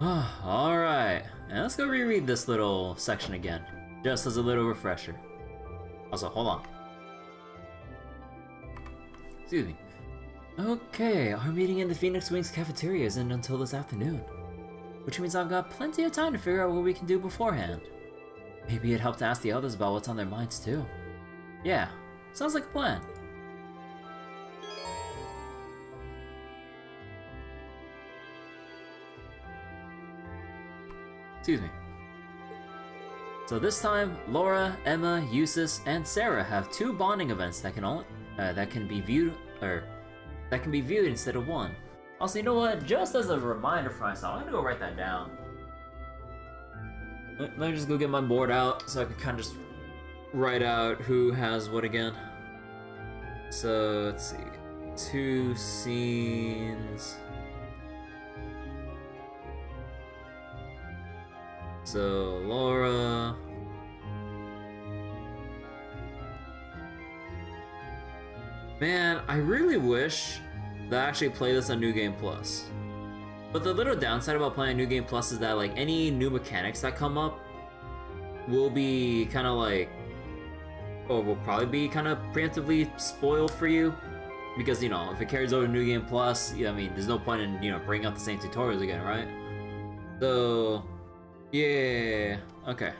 Alright, and let's go reread this little section again, just as a little refresher. Also, hold on. Excuse me. Okay, our meeting in the Phoenix Wings cafeteria isn't until this afternoon, which means I've got plenty of time to figure out what we can do beforehand. Maybe it'd help to ask the others about what's on their minds too. Yeah, sounds like a plan. Excuse me. So this time, Laura, Emma, Eustace, and Sarah have two bonding events that can be viewed instead of one. Also, you know what? Just as a reminder for myself, I'm gonna go write that down. Let me just go get my board out so I can kind of just write out who has what again. So let's see, 2 scenes. So, Laura... Man, I really wish that I actually play this on New Game Plus. But the little downside about playing New Game Plus is that, like, any new mechanics that come up will be kind of like... or will probably be kind of preemptively spoiled for you. Because, you know, if it carries over to New Game Plus, I mean, there's no point in, you know, bringing up the same tutorials again, right? So... yeah, okay.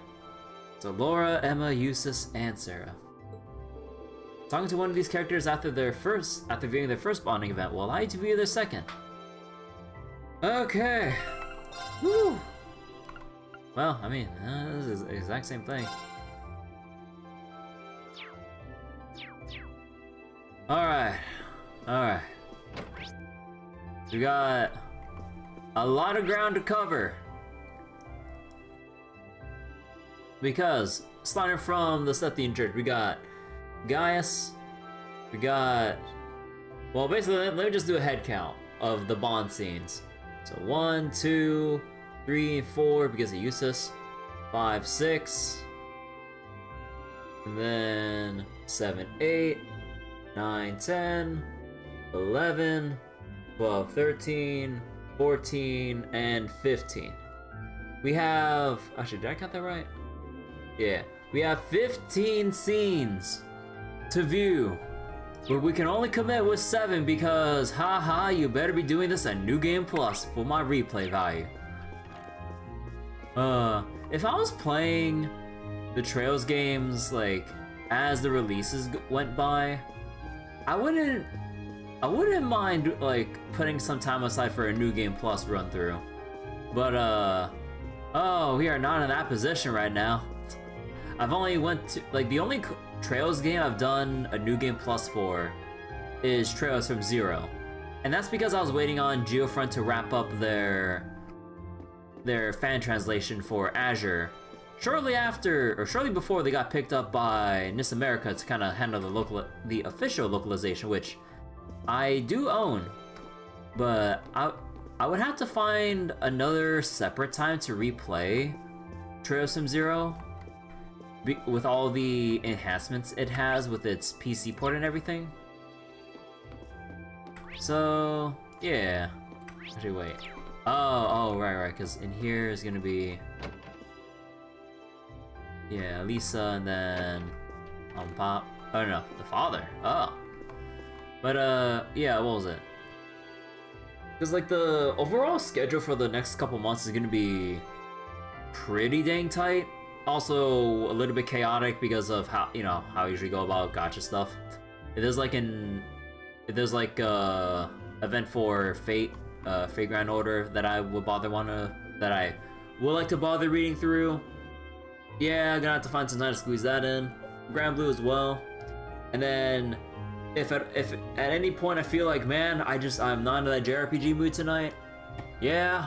So Laura, Emma, Eustace, and Sarah. Talking to one of these characters after viewing their first bonding event will allow you to view their second. Okay. Woo. Well, I mean, this is the exact same thing. Alright. Alright. We got a lot of ground to cover. Because, starting from the Sethian Church, we got Gaius, we got... well, basically, let me just do a head count of the Bond scenes. So 1, 2, 3, 4, because of Eustace, 5, 6, and then 7, 8, 9, 10, 11, 12, 13, 14, and 15. We have... actually, did I count that right? Yeah, we have 15 scenes to view, but we can only commit with 7 because, haha, you better be doing this at New Game Plus for my replay value. If I was playing the Trails games, like, as the releases went by, I wouldn't mind, like, putting some time aside for a New Game Plus run through. But, oh, we are not in that position right now. I've only went to, like, the only Trails game I've done a New Game Plus for is Trails from Zero. And that's because I was waiting on Geofront to wrap up their fan translation for Azure shortly after, or shortly before they got picked up by NIS America to kind of handle the official localization, which I do own. But I would have to find another separate time to replay Trails from Zero. With all the enhancements it has with its PC port and everything. So, yeah. Actually, wait. Oh, right, because in here is gonna be... yeah, Lisa, and then... Pop. Oh, no, the father. Oh. But, yeah, what was it? Because, like, the overall schedule for the next couple months is gonna be pretty dang tight. Also, a little bit chaotic because of how, you know, how I usually go about gacha stuff. If there's like event for Fate Grand Order that I would like to bother reading through. Yeah, I'm gonna have to find some time to squeeze that in. Grand Blue as well. And then, if at any point I feel like, man, I'm not in that JRPG mood tonight. Yeah.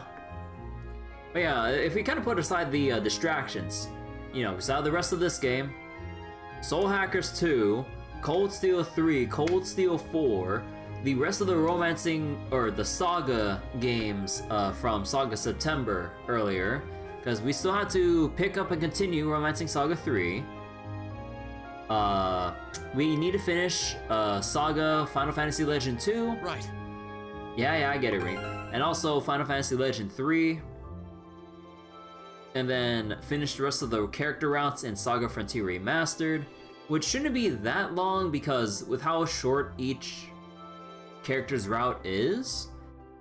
But yeah, if we kind of put aside the distractions, you know, beside the rest of this game, Soul Hackers 2, Cold Steel 3, Cold Steel 4, the rest of the romancing, or the Saga games from Saga September earlier, because we still had to pick up and continue romancing Saga 3. We need to finish Saga Final Fantasy Legend 2. Right. Yeah, I get it, Ring. And also Final Fantasy Legend 3. and then finish the rest of the character routes in Saga Frontier Remastered, which shouldn't be that long because with how short each character's route is,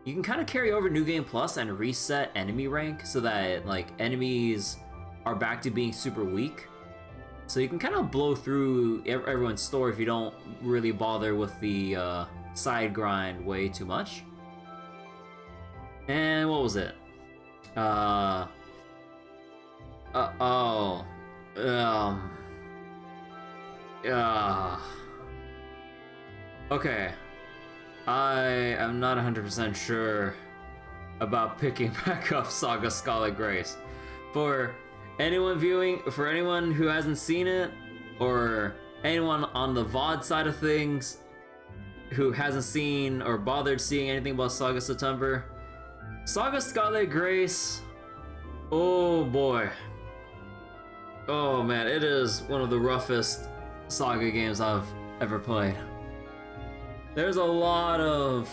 you can kind of carry over New Game Plus and reset enemy rank so that like enemies are back to being super weak. So you can kind of blow through everyone's story if you don't really bother with the side grind way too much. And what was it? Okay. I am not 100% sure about picking back up Saga Scarlet Grace. For anyone who hasn't seen it, or anyone on the VOD side of things who hasn't seen or bothered seeing anything about Saga September, Saga Scarlet Grace, oh boy. Oh man, it is one of the roughest Saga games I've ever played. There's a lot of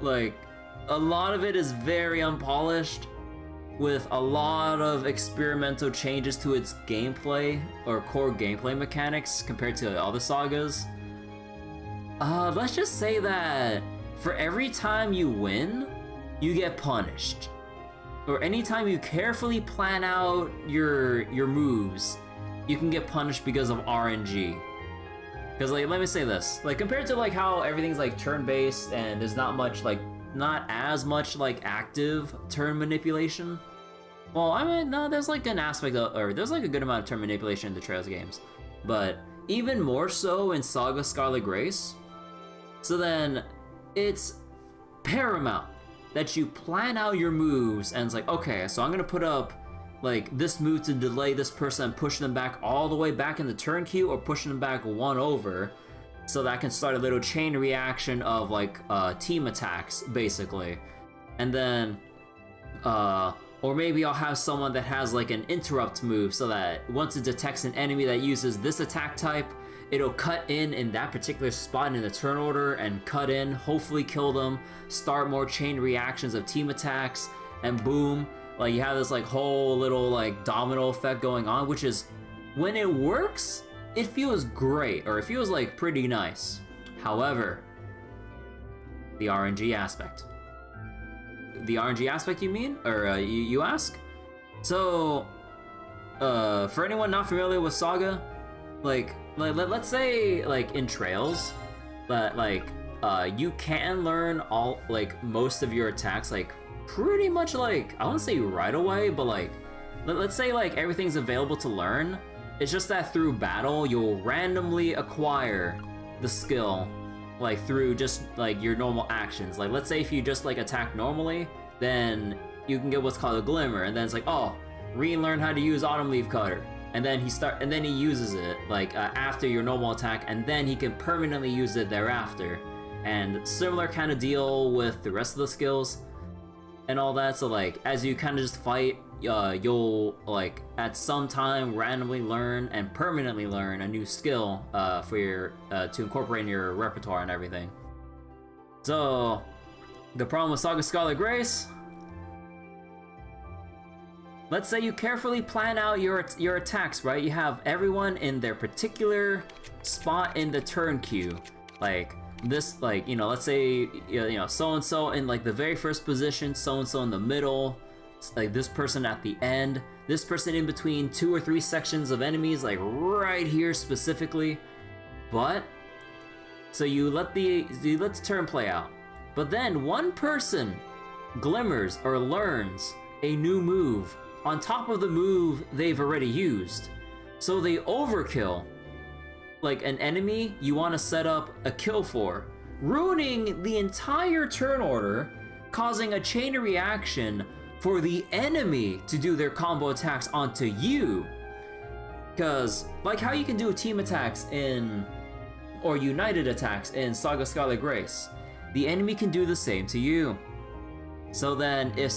it is very unpolished, with a lot of experimental changes to its gameplay or core gameplay mechanics compared to other sagas. Let's just say that for every time you win, you get punished. Or anytime you carefully plan out your moves, you can get punished because of RNG. Because like, let me say this, like compared to like how everything's like turn-based and there's not as much like active turn manipulation. Well, I mean, no, there's like an aspect of, or there's like a good amount of turn manipulation in the Trails games, but even more so in Saga Scarlet Grace. So then it's paramount that you plan out your moves and it's like, okay, so I'm gonna put up like this move to delay this person and push them back all the way back in the turn queue, or pushing them back one over, so that can start a little chain reaction of like team attacks basically. And then or maybe I'll have someone that has like an interrupt move so that once it detects an enemy that uses this attack type, it'll cut in that particular spot in the turn order and cut in, hopefully kill them, start more chain reactions of team attacks, and boom, like you have this like whole little like domino effect going on, which is, when it works, it feels great, or it feels like pretty nice. However, the RNG aspect. The RNG aspect, you mean? Or you ask? So, for anyone not familiar with Saga, let's say like in Trails, that like you can learn most of your attacks like pretty much like, I wouldn't say right away, but like let's say like everything's available to learn. It's just that through battle you'll randomly acquire the skill like through just like your normal actions. Like let's say if you just like attack normally, then you can get what's called a glimmer, and then it's like, oh, relearn how to use Autumn Leaf Cutter. And then he uses it like after your normal attack, and then he can permanently use it thereafter. And similar kind of deal with the rest of the skills and all that. So like as you kind of just fight, you'll like at some time randomly learn and permanently learn a new skill for your to incorporate in your repertoire and everything. So the problem with Saga Scarlet Grace, let's say you carefully plan out your attacks, right? You have everyone in their particular spot in the turn queue. Like this, like, you know, let's say, you know, so-and-so in like the very first position, so-and-so in the middle, like this person at the end, this person in between 2 or 3 sections of enemies, like right here specifically. But, so you let the turn play out. But then one person glimmers or learns a new move on top of the move they've already used. So they overkill like an enemy you want to set up a kill for, ruining the entire turn order, causing a chain reaction for the enemy to do their combo attacks onto you. Because like how you can do team attacks or united attacks in Saga Scarlet Grace, the enemy can do the same to you. So then if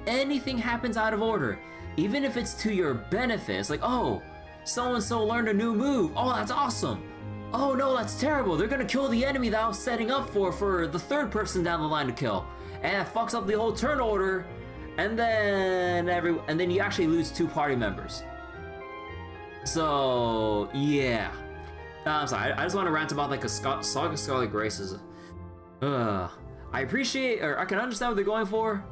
anything happens out of order, even if it's to your benefit, it's like, oh, so-and-so learned a new move, oh, that's awesome. Oh no, that's terrible, they're gonna kill the enemy that I was setting up for the third person down the line to kill. And it fucks up the whole turn order, and then you actually lose 2 party members. So yeah, I'm sorry. I just want to rant about like a Saga Scarlet Graces. I appreciate, or I can understand what they're going for,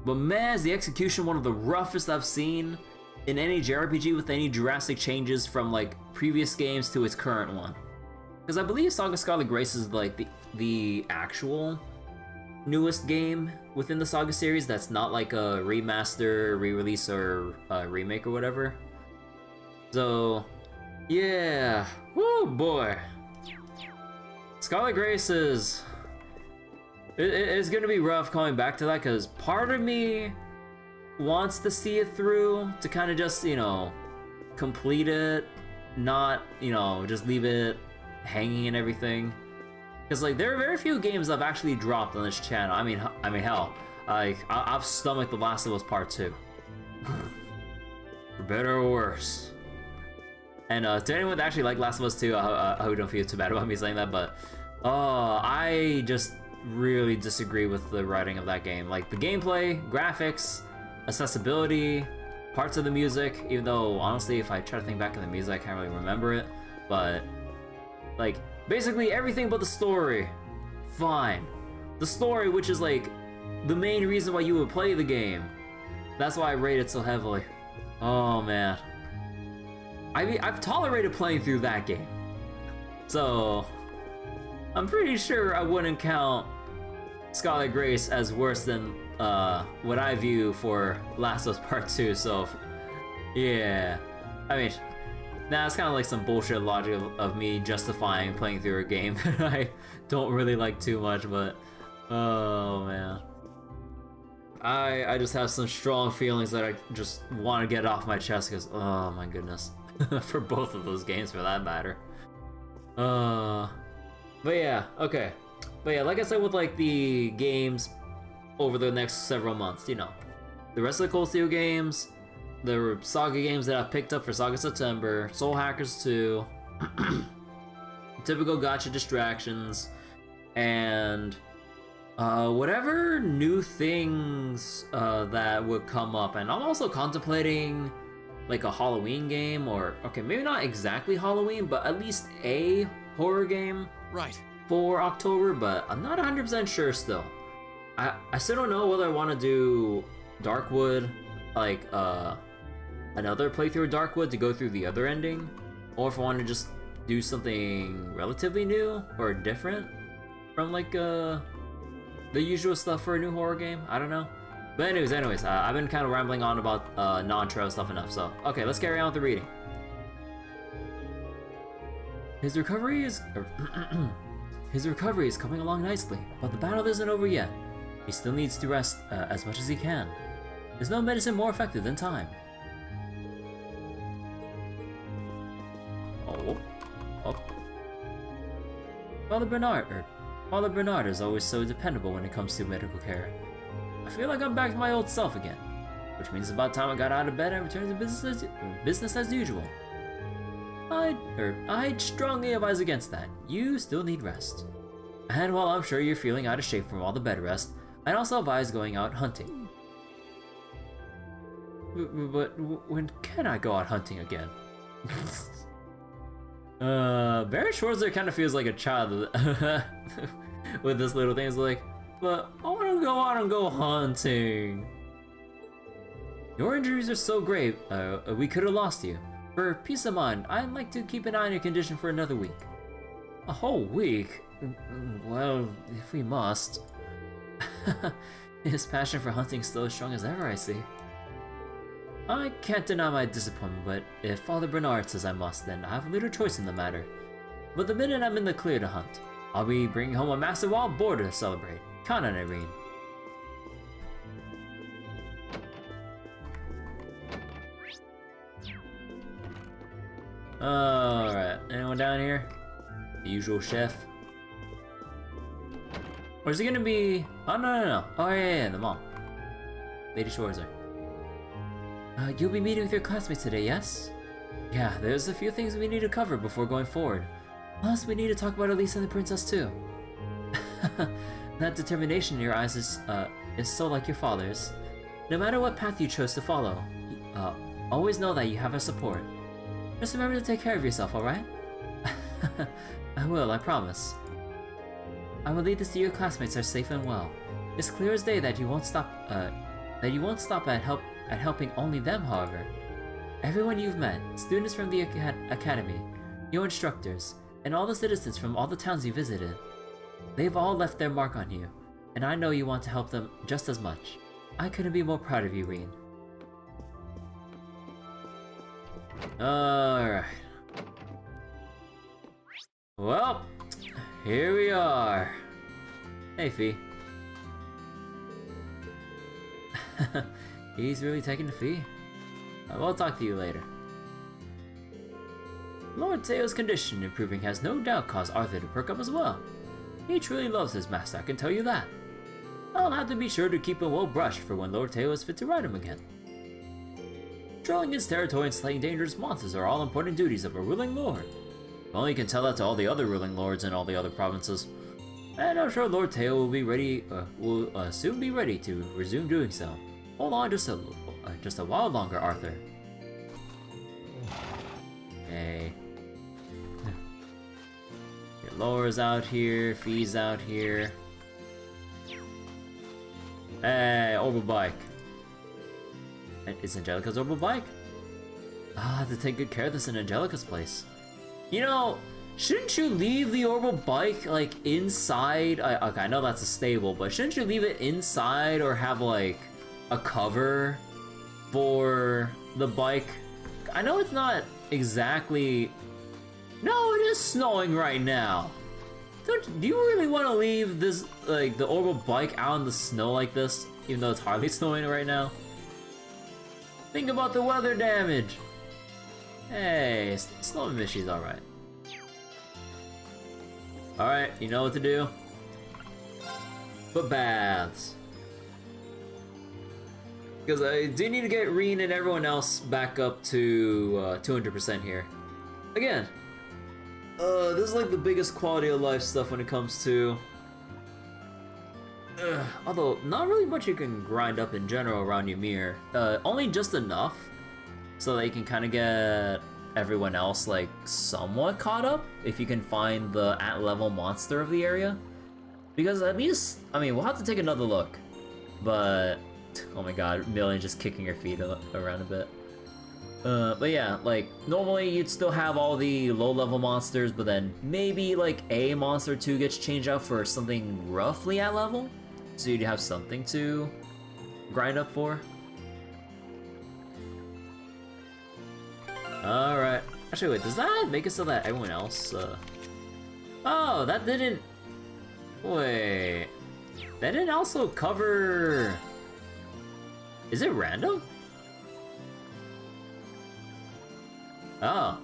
but man, is the execution one of the roughest I've seen in any JRPG with any drastic changes from like previous games to its current one. Because I believe Saga Scarlet Graces is like the actual newest game within the Saga series that's not like a remaster, re-release, or remake or whatever. So, yeah. Woo, boy. Scarlet Graces. It's gonna be rough coming back to that, because part of me wants to see it through to kind of just, you know, complete it, not, you know, just leave it hanging and everything. Because like there are very few games I've actually dropped on this channel. I mean hell, like I've stomached The Last of Us Part 2, for better or worse. And to anyone that actually liked Last of Us 2, I hope you don't feel too bad about me saying that, but I just really disagree with the writing of that game. Like the gameplay, graphics, accessibility, parts of the music, even though honestly if I try to think back on the music I can't really remember it, but like basically everything but the story, fine. The story, which is like the main reason why you would play the game, that's why I rate it so heavily. Oh man, I've tolerated playing through that game, so I'm pretty sure I wouldn't count Scarlet Grace as worse than what I view for Last of Us Part 2, so yeah. I mean, nah, it's kind of like some bullshit logic of me justifying playing through a game I don't really like too much, but oh man. I just have some strong feelings that I just want to get off my chest, because oh my goodness. For both of those games for that matter. But yeah, okay. But yeah, like I said with like the games over the next several months, you know, the rest of the Cold Steel games, the Saga games that I've picked up for Saga September, Soul Hackers 2, typical gacha distractions, and whatever new things that would come up. And I'm also contemplating like a Halloween game, or okay, maybe not exactly Halloween, but at least a horror game for October, but I'm not 100% sure still. I still don't know whether I want to do Darkwood, like another playthrough of Darkwood to go through the other ending, or if I want to just do something relatively new or different from like the usual stuff for a new horror game. I don't know. But anyways, I've been kind of rambling on about non-trail stuff enough, so okay, let's carry on with the reading. His recovery is coming along nicely, but the battle isn't over yet. He still needs to rest as much as he can. There's no medicine more effective than time. Oh. Father Bernard is always so dependable when it comes to medical care. I feel like I'm back to my old self again, which means it's about time I got out of bed and returned to business as usual. I'd strongly advise against that. You still need rest. And while I'm sure you're feeling out of shape from all the bed rest, I'd also advise going out hunting. But when can I go out hunting again? Barry Schwarzer kind of feels like a child with this little thing. It's like, but I want to go out and go hunting. Your injuries are so grave, we could have lost you. For peace of mind, I'd like to keep an eye on your condition for another week. A whole week? Well, if we must. His passion for hunting is still as strong as ever, I see. I can't deny my disappointment, but if Father Bernard says I must, then I have little choice in the matter. But the minute I'm in the clear to hunt, I'll be bringing home a massive wild boar to celebrate. Count on it, Irene. Alright, anyone down here? The usual chef? Or is it gonna be... Oh, no. Oh, yeah, the mom. Lady Schwarzer. You'll be meeting with your classmates today, yes? Yeah, there's a few things we need to cover before going forward. Plus, we need to talk about Elisa and the princess, too. That determination in your eyes is so like your father's. No matter what path you chose to follow, always know that you have our support. Just remember to take care of yourself, alright? I will, I promise. I will lead this to your classmates are safe and well. It's clear as day that you won't stop at helping only them, however. Everyone you've met, students from the academy, your instructors, and all the citizens from all the towns you visited, they've all left their mark on you, and I know you want to help them just as much. I couldn't be more proud of you, Reen. Alright. Well, here we are. Hey, Fee. He's really taking the fee. We'll talk to you later. Lord Teo's condition improving has no doubt caused Arthur to perk up as well. He truly loves his master, I can tell you that. I'll have to be sure to keep him well brushed for when Lord Teo is fit to ride him again. Patrolling his territory and slaying dangerous monsters are all important duties of a ruling lord. Well, you can tell that to all the other ruling lords in all the other provinces. And I'm sure Lord Teo will be ready, soon be ready to resume doing so. Hold on just a while longer, Arthur. Hey. Laura's out here, Fee's out here. Hey, orbital bike. Is Angelica's orbital bike? Ah, I have to take good care of this in Angelica's place. You know, shouldn't you leave the orbital bike, like, inside? Okay, I know that's a stable, but shouldn't you leave it inside or have, like, a cover for the bike? I know it's not exactly... No, it is snowing right now. Do you really want to leave this, like, the orbital bike out in the snow like this, even though it's hardly snowing right now? Think about the weather damage. Hey, Snow and Mishy's alright. Alright, you know what to do. Foot baths. Because I do need to get Reen and everyone else back up to 200% here. Again, this is like the biggest quality of life stuff when it comes to... although, not really much you can grind up in general around Ymir. Only just enough so that you can kind of get everyone else like somewhat caught up if you can find the at-level monster of the area. Because at least, I mean, we'll have to take another look. But, oh my god, Million just kicking her feet around a bit. But yeah, like, normally you'd still have all the low-level monsters, but then maybe, like, a monster or two gets changed out for something roughly at level, so you'd have something to grind up for. Alright. Actually, wait, does that make it so that everyone else, Oh, that didn't... Wait... That didn't also cover... Is it random? Oh.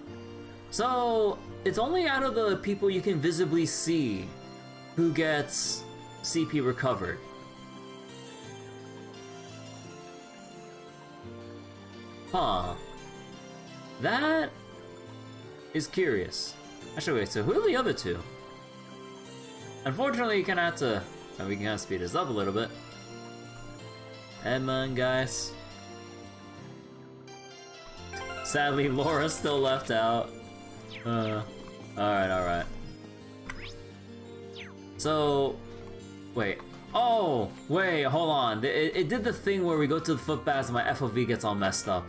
So, it's only out of the people you can visibly see who gets CP recovered. Huh. That is curious. Actually, wait, so who are the other two? Unfortunately, you're gonna have to... we can kind of speed this up a little bit. Come on, guys. Sadly, Laura's still left out. Alright. So... Wait. Oh! Wait, hold on. It did the thing where we go to the foot baths and my FOV gets all messed up.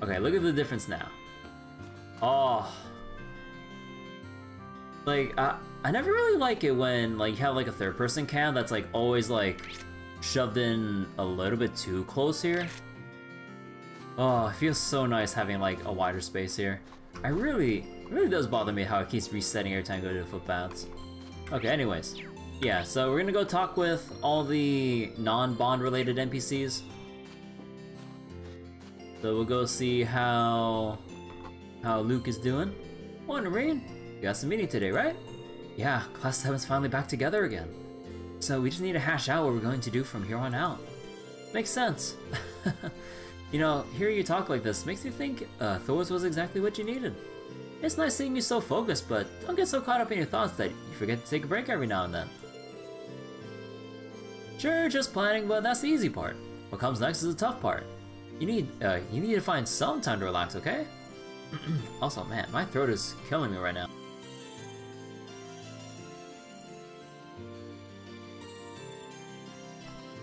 Okay, look at the difference now. Oh. Like, I never really like it when, like, you have, like, a third-person cam that's, like, always, like, shoved in a little bit too close here. Oh, it feels so nice having, like, a wider space here. It really does bother me how it keeps resetting every time I go to the foot baths. Okay, anyways. Yeah, so we're gonna go talk with all the non-Bond related NPCs. So we'll go see how Luke is doing. Morning, Reen. You got some meeting today, right? Yeah, Class 7's finally back together again. So we just need to hash out what we're going to do from here on out. Makes sense. You know, hearing you talk like this makes me think Thor's was exactly what you needed. It's nice seeing you so focused, but don't get so caught up in your thoughts that you forget to take a break every now and then. Sure, just planning, but that's the easy part. What comes next is the tough part. You need to find some time to relax, okay? Also, man, my throat is killing me right now.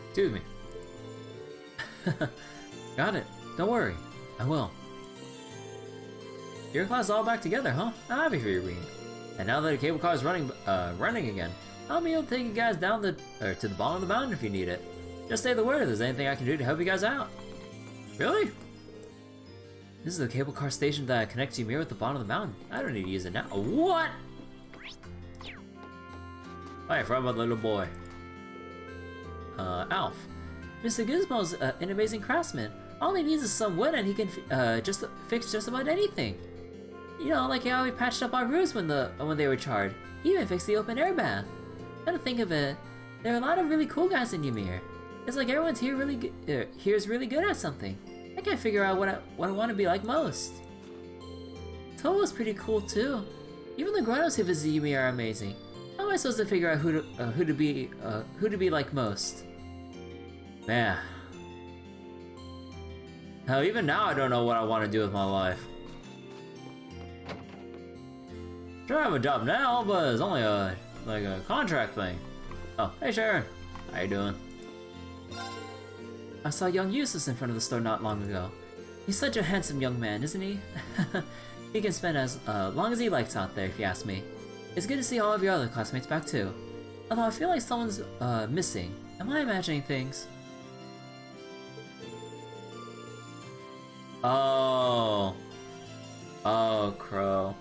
Excuse me. Got it. Don't worry. I will. Your class is all back together, huh? I'm happy for you, Reed. And now that the cable car is running again, I'll be able to take you guys down to the bottom of the mountain if you need it. Just say the word if there's anything I can do to help you guys out. Really? This is the cable car station that connects Ymir with the bottom of the mountain. I don't need to use it now. What? Oh, I forgot about the little boy. Alf. Mr. Gizmo's an amazing craftsman. All he needs is some wood and he can just fix just about anything. You know, like how he patched up our roofs when they were charred. He even fixed the open air bath. Now to think of it, there are a lot of really cool guys in Ymir. It's like everyone's here here's really good at something. I can't figure out what I want to be like most. Tomo's pretty cool too. Even the grown-ups who visit Ymir are amazing. How am I supposed to figure out who to be like most? Man. Hell, even now I don't know what I want to do with my life. Sure, I have a job now, but it's only a contract thing. Oh, hey Sharon. How you doing? I saw young Eustace in front of the store not long ago. He's such a handsome young man, isn't he? He can spend as long as he likes out there, if you ask me. It's good to see all of your other classmates back too. Although I feel like someone's missing. Am I imagining things? Oh. Oh, Crow.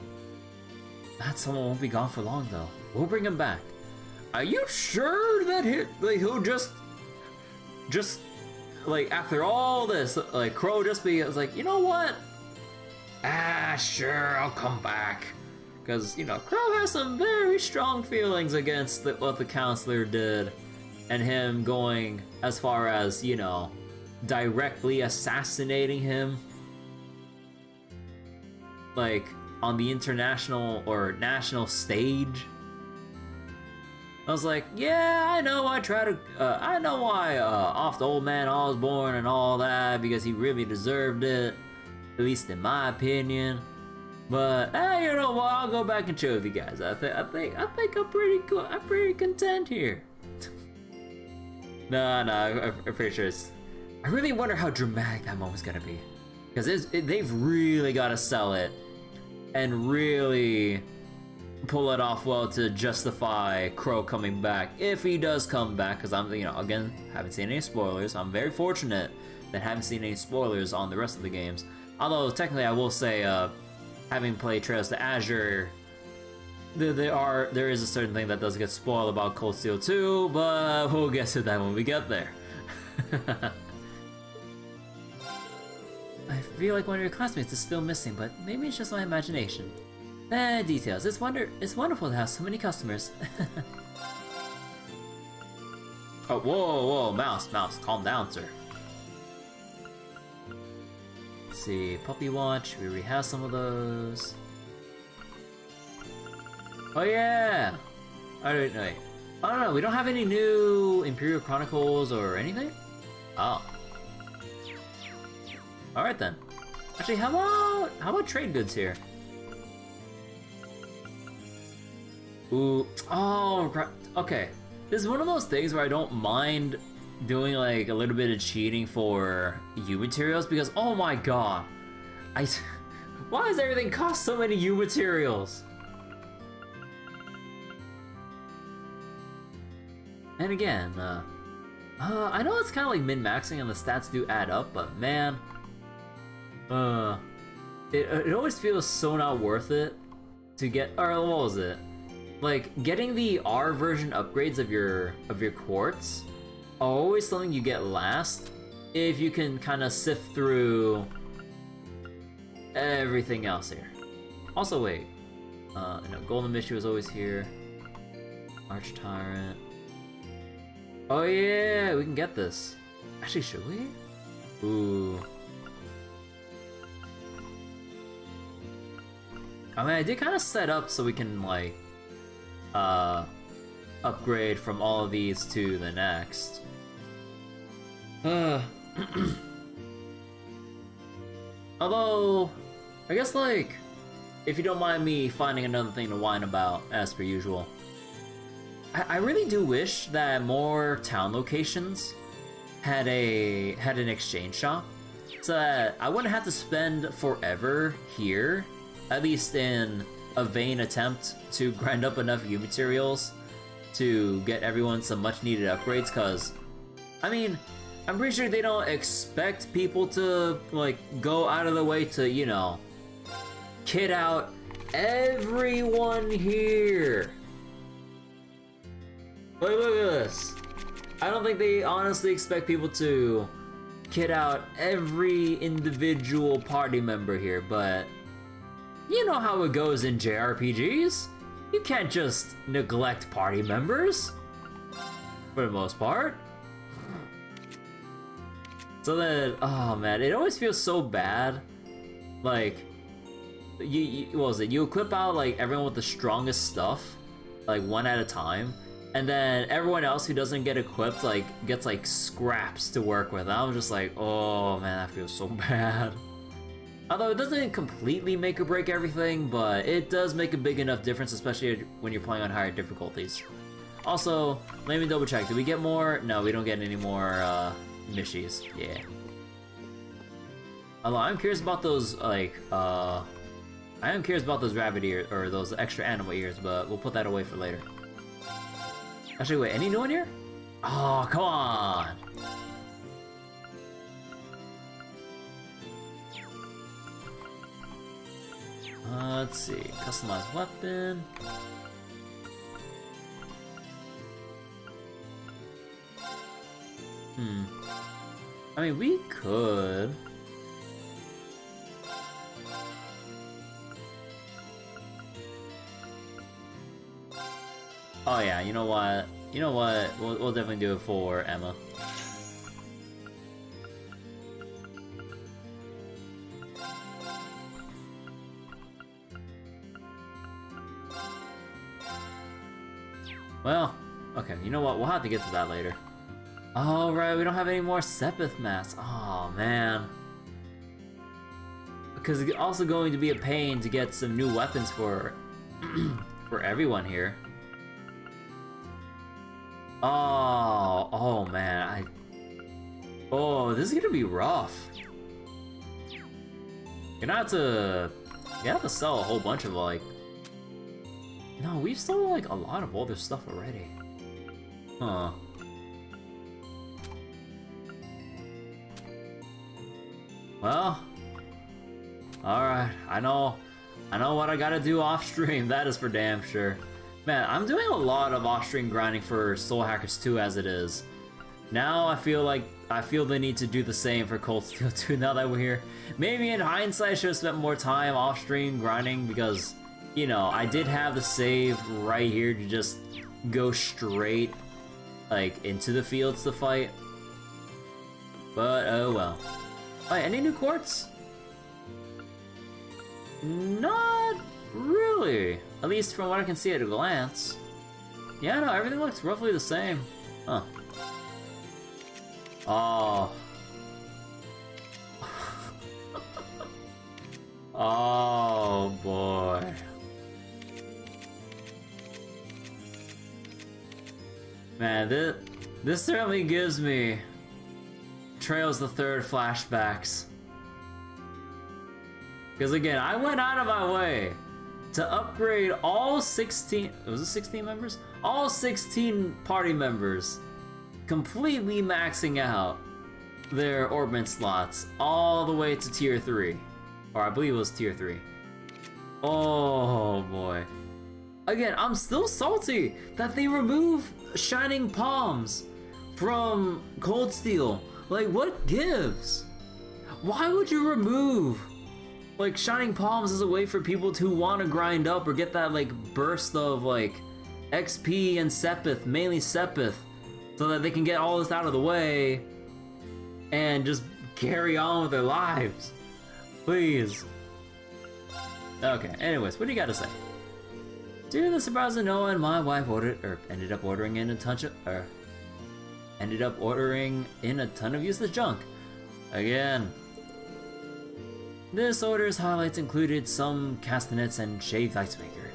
That someone won't be gone for long though. We'll bring him back. Are you sure that he'll just like after all this, like Crow just be like, you know what? Ah, sure, I'll come back. Because, you know, Crow has some very strong feelings against what the counselor did. And him going as far as, you know, directly assassinating him. Like, on the international or national stage. I was like, yeah, I know I know why off the old man Osborne and all that, because he really deserved it. At least in my opinion. But hey, you know what? I'll go back and chill with you guys. I think I'm pretty cool. I'm pretty content here. No, I'm pretty sure it's. I really wonder how dramatic that moment's gonna be, because they've really got to sell it, and really pull it off well to justify Crow coming back if he does come back. Because I'm, you know, again, haven't seen any spoilers. I'm very fortunate that I haven't seen any spoilers on the rest of the games. Although technically, I will say, having played Trails to Azure, there is a certain thing that does get spoiled about Cold Steel 2, but we'll get to that when we get there. I feel like one of your classmates is still missing, but maybe it's just my imagination. Details. It's wonderful to have so many customers. Oh, whoa, mouse, calm down, sir. Let's see, Puppy Watch, we already have some of those. Oh yeah! Alright, wait. Oh no, we don't have any new Imperial Chronicles or anything? Oh. Alright then. Actually, how about trade goods here? Ooh, oh, okay. This is one of those things where I don't mind doing like a little bit of cheating for U materials, because oh my god, why does everything cost so many U materials? And again, I know it's kind of like min-maxing and the stats do add up, but man, it always feels so not worth it to get, or what was it? Like, getting the R version upgrades of your quartz are always something you get last if you can kind of sift through everything else here. Also, wait, no, Golden Mishu is always here. Arch Tyrant. Oh yeah, we can get this. Actually, should we? Ooh. I mean, I did kind of set up so we can like, upgrade from all of these to the next. Although, I guess like, if you don't mind me finding another thing to whine about, as per usual, I really do wish that more town locations had an exchange shop, so that I wouldn't have to spend forever here, at least in a vain attempt to grind up enough U materials to get everyone some much needed upgrades, because, I mean, I'm pretty sure they don't expect people to, like, go out of the way to, you know, kit out everyone here. Look at this. I don't think they honestly expect people to kit out every individual party member here, but you know how it goes in JRPGs. You can't just neglect party members, for the most part. So then, oh man, it always feels so bad. Like, what was it? You equip out like everyone with the strongest stuff, like one at a time, and then everyone else who doesn't get equipped like gets like scraps to work with. And I'm just like, oh man, that feels so bad. Although it doesn't completely make or break everything, but it does make a big enough difference, especially when you're playing on higher difficulties. Also, let me double check. Did we get more? No, we don't get any more Mishies. Yeah. Although I'm curious about those, like, I am curious about those rabbit ears, or those extra animal ears, but we'll put that away for later. Actually, wait, any new one here? Oh, come on! Let's see, customized weapon. I mean, we could. Oh yeah, you know what? You know what? We'll definitely do it for Emma. Well, okay, you know what? We'll have to get to that later. Oh, right, we don't have any more Sepith masks. Oh, man. Because it's also going to be a pain to get some new weapons for for everyone here. Oh man, oh, this is gonna be rough. You have to sell a whole bunch of like. No, we've sold like a lot of older stuff already. Huh. Well, alright, I know what I gotta do off stream, that is for damn sure. Man, I'm doing a lot of off-stream grinding for Soul Hackers 2 as it is. Now I feel the need to do the same for Cold Steel 2 now that we're here. Maybe in hindsight I should have spent more time off-stream grinding because, you know, I did have the save right here to just go straight, like, into the fields to fight. But, oh well. Alright, any new quartz? Not really. At least from what I can see at a glance. Yeah, no, everything looks roughly the same. Huh. Oh. Oh, boy. Man, this certainly gives me Trails the Third flashbacks. Because again, I went out of my way to upgrade all 16, was it 16 members? All 16 party members, completely maxing out their orbment slots all the way to tier 3. Or I believe it was tier 3. Oh boy. Again, I'm still salty that they remove Shining Palms from Cold Steel. Like, what gives? Why would you remove like Shining Palms as a way for people to want to grind up or get that like burst of like XP and Sepith, mainly Sepith, so that they can get all this out of the way and just carry on with their lives? Please. Okay, anyways, what do you got to say? To the surprise of no one, my wife ended up ordering in a ton of useless junk. Again. This order's highlights included some castanets and shaved ice maker.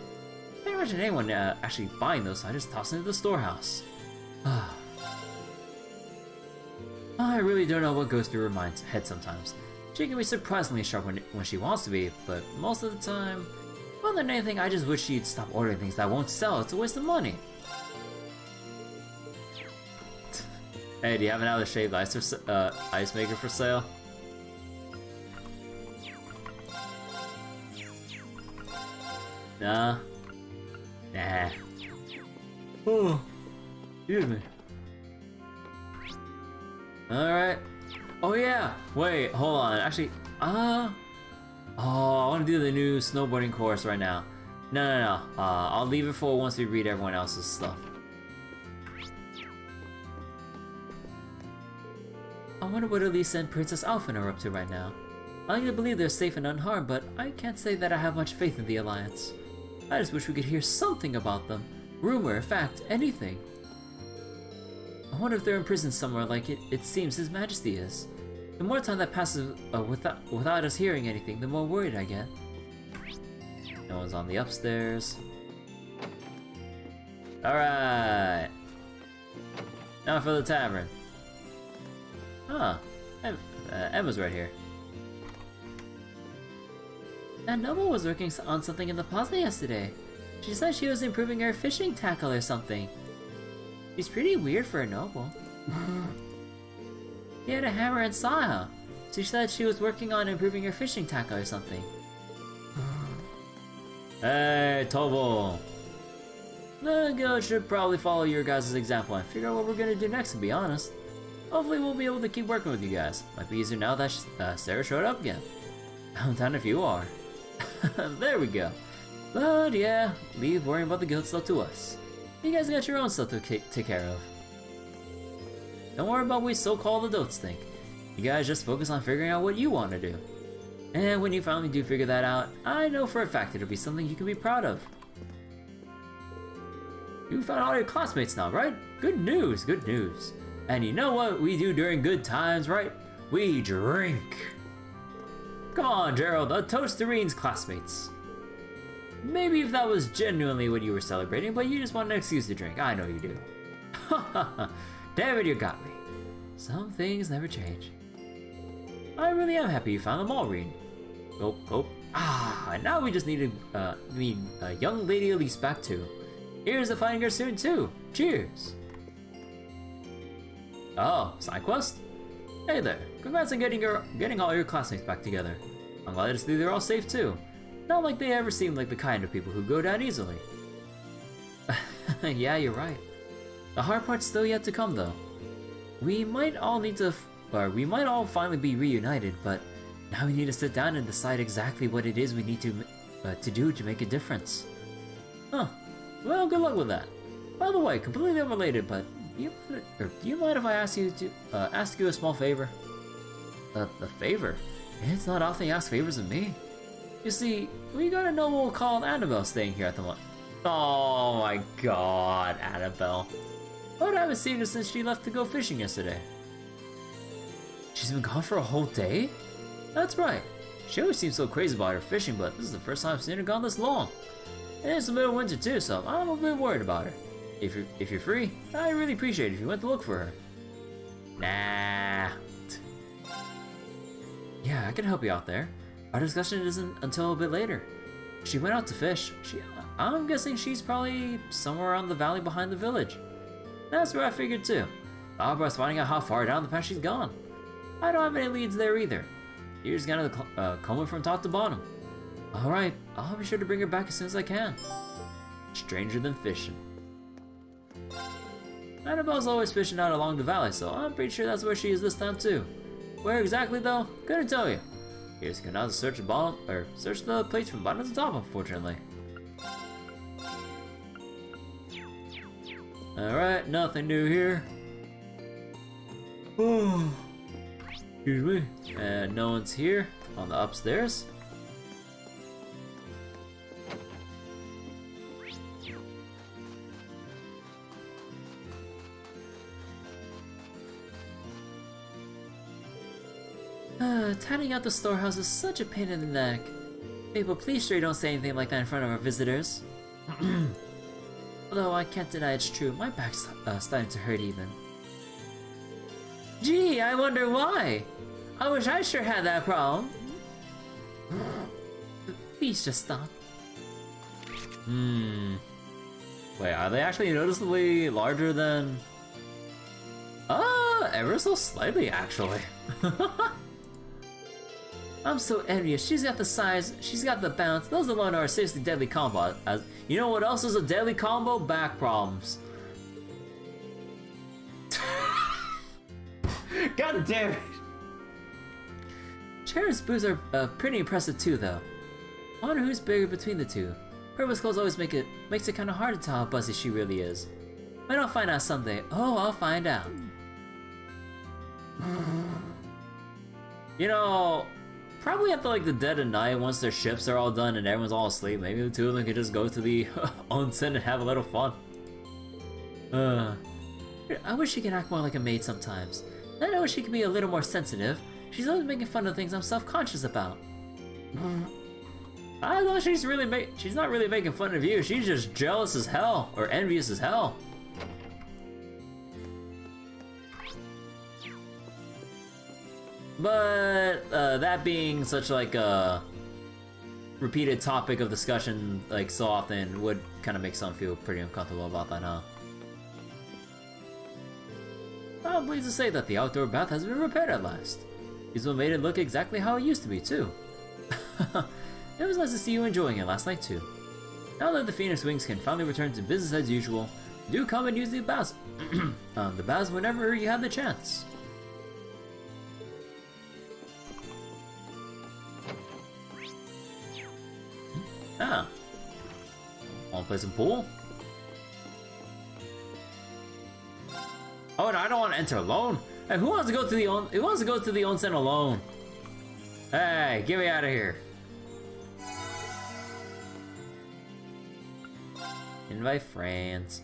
I can't imagine anyone actually buying those, so I just tossed them into the storehouse. I really don't know what goes through her head sometimes. She can be surprisingly sharp when she wants to be, but most of the time, more than anything, I just wish she'd stop ordering things that won't sell. It's a waste of money. Hey, do you have another shaved ice maker for sale? Nah. Nah. Oh, excuse me. Alright. Oh yeah! Wait, hold on. Actually, oh, I want to do the new snowboarding course right now. No. I'll leave it for once we read everyone else's stuff. I wonder what Elisa and Princess Alphen are up to right now. I like to believe they're safe and unharmed, but I can't say that I have much faith in the Alliance. I just wish we could hear something about them. Rumor, fact, anything. I wonder if they're in prison somewhere like it seems His Majesty is. The more time that passes without us hearing anything, the more worried I get. No one's on the upstairs. Alright. Now for the tavern. Huh. Emma's right here. And Noble was working on something in the plaza yesterday. She said she was improving her fishing tackle or something. She's pretty weird for a noble. She had a hammer and saw. She said she was working on improving her fishing tackle or something. Hey, Tobo! The guild should probably follow your guys' example and figure out what we're gonna do next, to be honest. Hopefully we'll be able to keep working with you guys. Might be easier now that Sarah showed up again. I'm down if you are. There we go. But yeah, leave worrying about the guild stuff to us. You guys got your own stuff to take care of. Don't worry about what we so-called adults think. You guys just focus on figuring out what you want to do. And when you finally do figure that out, I know for a fact it'll be something you can be proud of. You found all your classmates now, right? Good news, good news. And you know what we do during good times, right? We drink. Come on, Gerald, a toast to Reen's classmates. Maybe if that was genuinely what you were celebrating, but you just want an excuse to drink. I know you do. Damn it, you got me. Some things never change. I really am happy you found them all, Reen. Gulp. And now we just need a young lady Elise back too. Here's to finding her soon too. Cheers. Oh, side quest? Hey there. Congrats on getting all your classmates back together. I'm glad to see they're all safe too. Not like they ever seem like the kind of people who go down easily. Yeah, you're right. The hard part's still yet to come though. We might all finally be reunited, but now we need to sit down and decide exactly what it is we need to do to make a difference. Huh. Well, good luck with that. By the way, completely unrelated, but do you mind if I ask you a small favor? A favor? It's not often you ask favors of me. You see, we got a noble called Annabelle staying here at the moment. Oh my god, Annabelle. But I haven't seen her since she left to go fishing yesterday. She's been gone for a whole day? That's right. She always seems so crazy about her fishing, but this is the first time I've seen her gone this long. And it's the middle of winter too, so I'm a bit worried about her. If you're free, I'd really appreciate it if you went to look for her. Nah. Yeah, I can help you out there. Our discussion isn't until a bit later. She went out to fish. I'm guessing she's probably somewhere around the valley behind the village. That's where I figured too. Barbara's finding out how far down the path she's gone. I don't have any leads there either. You're just gonna comb it from top to bottom. Alright, I'll be sure to bring her back as soon as I can. Stranger than fishing. Annabelle's always fishing out along the valley, so I'm pretty sure that's where she is this time too. Where exactly though? Couldn't tell you. You just gonna have to search the plates from bottom to top, unfortunately. Alright, nothing new here. Excuse me. And no one's here on the upstairs. Tidying out the storehouse is such a pain in the neck. Mabel, please sure you don't say anything like that in front of our visitors. Although I can't deny it's true, my back's starting to hurt even. Gee, I wonder why. I wish I sure had that problem. Please just stop. Wait, are they actually noticeably larger than... ever so slightly, actually. I'm so envious. She's got the size, she's got the bounce. Those alone are a seriously deadly combo. As you know what else is a deadly combo? Back problems. God damn it! Cher's boobs are pretty impressive too, though. I wonder who's bigger between the two. Purpose clothes always makes it kind of hard to tell how buzzy she really is. But I'll find out someday. Oh, I'll find out. You know, probably at the dead of night, once their shifts are all done and everyone's all asleep, maybe the two of them could just go to the onsen and have a little fun. I wish she could act more like a maid sometimes. And I wish she could be a little more sensitive. She's always making fun of things I'm self-conscious about. I know she's not really making fun of you. She's just jealous as hell, or envious as hell. But that being such like a repeated topic of discussion like so often would kind of make some feel pretty uncomfortable about that, huh? I'm pleased to say that the outdoor bath has been repaired at last. These one made it look exactly how it used to be too. It was nice to see you enjoying it last night too. Now that the Phoenix Wings can finally return to business as usual, do come and use the baths, the baths whenever you have the chance. Ah, wanna play some pool? Oh, no, I don't want to enter alone. Hey, who wants to go to the onsen alone? Hey, get me out of here. Invite friends.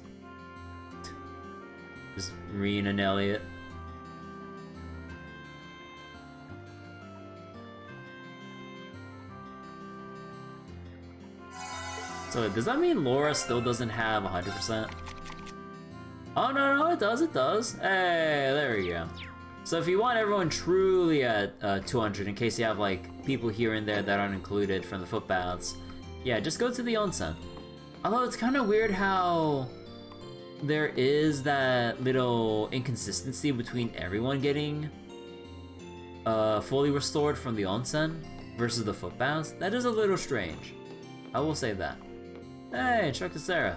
Just Reen and Elliot. So does that mean Laura still doesn't have 100%? Oh no, it does. Hey, there we go. So if you want everyone truly at 200, in case you have like people here and there that aren't included from the foot baths, yeah, just go to the onsen. Although it's kind of weird how there is that little inconsistency between everyone getting fully restored from the onsen versus the foot baths. That is a little strange. I will say that. Hey, Chuck to Sarah.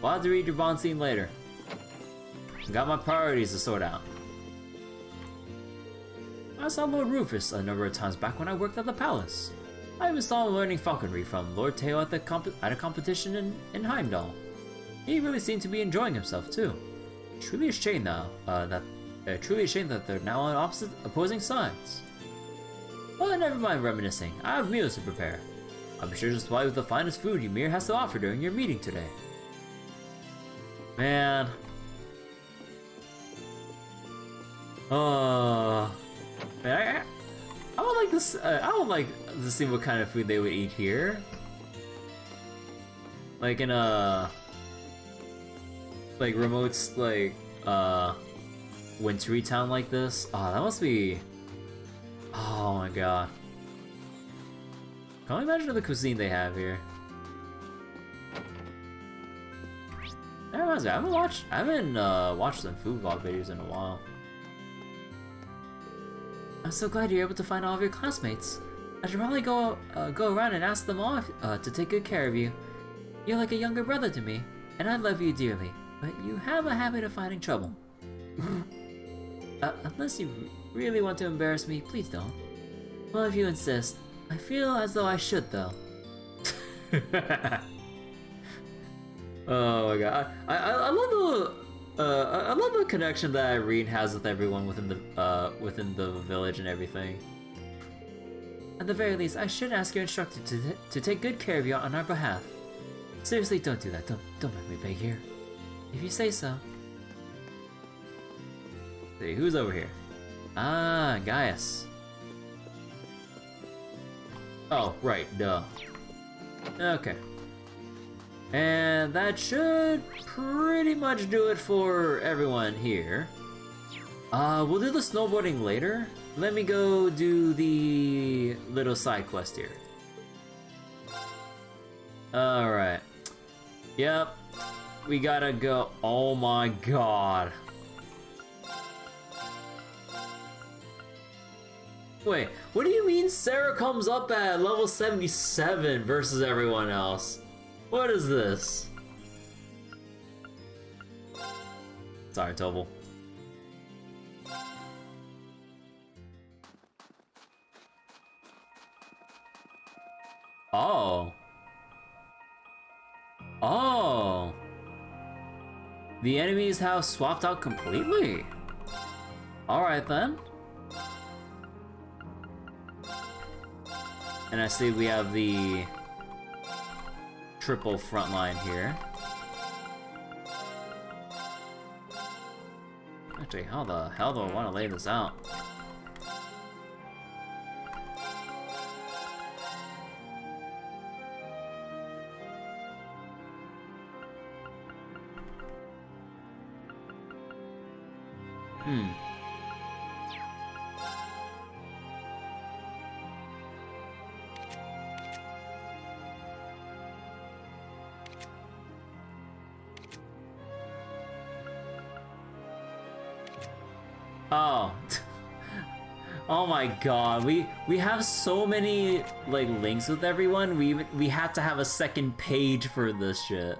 We'll have to read your bond scene later. Got my priorities to sort out. I saw Lord Rufus a number of times back when I worked at the palace. I even saw him learning falconry from Lord Teo at a competition in Heimdall. He really seemed to be enjoying himself too. Truly a shame now that they're now on opposing sides. Well, never mind reminiscing. I have meals to prepare. I'll be sure to supply with the finest food Ymir has to offer during your meeting today. Man. Man, I would like this. I would like to see what kind of food they would eat here. Like in a remote wintry town like this. Oh, that must be. Oh my god. Can I imagine the cuisine they have here? That reminds me, I haven't watched some food vlog videos in a while. I'm so glad you're able to find all of your classmates. I should probably go around and ask them all to take good care of you. You're like a younger brother to me, and I love you dearly, but you have a habit of finding trouble. Unless you really want to embarrass me, please don't. Well, if you insist. I feel as though I should, though. Oh my god, I love the connection that Irene has with everyone within the village and everything. At the very least, I should ask your instructor to take good care of you on our behalf. Seriously, don't do that. Don't make me beg here. If you say so. Let's see, who's over here? Ah, Gaius. Oh, right, duh. Okay. And that should pretty much do it for everyone here. We'll do the snowboarding later. Let me go do the little side quest here. Alright. Yep. We gotta go. Oh my god. Wait, what do you mean Sarah comes up at level 77 versus everyone else? What is this? Sorry, Tovel. Oh. Oh. The enemies have swapped out completely. Alright then. And I see we have the triple front line here. Actually, how the hell do I want to lay this out? Oh. Oh my god, we have so many like links with everyone. We had to have a second page for this shit.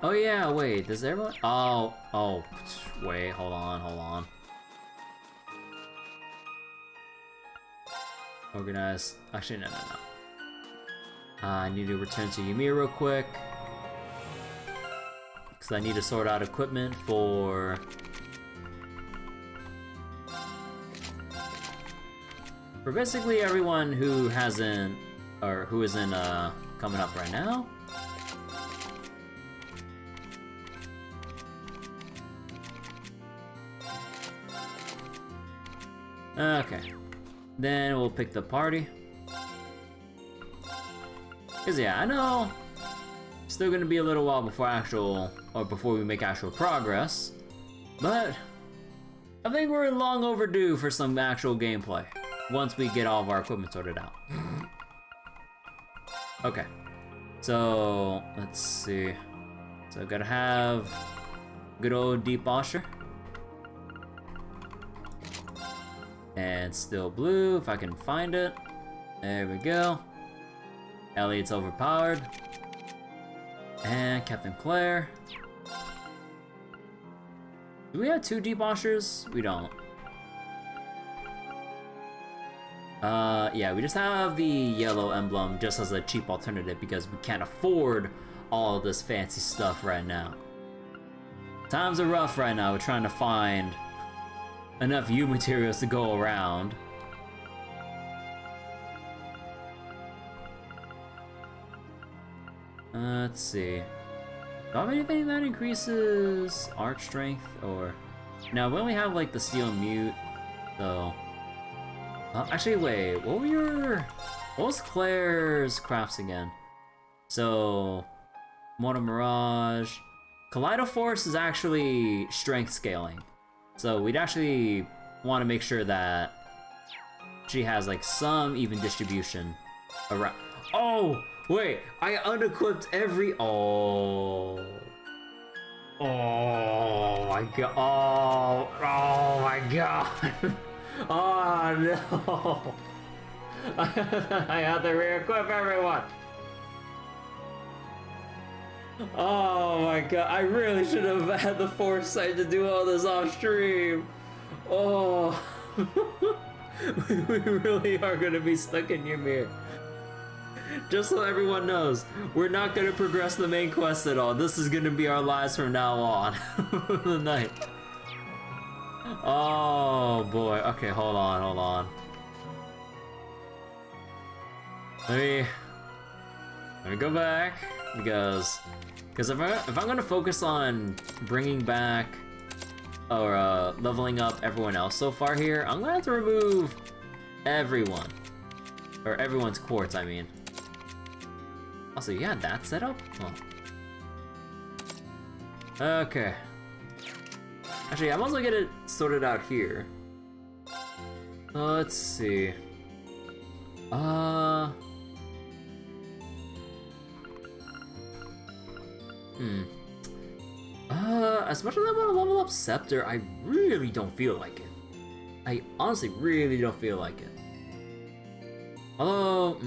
Oh yeah, wait, does everyone? Oh, wait, hold on. Organize. Actually, no. I need to return to Ymir real quick. Because I need to sort out equipment for... basically everyone who hasn't... or who isn't coming up right now. Okay. Then we'll pick the party. Cause yeah, I know it's still gonna be a little while before we make actual progress, but I think we're long overdue for some actual gameplay once we get all of our equipment sorted out. Okay, so let's see. So I gotta have good old deep posture. And still blue, if I can find it. There we go. Elliot's overpowered. And Captain Claire. Do we have 2 deboshers? We don't. Yeah, we just have the yellow emblem just as a cheap alternative because we can't afford all of this fancy stuff right now. Times are rough right now. We're trying to find enough U materials to go around. Let's see. Do I have anything that increases arc strength or... No, we only have like the steel mute, so... actually, wait, what was Claire's crafts again? So... Mortal Mirage... Kaleido Force is actually strength scaling. So we'd actually want to make sure that she has like some even distribution around. Oh! Wait, I unequipped every... Oh my god. Oh my god. Oh no. I had to re-equip everyone. Oh my god, I really should have had the foresight to do all this off stream. Oh. We really are gonna be stuck in Ymir. Just so everyone knows, we're not gonna progress the main quest at all. This is gonna be our lives from now on. The night. Oh boy. Okay, hold on. Let me go back because if I'm gonna focus on bringing back or leveling up everyone else so far here, I'm gonna have to remove everyone. Or everyone's quartz, I mean. Also, you had that set up? Oh. Okay. Actually, I might as well get it sorted out here. Let's see. As much as I want to level up Scepter, I really don't feel like it. I honestly really don't feel like it. Although,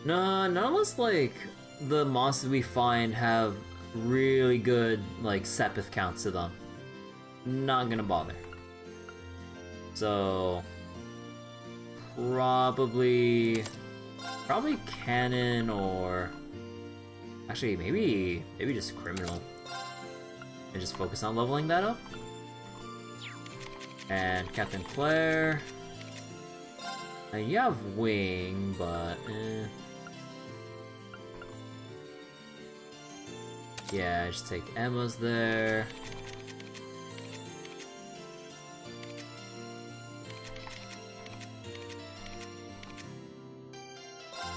no, none of us, like, the monsters we find have really good, like, Sepith counts to them. Not gonna bother. So, probably Cannon or... Actually, maybe just Criminal. And just focus on leveling that up. And Captain Claire. Now you have Wing, but yeah, just take Emma's there.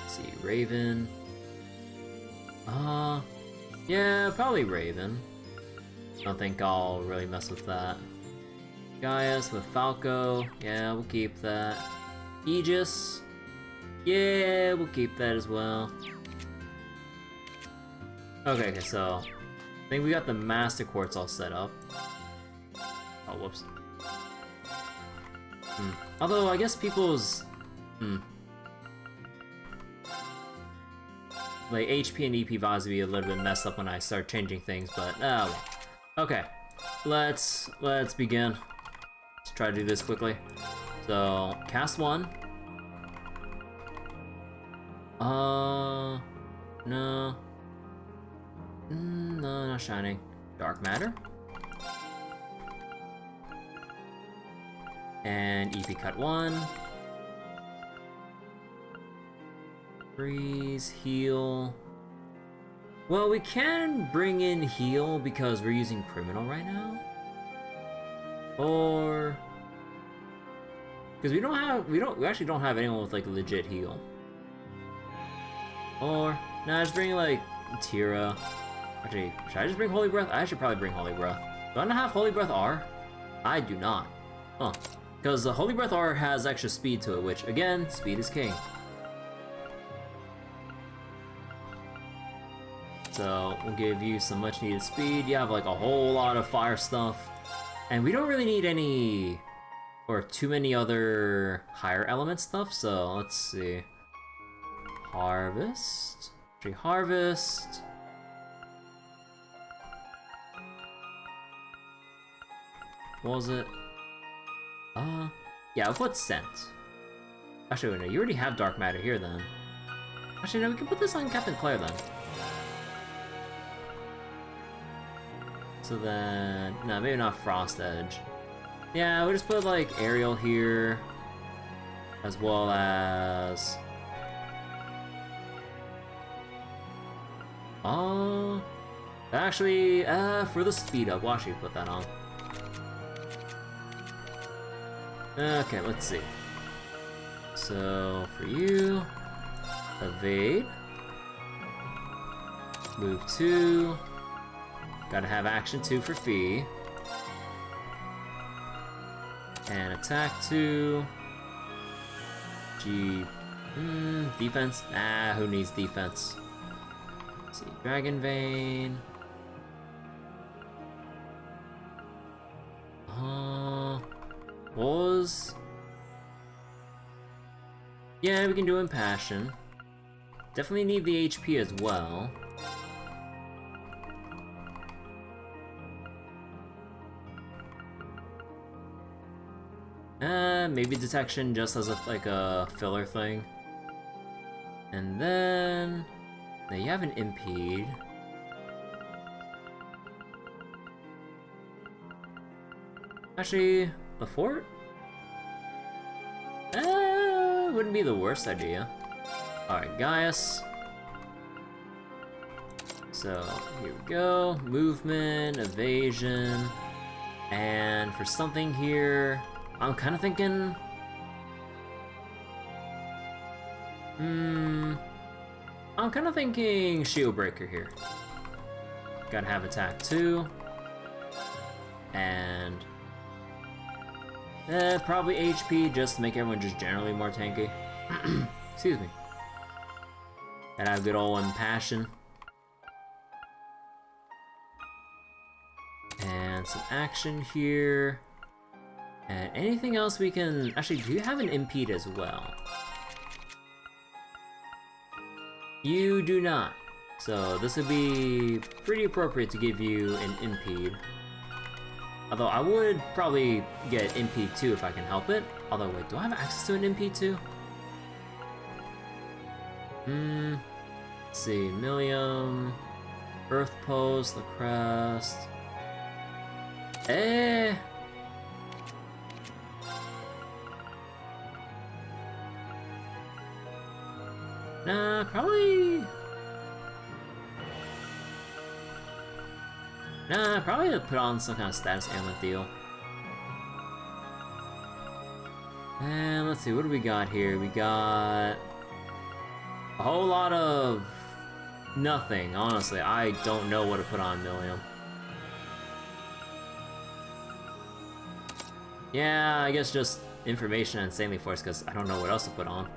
Let's see, Raven. Yeah, probably Raven. Don't think I'll really mess with that. Gaius with Falco, yeah, we'll keep that. Aegis, yeah, we'll keep that as well. Okay, so I think we got the Master Quartz all set up. Oh, whoops. Although I guess people's like HP and EP vibes will be a little bit messed up when I start changing things, but well. Okay, let's begin. Let's try to do this quickly. So cast 1. No, not shining. Dark matter. And EP cut 1. Freeze, heal. Well, we can bring in heal because we're using Criminal right now. Or because we actually don't have anyone with like a legit heal. Or nah, just bring like Tira. Actually, should I just bring Holy Breath? I should probably bring Holy Breath. Do I not have Holy Breath R? I do not. Huh. Because the Holy Breath R has extra speed to it, which again, speed is king. So we'll give you some much needed speed. You have like a whole lot of fire stuff. And we don't really need any or too many other higher element stuff, so let's see. Harvest. Tree harvest. What was it? Yeah, I'll put scent. Actually, wait, no, you already have dark matter here then. Actually, no, we can put this on Captain Claire then. So then, no, maybe not Frost Edge. Yeah, we'll just put like Aerial here, as well as actually, for the speed up, we'll actually put that on. Okay, let's see. So for you, evade, move 2. Gotta have action 2 for Fee. And attack 2. G. Defense? Ah, who needs defense? Let's see, Dragon Vein. Was. Yeah, we can do Impassion. Definitely need the HP as well. Maybe detection just as like a filler thing. And then now you have an impede. Actually, a fort? Wouldn't be the worst idea. Alright, Gaius. So here we go. Movement, evasion, and for something here, I'm kind of thinking. I'm kind of thinking Shield Breaker here. Gotta have attack 2. And probably HP just to make everyone just generally more tanky. Excuse me. Gotta have good old Impassion. And some action here. And anything else we can... Actually, do you have an Impede as well? You do not. So this would be pretty appropriate to give you an Impede. Although I would probably get Impede 2 if I can help it. Although, wait, do I have access to an Impede 2? Let's see, Millium, Earth Post, the Crest. Nah, probably... Nah, probably to put on some kind of status ailment deal. And let's see, what do we got here? We got a whole lot of nothing, honestly. I don't know what to put on Millium. Yeah, I guess just information and Insanely Force, because I don't know what else to put on.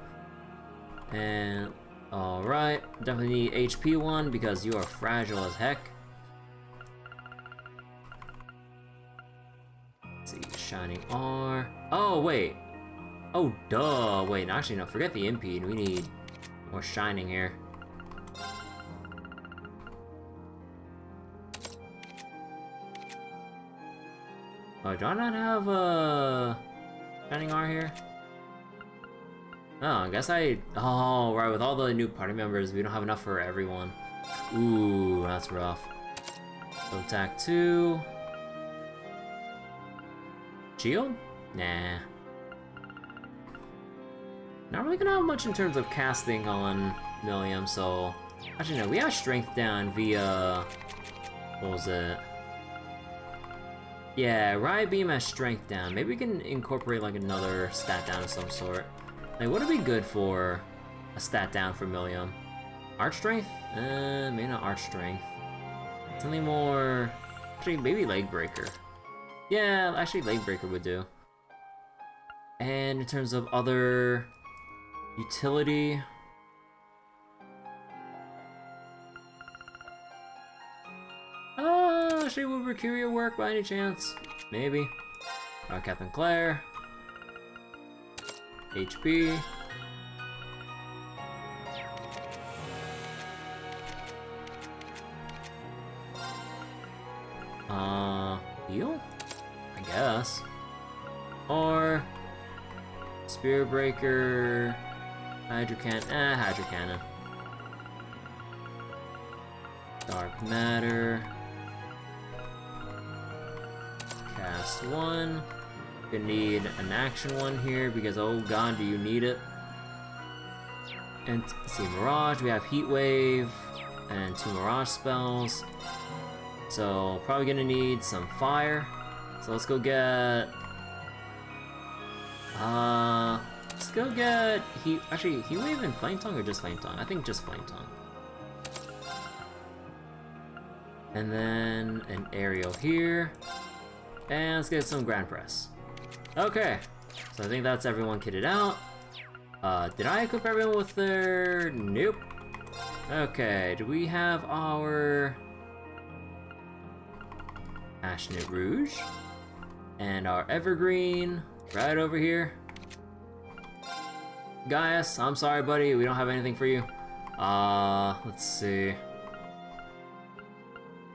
And, alright, definitely need HP 1 because you are fragile as heck. Let's see, Shining R. Oh, wait. Oh, duh. Wait, actually, no, forget the Impede. We need more Shining here. Oh, do I not have Shining R here? Oh, I guess oh, right, with all the new party members, we don't have enough for everyone. Ooh, that's rough. So attack 2. Shield? Nah. Not really gonna have much in terms of casting on Millium, so... Actually, no, we have strength down via... What was it? Yeah, Riot Beam has strength down. Maybe we can incorporate like another stat down of some sort. Like, what would be good for a stat down for Millium? Arch Strength? Maybe not Arch Strength. Something more... Actually, maybe Leg Breaker. Yeah, actually Leg Breaker would do. And in terms of other utility... Actually, would Mercuria work by any chance? Maybe. Captain Claire. HP. Heal? I guess. Or... Spear Breaker... Hydro Cannon. Dark Matter... Cast 1. Gonna need an action 1 here because oh god, do you need it? And see, Mirage, we have Heat Wave and 2 Mirage spells. So probably gonna need some fire. So let's go get Heat. Actually, Heat Wave and Flame Tongue or just Flame Tongue? I think just Flame Tongue. And then an aerial here. And let's get some Grand Press. Okay, so I think that's everyone kitted out. Did I equip everyone with their... Nope. Okay, do we have our... Passionate Rouge? And our Evergreen right over here. Gaius, I'm sorry buddy, we don't have anything for you. Let's see.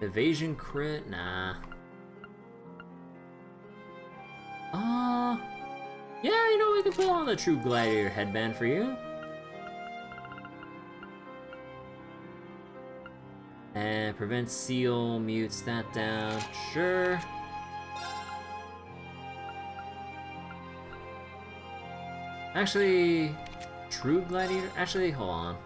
Evasion crit? Nah. Yeah, you know, we can put on the True Gladiator headband for you. And prevent seal, mute, stat down, sure. Actually, True Gladiator, actually, hold on.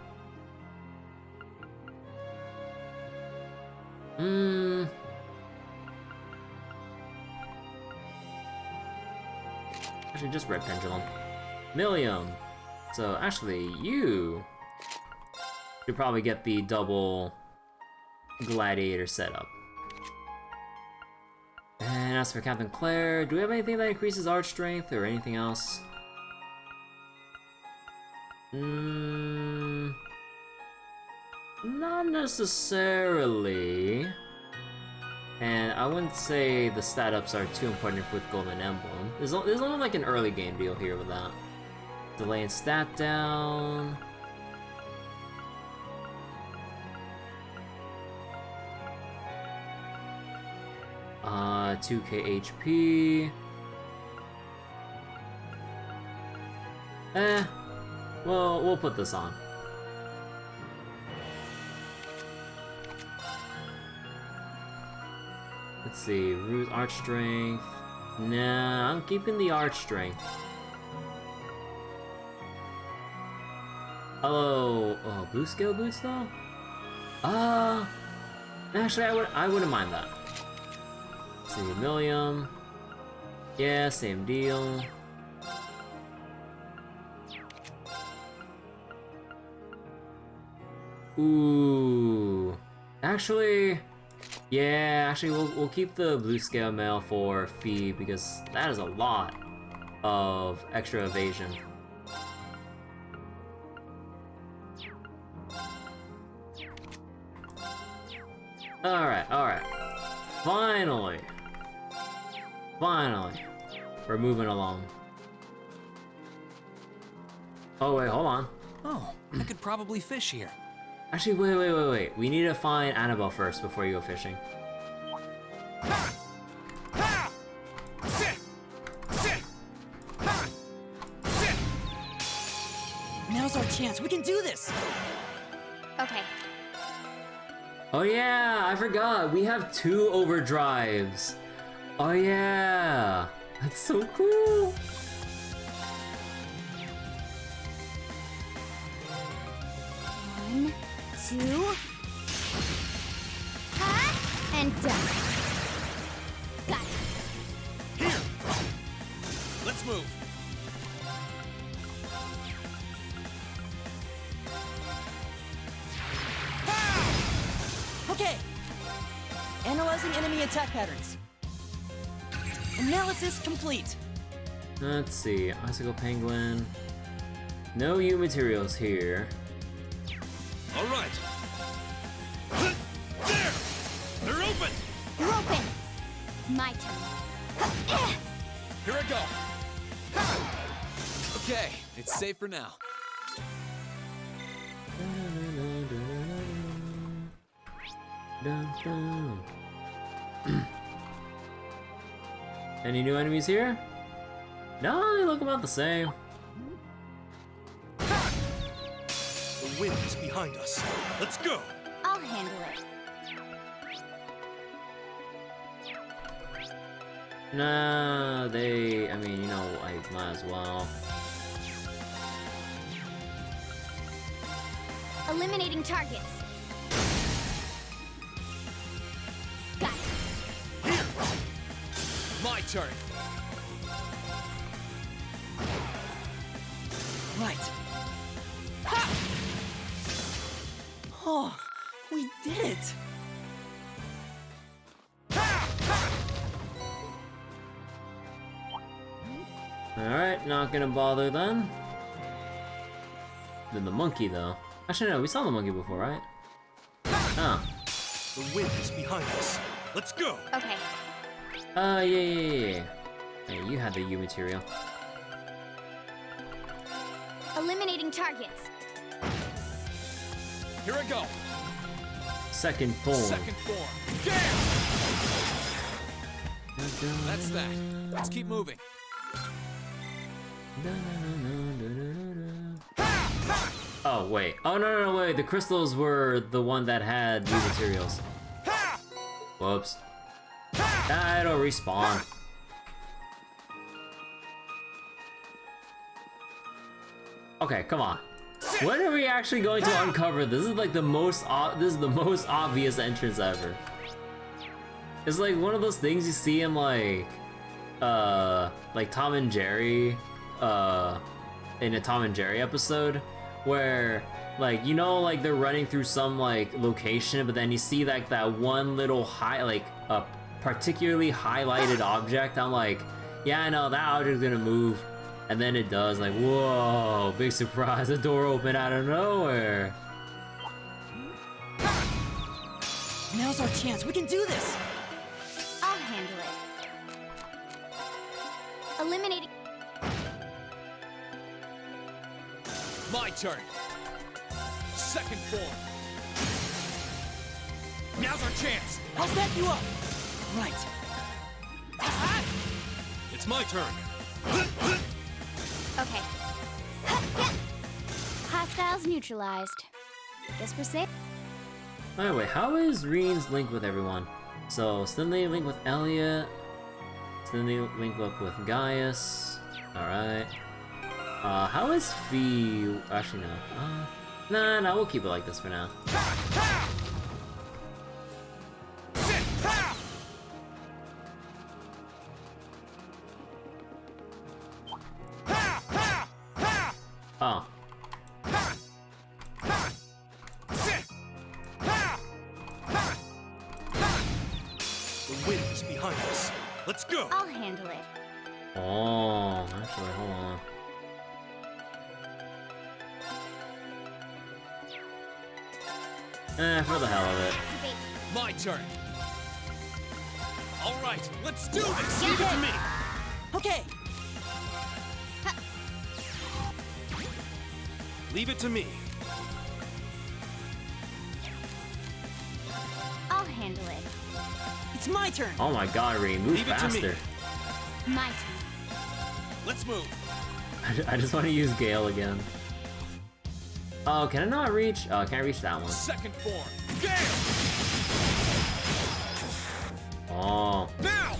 Actually, just red pendulum. Millium. So actually, you should probably get the double gladiator setup. And as for Captain Claire, do we have anything that increases arch strength or anything else? Not necessarily. And I wouldn't say the stat ups are too important with Golden Emblem. There's only like an early game deal here with that. Delay and stat down. 2k HP. Well, we'll put this on. Let's see, root arch strength. Nah, I'm keeping the arch strength. Hello, blue scale boots though? Actually I wouldn't mind that. Let's see, Millium. Yeah, same deal. Ooh. Actually, yeah, we'll keep the blue scale mail for Fee because that is a lot of extra evasion. Alright. Finally, we're moving along. Oh wait, hold on. Oh, I could probably fish here. Actually, wait. We need to find Annabelle first before you go fishing. Now's our chance. We can do this. Okay. Oh yeah, I forgot. We have 2 overdrives. Oh yeah, that's so cool. One, 2, and done. Got it. Here. Let's move. Okay. Analyzing enemy attack patterns. Analysis complete. Let's see, Icicle Penguin. No U materials here. All right. There! They're open! You're open! My turn. Here I go. Okay, it's safe for now. Any new enemies here? No, they look about the same. The wind is behind us. Let's go! I'll handle it. Nah, I mean, you know, I might as well. Eliminating targets. Got it. Here! My turn. Right. Ha! Oh, we did it! Alright, not gonna bother then. Then the monkey, though. Actually, no, we saw the monkey before, right? Oh. The wind is behind us. Let's go! Okay. Yeah. Hey, you had the U material. Eliminating targets. Here I go! Second form. Second form. Damn! That's that. Let's keep moving. Oh, wait. Oh, no, wait. The crystals were the one that had new materials. Whoops. It'll respawn. Okay, come on. When are we actually going to uncover this? This is like the most obvious entrance ever. It's like one of those things you see in like Tom and Jerry, in a Tom and Jerry episode, where like, you know, like they're running through some like location, but then you see like that one little a particularly highlighted object. I'm like, yeah, I know that object's gonna move, and then it does. Like, whoa, big surprise! The door opened out of nowhere. Now's our chance. We can do this. I'll handle it. Eliminating. My turn. Second form. Now's our chance. I'll back you up. Right. It's my turn. Okay. Hostiles neutralized. Guess we're safe. Alright, wait, how is Reen's link with everyone? So, Stinley link with Elliot. Stinley link up with Gaius. Alright. How is Fee? Actually, no. Nah, we'll keep it like this for now. Oh. The wind is behind us. Let's go. I'll handle it. Oh, actually, hold on. For the hell of it. Activate. My turn. All right, let's do this. Leave it to me. Okay. Leave it to me. I'll handle it. It's my turn. Oh my god, Reen, move Leave it to me. faster. My turn. Let's move. I just want to use Gale again. Oh, can I not reach? Oh, I can't reach that one. Second form. Gale! Oh. Now!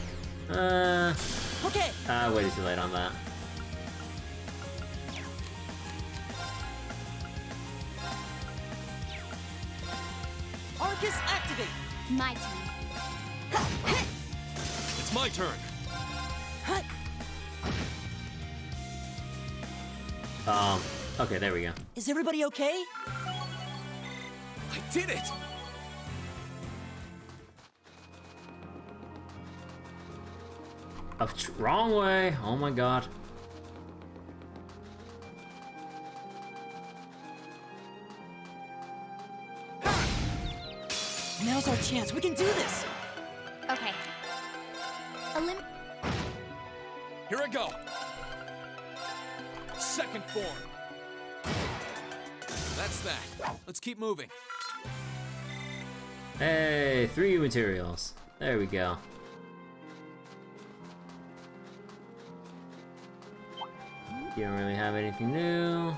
Okay. I waited too late on that. Arcus activate. My turn. It's my turn. Hut. Okay, there we go. Is everybody okay? I did it! Wrong way. Oh my god. Now's our chance. We can do this. Okay. Here I go. Second form. That's that. Let's keep moving. Hey, 3 materials. There we go. You don't really have anything new.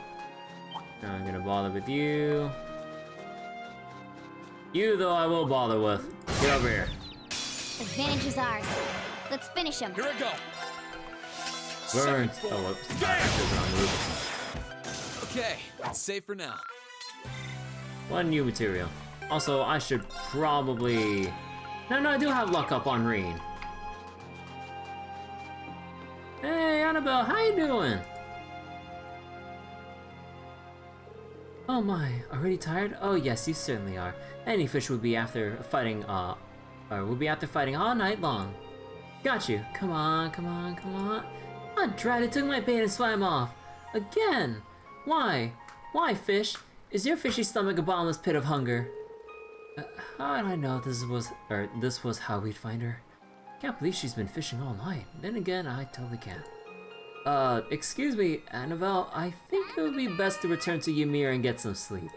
Now I'm gonna bother with you. You, though, I will bother with. Get over here. Advantage is ours. Let's finish him. Here I go. Burn. Second form. Oh, whoops. Gale! That's the wrong move. Okay, it's safe for now. 1 new material. Also, I should probably... No, I do have luck up on Reen. Hey, Annabelle, how you doing? Oh my, already tired? Oh yes, you certainly are. Any fish would be after fighting, or would be after fighting all night long. Got you. Come on. Oh, drat, it took my bait and swam off. Again. Why? Why, fish? Is your fishy stomach a bottomless pit of hunger? How did I know this was how we'd find her? Can't believe she's been fishing all night. Then again, I totally can't. Excuse me, Annabelle, I think it would be best to return to Ymir and get some sleep.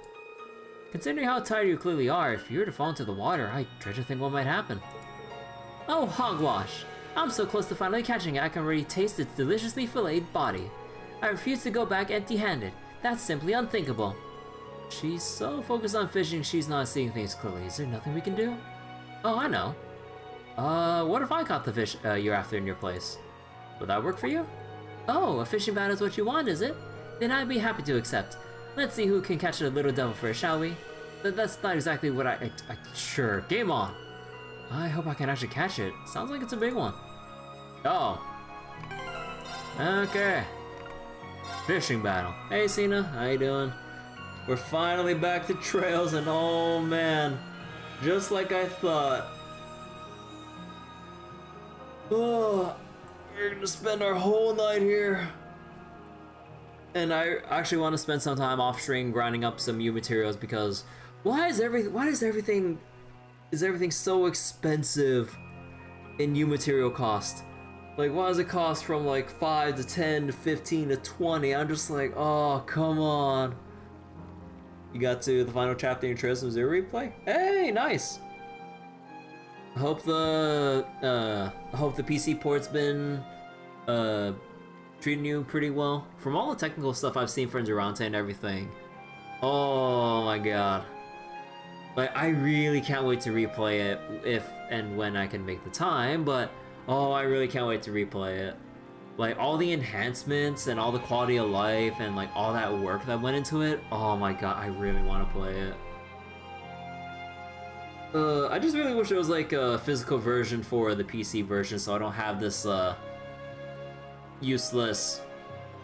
Considering how tired you clearly are, if you were to fall into the water, I dread to think what might happen. Oh, hogwash! I'm so close to finally catching it, I can already taste its deliciously filleted body. I refuse to go back empty-handed. That's simply unthinkable. She's so focused on fishing, she's not seeing things clearly. Is there nothing we can do? Oh, I know. What if I caught the fish you're after in your place? Would that work for you? Oh, a fishing bout is what you want, is it? Then I'd be happy to accept. Let's see who can catch the little devil first, shall we? That's not exactly what I sure, game on. I hope I can actually catch it. Sounds like it's a big one. Oh. Okay. Fishing battle. Hey, Cena. How you doing? We're finally back to trails, and oh man, just like I thought. Oh, we're gonna spend our whole night here. And I actually want to spend some time off stream grinding up some new materials because why is everything so expensive in new material cost? Like, why does it cost from like 5 to 10 to 15 to 20? I'm just like, oh, come on. You got to the final chapter in Trails of Zero replay? Hey, nice. I hope the PC port's been treating you pretty well. From all the technical stuff I've seen from Durante and everything. Oh my god. Like, I really can't wait to replay it if and when I can make the time, but oh, I really can't wait to replay it. Like, all the enhancements and all the quality of life and like all that work that went into it, oh my god, I really want to play it. I just really wish there was like a physical version for the PC version so I don't have this useless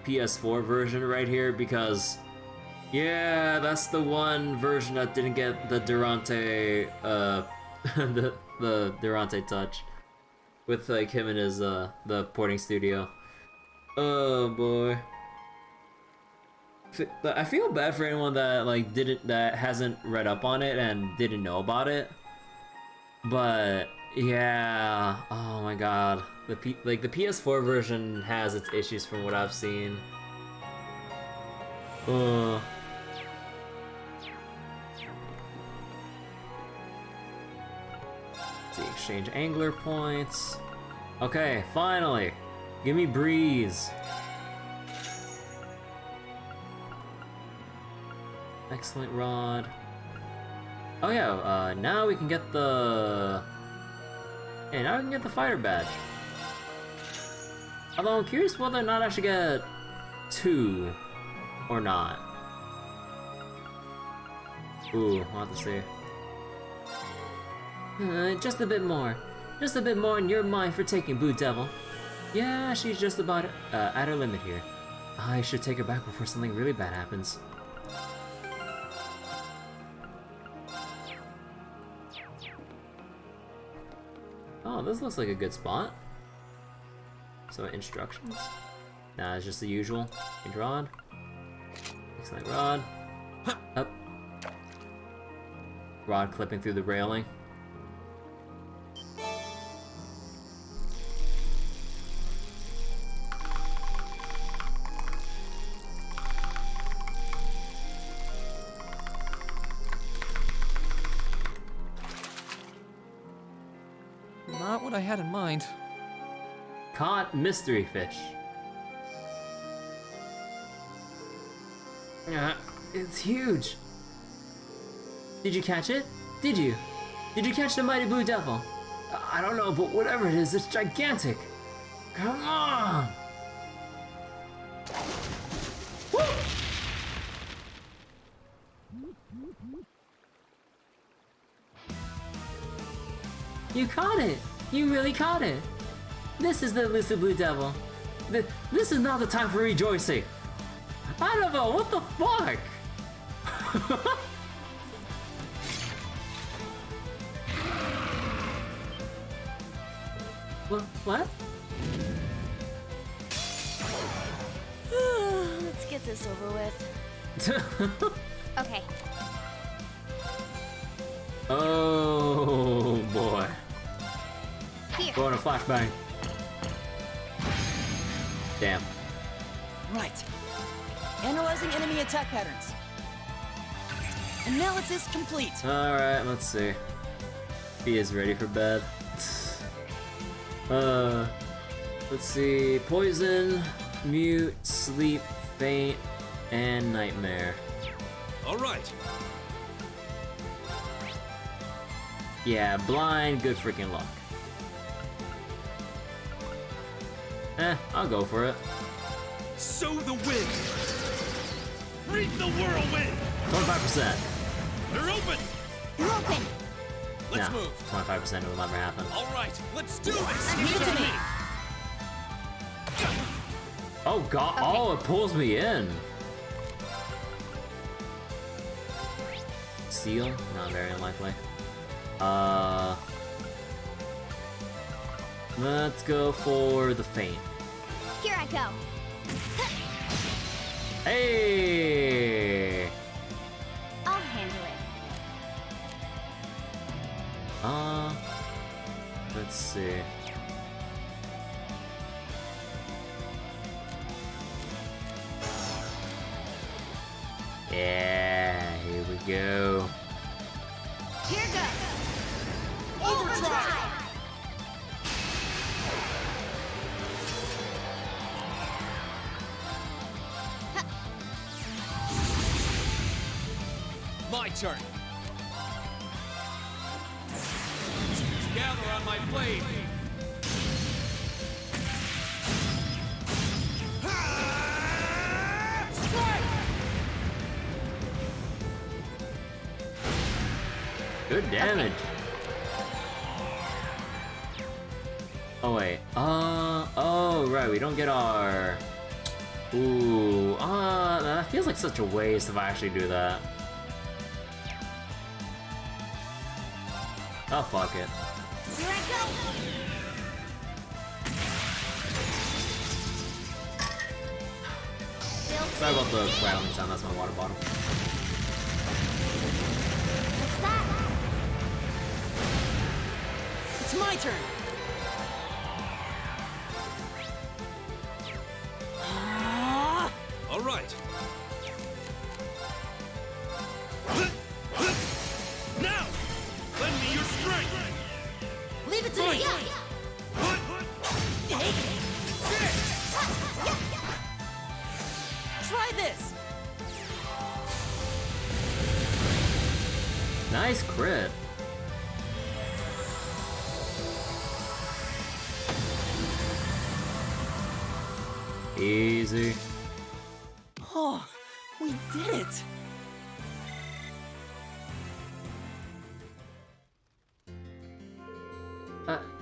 PS4 version right here because yeah, that's the one version that didn't get the Durante the Durante touch with like him and his the porting studio. Oh boy. I feel bad for anyone that like that hasn't read up on it and didn't know about it. But yeah, oh my god. The PS4 version has its issues from what I've seen. Let's see, exchange angler points. Okay, finally. Give me breeze. Excellent rod. Oh yeah, now we can get the... Yeah, now we can get the fighter badge. Although I'm curious whether or not I should get 2 or not. Ooh, I'll have to see. Just a bit more. Just a bit more and you're mine for taking, Blue Devil. Yeah, she's just about at her limit here. I should take her back before something really bad happens. Oh, this looks like a good spot. So instructions? Nah, it's just the usual. Change rod. Excellent rod. Up. Rod clipping through the railing. Not what I had in mind. Caught mystery fish. It's huge. Did you catch it? Did you? Did you catch the mighty Blue Devil? I don't know, but whatever it is, it's gigantic. Come on! Woo! You caught it! You really caught it! This is the elusive Blue Devil. This is not the time for rejoicing. I don't know, what the fuck? What? Let's get this over with. Okay. Oh boy. Here. Going to flashbang. Damn. Right. Analyzing enemy attack patterns. Analysis complete. Alright, let's see. He is ready for bed. Let's see. Poison, mute, sleep, faint, and nightmare. All right. Yeah, blind, good freaking luck. I'll go for it. Sow the wind. Reap the whirlwind. 25%. They're open. You're open. Let's No, move. 25% will never happen. All right, let's do this. Leave it to me. Oh god, Okay. oh, it pulls me in. Seal? Not very unlikely. Let's go for the feint. Here I go. Hey! I'll handle it. Let's see. Yeah, here we go. Here goes. Overdrive! My turn. Gather on my blade. Strike! Good damage. Oh wait. Oh right, we don't get our. Ooh. That feels like such a waste if I actually do that. Oh fuck it. Here I go. Sorry about the rattling sound. That's my water bottle. What's that? It's my turn. Ah! All right. Now, lend me your strength. Leave it to me. Try this. Nice crit. Easy. Oh, we did it.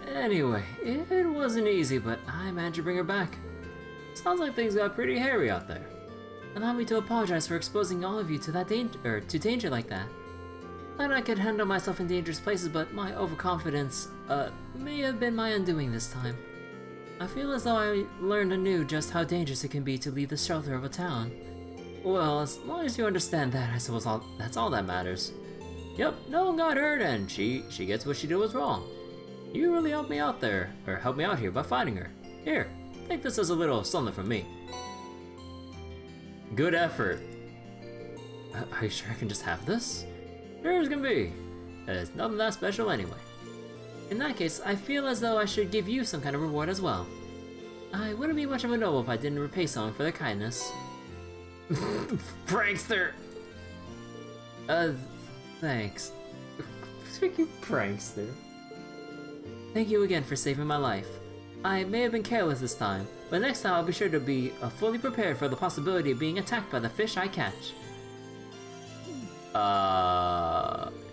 Anyway, it wasn't easy, but I managed to bring her back. Sounds like things got pretty hairy out there. Allow me to apologize for exposing all of you to that danger like that. Thought I could handle myself in dangerous places, but my overconfidence, may have been my undoing this time. I feel as though I learned anew just how dangerous it can be to leave the shelter of a town. Well, as long as you understand that, I suppose that's all that matters. Yep, no one got hurt, and she gets what she did was wrong. You really helped me out there, or helped me out here by finding her. Here, take this as a little something from me. Good effort. Are you sure I can just have this? Sure as can be. It's nothing that special anyway. In that case, I feel as though I should give you some kind of reward as well. I wouldn't be much of a noble if I didn't repay someone for their kindness. Prankster! Thanks. Freaking prankster. Thank you again for saving my life. I may have been careless this time, but next time I'll be sure to be fully prepared for the possibility of being attacked by the fish I catch.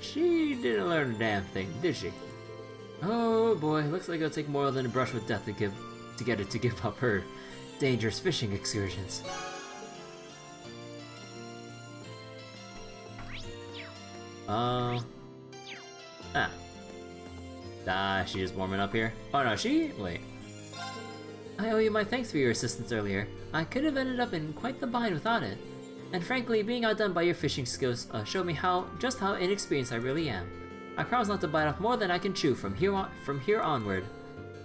She didn't learn a damn thing, did she? Oh boy, looks like it'll take more than a brush with death to get it to give up her dangerous fishing excursions. She's just warming up here. Oh no, wait. I owe you my thanks for your assistance earlier. I could have ended up in quite the bind without it. And frankly, being outdone by your fishing skills showed me just how inexperienced I really am. I promise not to bite off more than I can chew from here onward.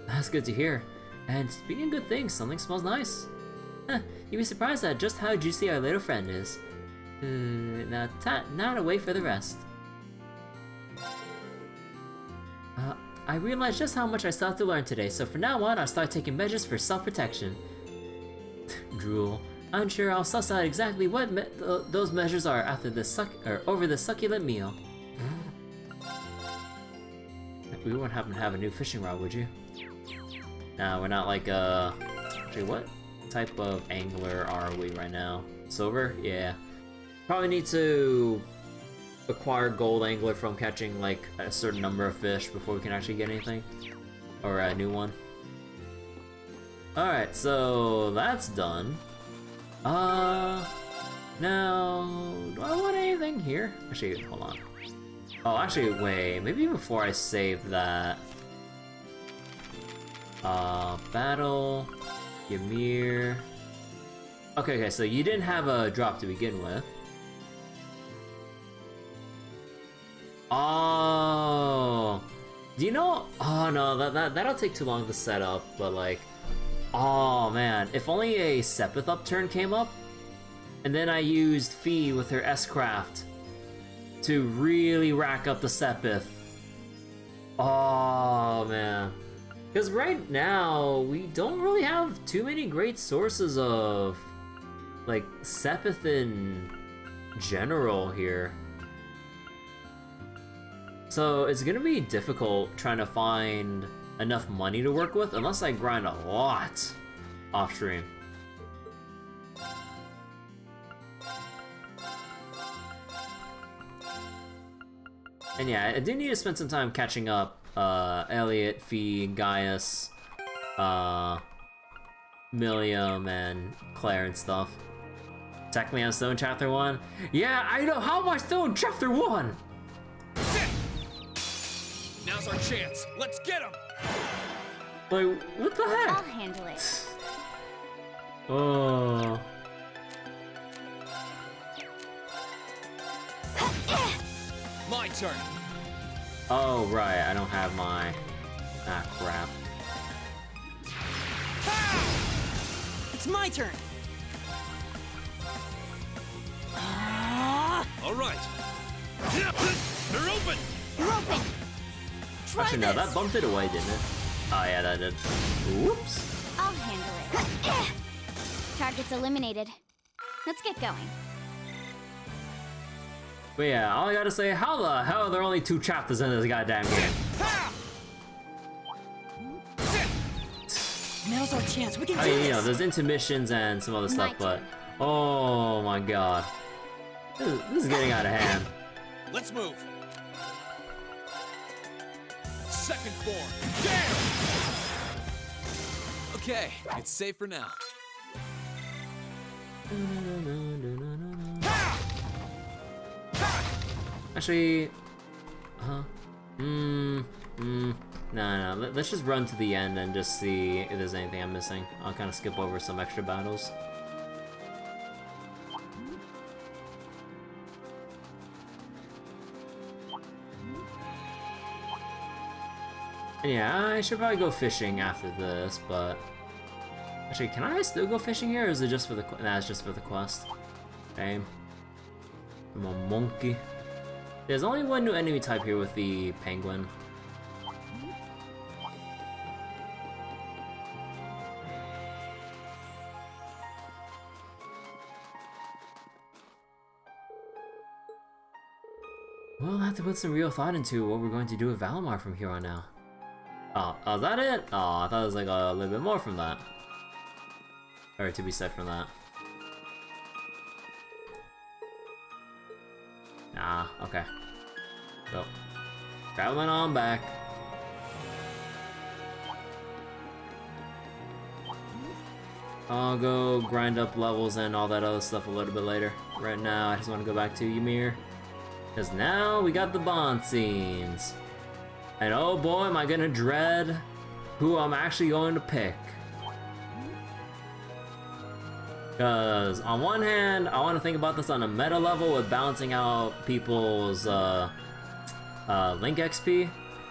That's good to hear. And speaking of good things, something smells nice. You'd be surprised at just how juicy our little friend is. Now to wait for the rest. I realized just how much I still have to learn today, so from now on I'll start taking measures for self-protection. Drool. I'm sure I'll suss out exactly what those measures are after over the succulent meal. We wouldn't happen to have a new fishing rod, would you? Nah, we're not like actually, what type of angler are we right now? Silver? Yeah. Probably need to acquire Gold Angler from catching like a certain number of fish before we can actually get anything. Or a new one. Alright, so that's done. Now, do I want anything here? Actually, hold on. Oh, actually, wait, maybe before I save that. Battle, Ymir. Okay, so you didn't have a drop to begin with. Oh, do you know? Oh no, that'll take too long to set up. But like, oh man, if only a Sepith upturn came up, and then I used Fee with her S-Craft to really rack up the Sepith. Oh man, because right now we don't really have too many great sources of like Sepith in general here. So it's gonna be difficult trying to find enough money to work with unless I grind a lot off stream. And yeah, I do need to spend some time catching up Elliot, Fee, Gaius, Milliam, and Claire and stuff. Technically I'm still in chapter 1. Yeah, I know, how am I still in chapter 1? Now's our chance. Let's get him. Like, what the heck? I'll handle it. Oh. My turn. Oh, right, I don't have my... Ah, crap. It's my turn. All right. They're open. You're open. Try Actually, no, this. that bumped it away, didn't it? Oh, yeah, that did. Whoops. I'll handle it. Target's eliminated. Let's get going. But yeah, all I gotta say, how the hell are there only 2 chapters in this goddamn game? Now's our chance. We can do I mean, this. you know, there's intermissions and some other stuff, but... Oh my god. This is getting out of hand. Let's move. Second form. Damn! Okay, it's safe for now. Actually... Huh? No, let's just run to the end and just see if there's anything I'm missing. I'll kind of skip over some extra battles. And yeah, I should probably go fishing after this, but... Actually, can I still go fishing here, or is it just for the... Nah, it's just for the quest. Okay. I'm a monkey. There's only one new enemy type here with the penguin. Well, I'll have to put some real thought into what we're going to do with Valimar from here on out. Oh, is that it? Oh, I thought it was like a little bit more from that. Or to be said from that. Nah, okay. So, traveling on back. I'll go grind up levels and all that other stuff a little bit later. Right now, I just want to go back to Ymir. Because now we got the bond scenes. And oh boy, am I gonna dread who I'm actually going to pick. Because on one hand, I want to think about this on a meta level with balancing out people's Link XP.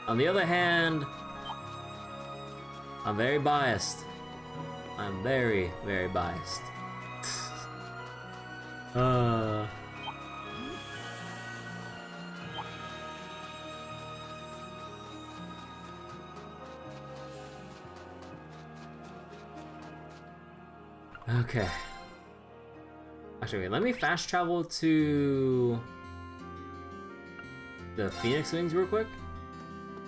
On the other hand, I'm very biased. I'm very, very biased. Okay. Actually, wait, let me fast travel to the Phoenix Wings real quick.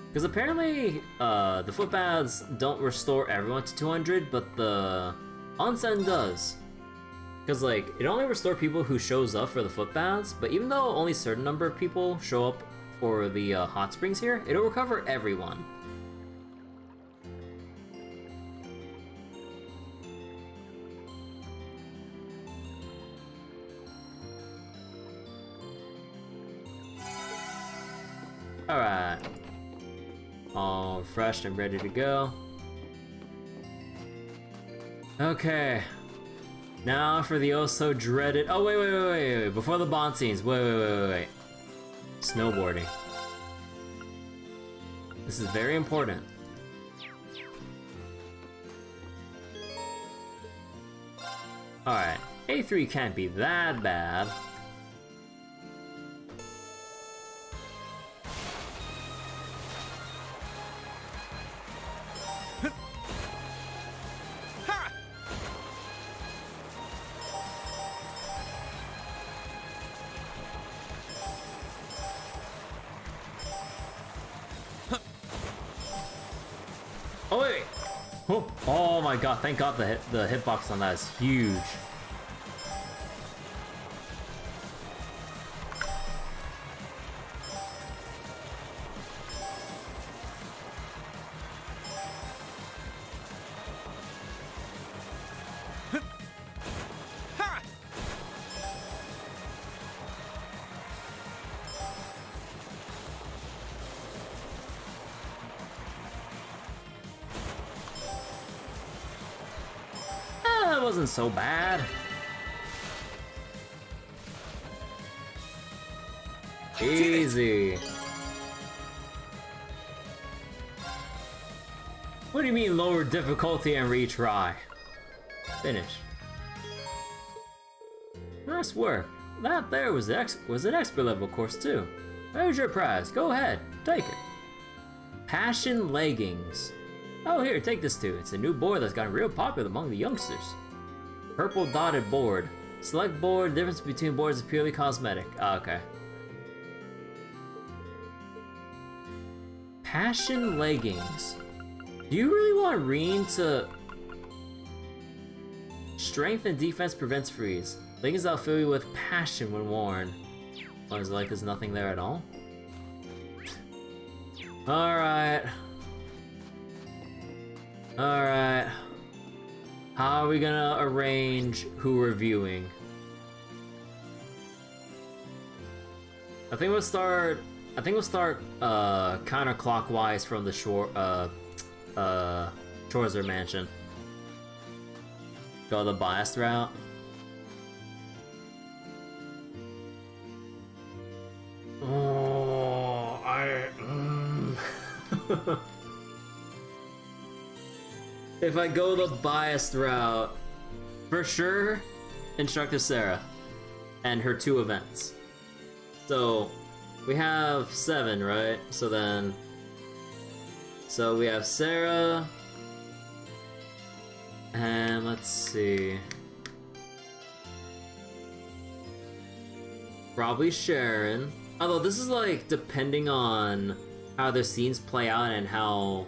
Because apparently, the footbaths don't restore everyone to 200, but the onsen does. Because, like, it only restores people who shows up for the foot baths, but even though only a certain number of people show up for the hot springs here, it'll recover everyone. Alright. All refreshed and ready to go. Okay. Now for the oh so dreaded. Oh, wait. Before the bond scenes. Wait. Snowboarding. This is very important. Alright. A3 can't be that bad. Oh wait! Oh my god! Thank God the hitbox on that is huge. That wasn't so bad. Easy. What do you mean lower difficulty and retry? Finish. Nice work. That there was an expert level course too. There's your prize. Go ahead, take it. Passion leggings. Oh, here, take this too. It's a new board that's gotten real popular among the youngsters. Purple dotted board. Select board. Difference between boards is purely cosmetic. Oh, okay. Passion leggings. Do you really want Reen to... Strength and defense prevents freeze. Leggings that'll fill you with passion when worn. Oh, is it like there's nothing there at all? Alright. Alright. How are we gonna arrange who we're viewing? I think we'll start counterclockwise from the Chorzer Mansion. Go the biased route. Oh, If I go the biased route, for sure, Instructor Sarah and her 2 events. So, we have 7, right? So we have Sarah, and let's see. Probably Sharon. Although this is like depending on how the scenes play out and how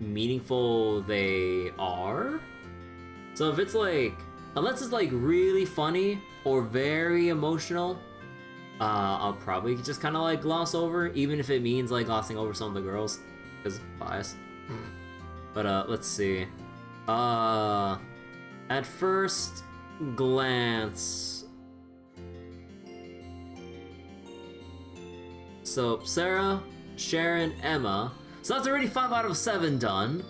meaningful they are. So if it's like, unless it's like really funny or very emotional, I'll probably just kind of like gloss over, even if it means like glossing over some of the girls, because bias. But let's see. At first glance, so Sarah, Sharon, Emma. So that's already 5 out of 7 done.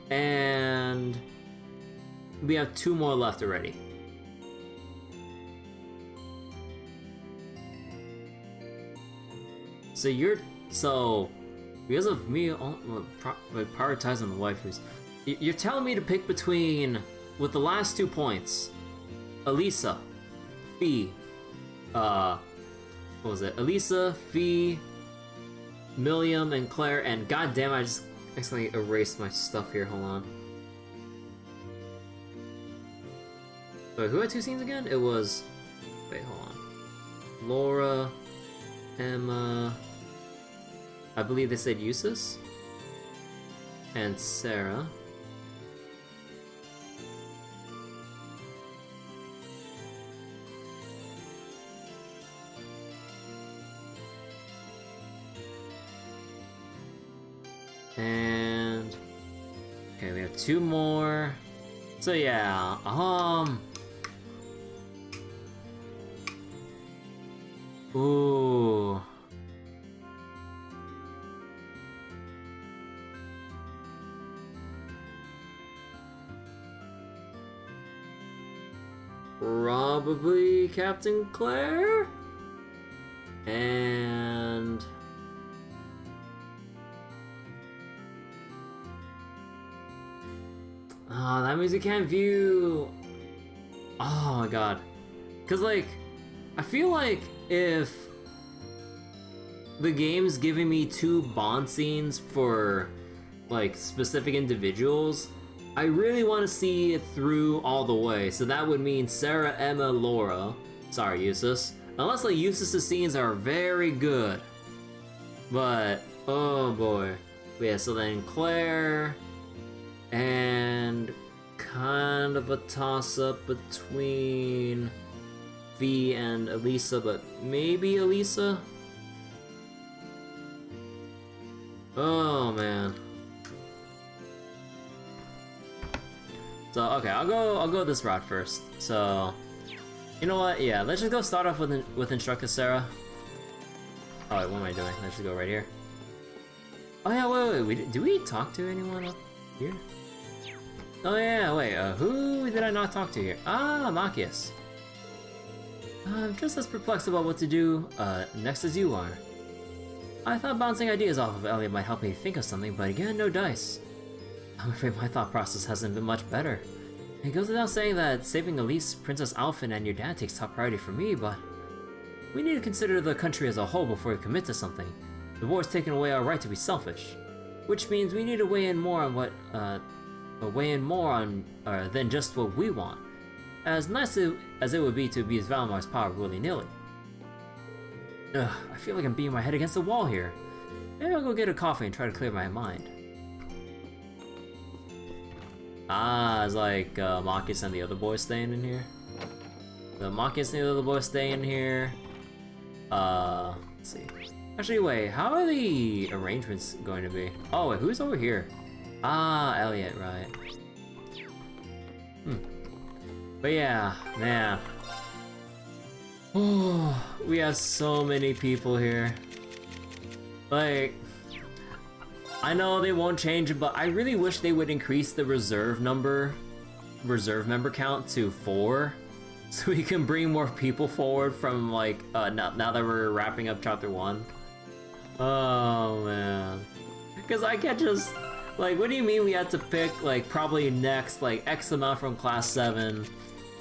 And we have 2 more left already. So because of me prioritizing the waifus, you're telling me to pick between, with the last 2 points, Elisa, Fee, what was it? Elisa, Fee, Milliam, and Claire, and goddamn, I just accidentally erased my stuff here. Hold on. Wait, who had 2 scenes again? It was... Wait, hold on. Laura, Emma... I believe they said Eustace? And Sarah. And okay, we have 2 more. So yeah, ooh. Probably Captain Claire? And... oh, that means we can't view... oh my god. Cause like, I feel like if the game's giving me 2 Bond scenes for like specific individuals, I really want to see it through all the way. So that would mean Sarah, Emma, Laura. Sorry, Eustace. Unless like Eustace's scenes are very good. But, oh boy. But yeah, so then Claire, and kind of a toss-up between V and Elisa, but maybe Elisa? Oh man. So okay, I'll go this route first. So, you know what? Yeah, let's just go start off with Instructor Sarah. Oh wait, what am I doing? Let's just go right here. Oh yeah, wait. Do we talk to anyone up here? Oh yeah, wait. Who did I not talk to here? Ah, Machias. I'm just as perplexed about what to do next as you are. I thought bouncing ideas off of Elliot might help me think of something, but again, no dice. I'm afraid my thought process hasn't been much better. It goes without saying that saving Elise, Princess Alphen, and your dad takes top priority for me, but we need to consider the country as a whole before we commit to something. The war's taken away our right to be selfish, which means we need to weigh in more on than just what we want. As nice as it would be to abuse Valmar's power willy-nilly. Ugh, I feel like I'm beating my head against the wall here. Maybe I'll go get a coffee and try to clear my mind. Ah, it's like Machias and the other boys staying in here. The Machias and the other boys staying in here. Let's see. Actually, wait, how are the arrangements going to be? Oh, wait, who's over here? Ah, Elliot, right. But yeah, man. Oh, we have so many people here. Like, I know they won't change it, but I really wish they would increase the reserve member count to 4, so we can bring more people forward from like now that we're wrapping up chapter 1. Oh man, because I can't just like, what do you mean we had to pick like probably next like X amount from class 7,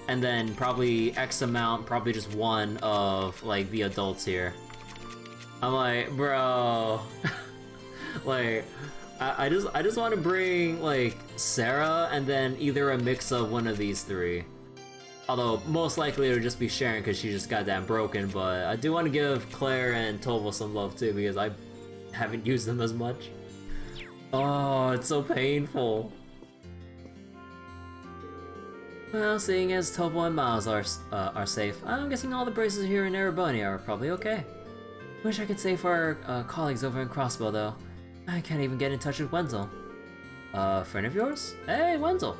and then probably X amount, probably just 1 of like the adults here. I'm like, bro. Like, I just want to bring like Sarah and then either a mix of one of these 3. Although most likely it'll just be Sharon because she's just goddamn broken. But I do want to give Claire and Tova some love too because I haven't used them as much. Oh, it's so painful. Well, seeing as Tova and Miles are safe, I'm guessing all the braces here in Erebony are probably okay. Wish I could say for our colleagues over in Crossbow though. I can't even get in touch with Wenzel. Friend of yours? Hey, Wenzel!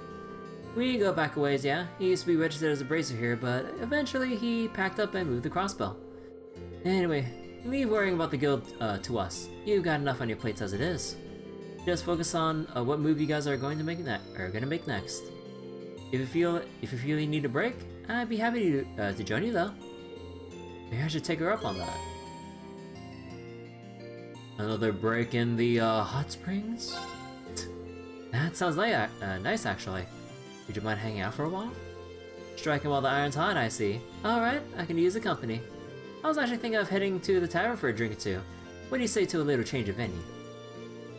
We go back a ways, yeah. He used to be registered as a bracer here, but eventually he packed up and moved to Crossbow. Anyway, leave worrying about the guild to us. You've got enough on your plates as it is. Just focus on what move you guys are going to make next. If you feel you need a break, I'd be happy to join you though. Maybe I should take her up on that. Another break in the hot springs? That sounds like, nice actually. Would you mind hanging out for a while? Striking while the iron's hot, I see. Alright, I can use the company. I was actually thinking of heading to the tavern for a drink or two. What do you say to a little change of venue?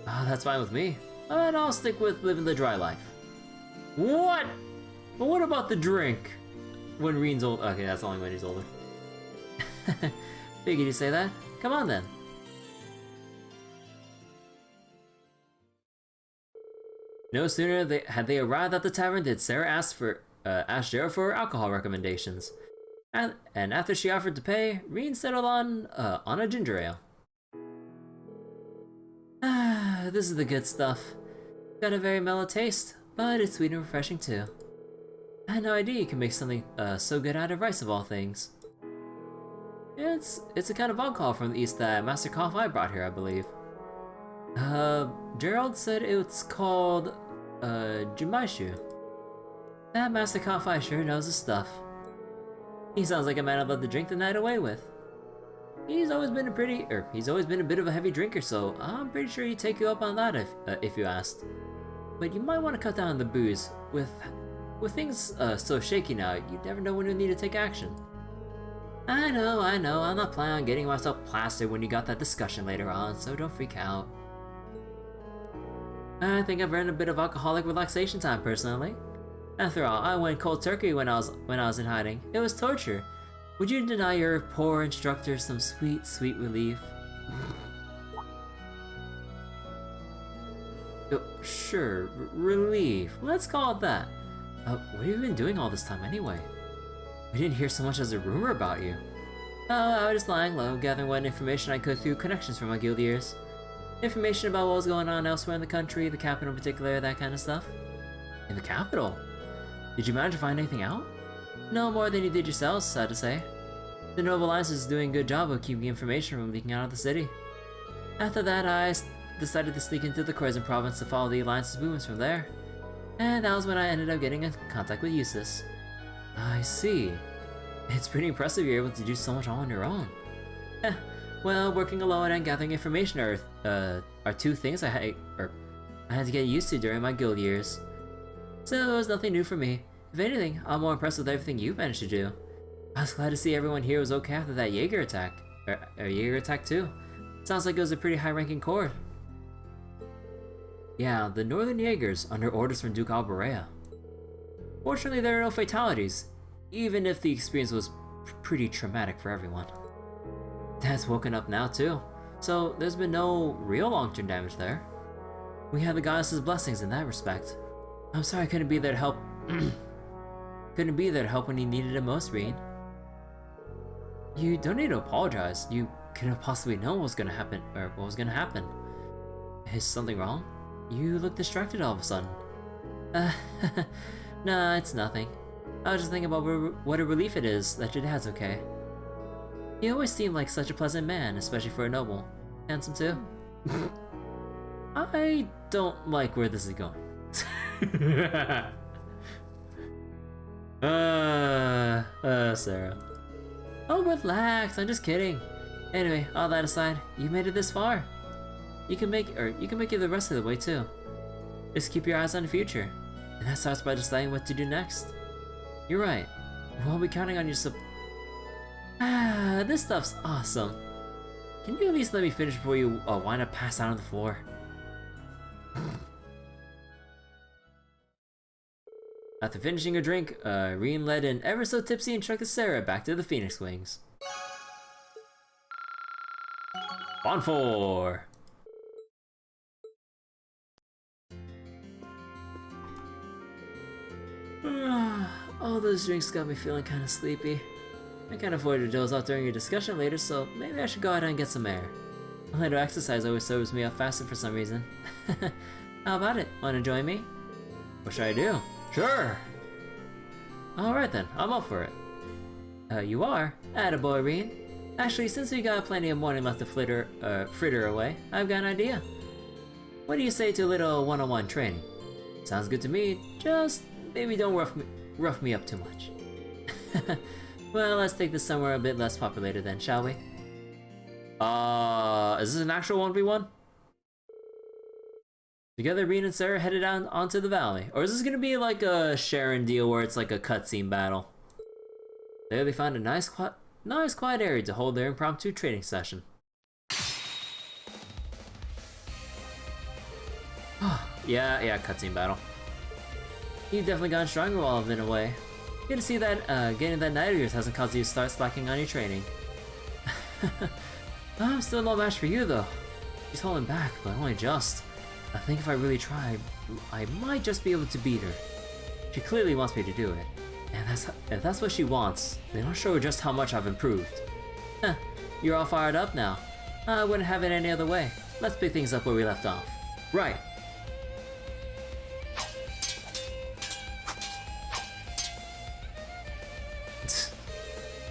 Oh, that's fine with me. But I'll stick with living the dry life. What? But what about the drink? When Reen's old. Okay, that's only when he's older. Figured you say that. Come on then. No sooner had they arrived at the tavern did Sarah ask Jared for alcohol recommendations, and after she offered to pay, Reen settled on a ginger ale. This is the good stuff. Got a very mellow taste, but it's sweet and refreshing too. I had no idea you can make something so good out of rice of all things. It's a kind of alcohol from the east that Master Coffee brought here, I believe. Gerald said it's called, Jumaishu. That Master Coffee sure knows his stuff. He sounds like a man I'd love to drink the night away with. He's always been a bit of a heavy drinker, so I'm pretty sure he'd take you up on that if you asked. But you might want to cut down on the booze. With things so shaky now, you never know when you need to take action. I know, I'm not planning on getting myself plastered when you got that discussion later on, so don't freak out. I think I've earned a bit of alcoholic relaxation time personally. After all, I went cold turkey when I was in hiding. It was torture. Would you deny your poor instructor some sweet, sweet relief? Sure, relief. Let's call it that. What have you been doing all this time anyway? We didn't hear so much as a rumor about you. Oh, I was just lying low, gathering what information I could through connections from my guild years. Information about what was going on elsewhere in the country, the capital in particular, that kind of stuff. In the capital? Did you manage to find anything out? No more than you did yourselves, sad to say. The Noble Alliance is doing a good job of keeping information from leaking out of the city. After that, I decided to sneak into the Croydon province to follow the Alliance's movements from there. And that was when I ended up getting in contact with Eustace. I see. It's pretty impressive you're able to do so much all on your own. Well, working alone and gathering information are two things I had to get used to during my guild years. So it was nothing new for me. If anything, I'm more impressed with everything you've managed to do. I was glad to see everyone here was okay after that Jaeger attack. Jaeger attack too. Sounds like it was a pretty high-ranking corps. Yeah, the Northern Jaegers, under orders from Duke Alberea. Fortunately, there are no fatalities, even if the experience was pretty traumatic for everyone. Dad's woken up now too, so there's been no real long-term damage there. We have the goddess's blessings in that respect. I'm sorry I couldn't be there to help. Couldn't be there to help when you needed it most, Reed. You don't need to apologize. You couldn't have possibly known what was gonna happen, or what was gonna happen. Is something wrong? You look distracted all of a sudden. Nah, it's nothing. I was just thinking about what a relief it is that your dad's okay. He always seemed like such a pleasant man, especially for a noble. Handsome too. I don't like where this is going. Sarah. Oh, relax, I'm just kidding. Anyway, all that aside, you made it this far. You can make it the rest of the way too. Just keep your eyes on the future. And that starts by deciding what to do next. You're right. We'll be counting on your this stuff's awesome. Can you at least let me finish before you wind up passed out on the floor? After finishing her drink, Reen led an ever so tipsy and trucked Sarah back to the Phoenix Wings. On 4! All those drinks got me feeling kinda sleepy. I can't afford to doze off during your discussion later, so maybe I should go out and get some air. A little exercise always serves me up faster for some reason. How about it? Wanna join me? What should I do? Sure! Alright then, I'm up for it. You are? Attaboy, Reen. Actually, since we got plenty of morning left to fritter away, I've got an idea. What do you say to a little one-on-one training? Sounds good to me, just maybe don't rough me up too much. Well, let's take this somewhere a bit less populated then, shall we? Is this an actual 1v1? Together, Reen and Sarah headed out onto the valley. Or is this gonna be like a Sharon deal where it's like a cutscene battle? There they found a nice quiet area to hold their impromptu training session. yeah, cutscene battle. You've definitely gotten stronger while I've been away. Good to see that getting that night of yours hasn't caused you to start slacking on your training. I'm still no match for you though. She's holding back, but only just. I think if I really try, I might just be able to beat her. She clearly wants me to do it. And if that's what she wants, then I'll show her just how much I've improved. You're all fired up now. I wouldn't have it any other way. Let's pick things up where we left off.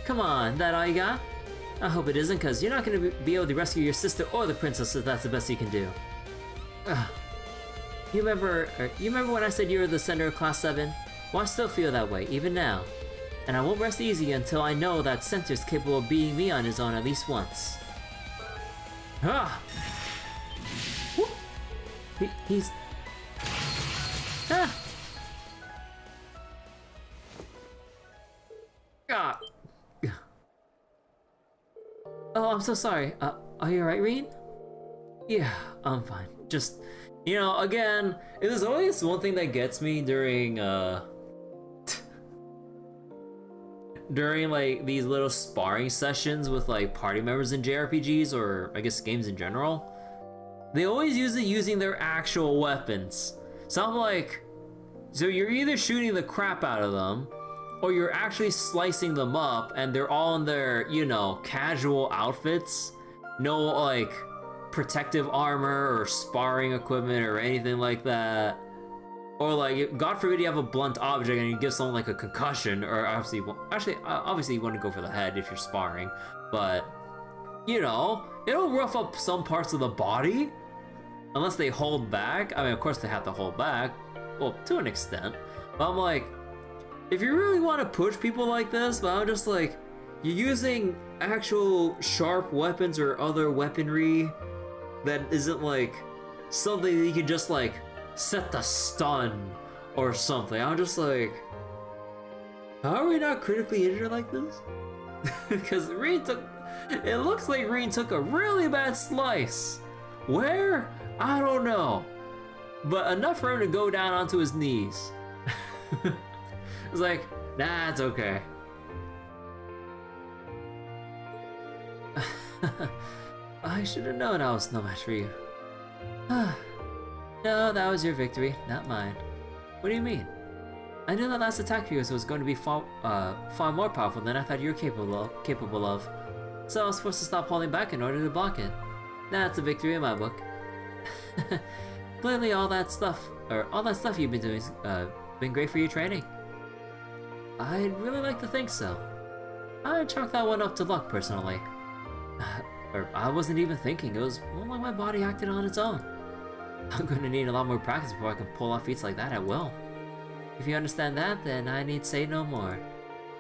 Come on, that all you got? I hope it isn't, because you're not going to be able to rescue your sister or the princess if that's the best you can do. You remember when I said you were the center of Class 7? Well, I still feel that way, even now. And I won't rest easy until I know that Center's capable of beating me on his own at least once. Ah! Whoop. He's... Ah! Ah! Oh, I'm so sorry. Are you alright, Reen? Yeah, I'm fine. Just, you know, again, there's always one thing that gets me during, during, like, these little sparring sessions with, like, party members in JRPGs, or, I guess, games in general. They always use it using their actual weapons. So I'm like, so you're either shooting the crap out of them, or you're actually slicing them up, and they're all in their, you know, casual outfits. No, like, protective armor or sparring equipment or anything like that. Or, like, God forbid you have a blunt object and you give someone, like, a concussion, or obviously you want to go for the head if you're sparring. But, you know, it'll rough up some parts of the body. Unless they hold back. I mean, of course they have to hold back. Well, to an extent. But I'm like, if you really want to push people like this, but I'm just like, you're using actual sharp weapons or other weaponry that isn't like something that you can just like set the stun or something. I'm just like, how are we not critically injured like this? Because it looks like Reen took a really bad slice. Where? I don't know. But enough for him to go down onto his knees. It's like, nah, it's okay. I should have known I was no match for you. No, that was your victory, not mine. What do you mean? I knew that last attack of yours was going to be far more powerful than I thought you were capable of. So I was forced to stop holding back in order to block it. That's a victory in my book. Clearly all that stuff you've been doing has been great for your training. I'd really like to think so. I'd chalk that one up to luck, personally. Or I wasn't even thinking, it was more like my body acted on its own. I'm gonna need a lot more practice before I can pull off feats like that at will. If you understand that, then I need say no more.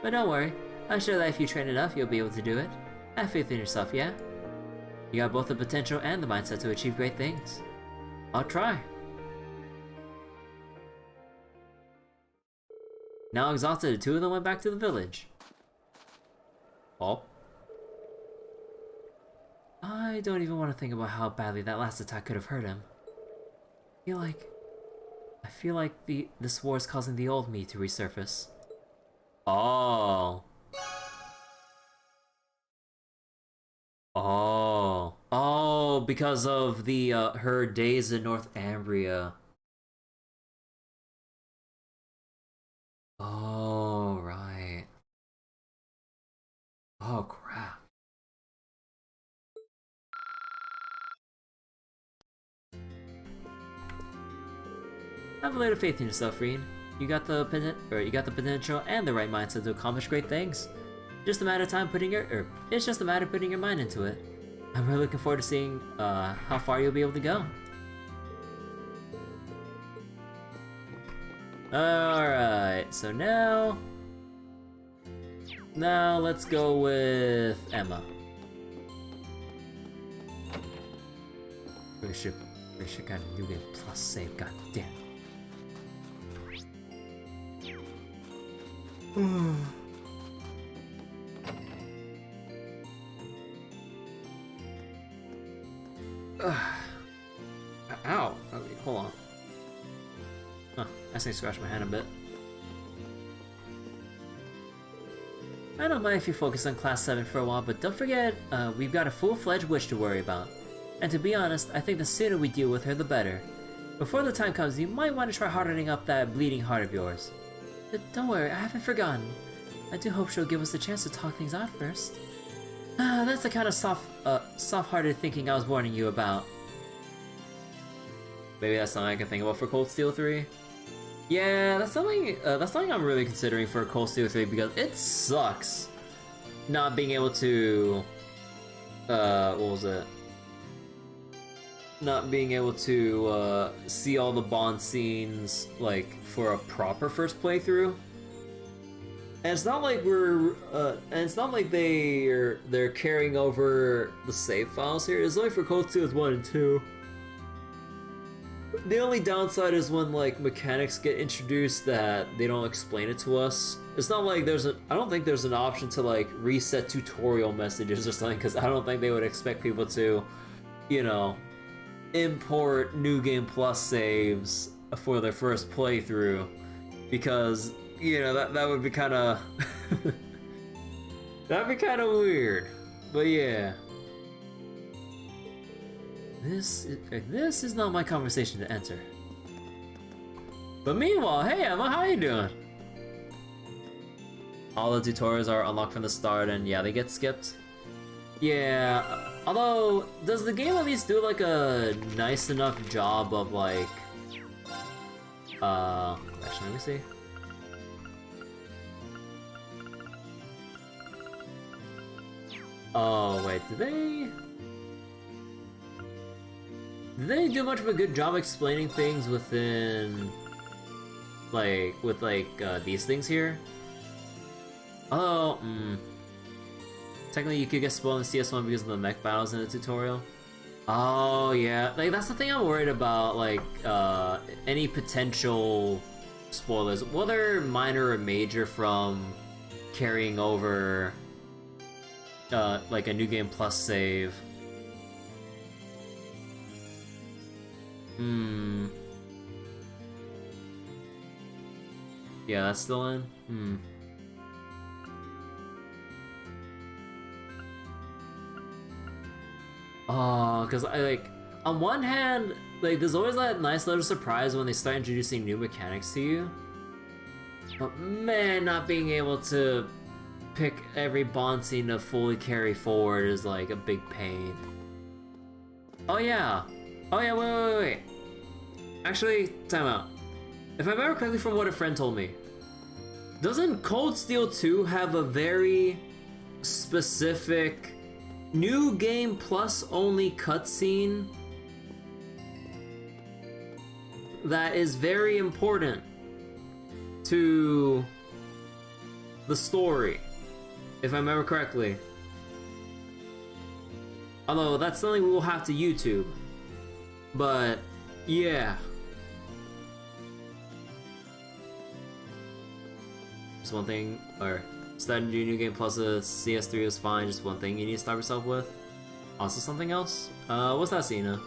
But don't worry, I'm sure that if you train enough, you'll be able to do it. Have faith in yourself, yeah? You got both the potential and the mindset to achieve great things. I'll try. Now exhausted, the two of them went back to the village. Oh. I don't even want to think about how badly that last attack could have hurt him. I feel like this war is causing the old me to resurface. Oh. Oh. Oh, because of the her days in Northumbria. Oh, right. Oh, crap. Have a little faith in yourself, Reen. You got the potential and the right mindset to accomplish great things. Just a matter of time it's just a matter of putting your mind into it. I'm really looking forward to seeing how far you'll be able to go. Alright, so now let's go with Emma. We should got a new game plus save, god damn. Ow! Okay, hold on. Huh, I just need to scratch my hand a bit. I don't mind if you focus on Class 7 for a while, but don't forget, we've got a full-fledged witch to worry about. And to be honest, I think the sooner we deal with her, the better. Before the time comes, you might want to try hardening up that bleeding heart of yours. But don't worry, I haven't forgotten. I do hope she'll give us a chance to talk things out first. That's the kind of soft-hearted thinking I was warning you about. Maybe that's something I can think about for Cold Steel 3. Yeah, that's something I'm really considering for Cold Steel 3 because it sucks not being able to, what was it? Not being able to see all the Bond scenes like for a proper first playthrough. And it's not like they're carrying over the save files here. It's only for Cold Steels 1 and 2. The only downside is when like mechanics get introduced that they don't explain it to us. It's not like I don't think there's an option to like reset tutorial messages or something, because I don't think they would expect people to, you know, import New Game Plus saves for their first playthrough, because, you know, that would be kind of that'd be kind of weird. But yeah. This is not my conversation to enter. But meanwhile, hey Emma, how you doing? All the tutorials are unlocked from the start, and yeah, they get skipped. Yeah, although, does the game at least do like a nice enough job of like... actually, let me see. Oh, wait, did they do much of a good job explaining things within, like, with these things here? Oh, technically you could get spoiled in CS1 because of the mech battles in the tutorial. Oh yeah, like that's the thing I'm worried about, like, any potential spoilers, whether minor or major, from carrying over, like a New Game Plus save. Yeah, that's still in? Oh, because I like, on one hand, like, there's always that nice little surprise when they start introducing new mechanics to you. But man, not being able to pick every Bond scene to fully carry forward is like a big pain. Oh yeah, wait. Actually, time out. If I remember correctly from what a friend told me, doesn't Cold Steel 2 have a very specific New Game Plus only cutscene that is very important to the story, if I remember correctly? Although that's something we will have to YouTube. But yeah. Just one thing, or starting to do New Game Plus CS3 is fine, just one thing you need to stop yourself with. Also something else? What's that, Cena?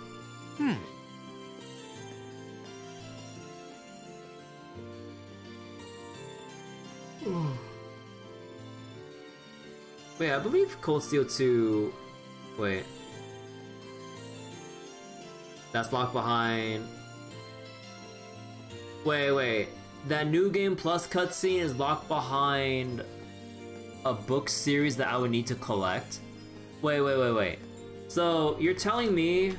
Wait, I believe Cold Steel 2... Wait. That's locked behind... Wait. That New Game Plus cutscene is locked behind a book series that I would need to collect? Wait. So, you're telling me...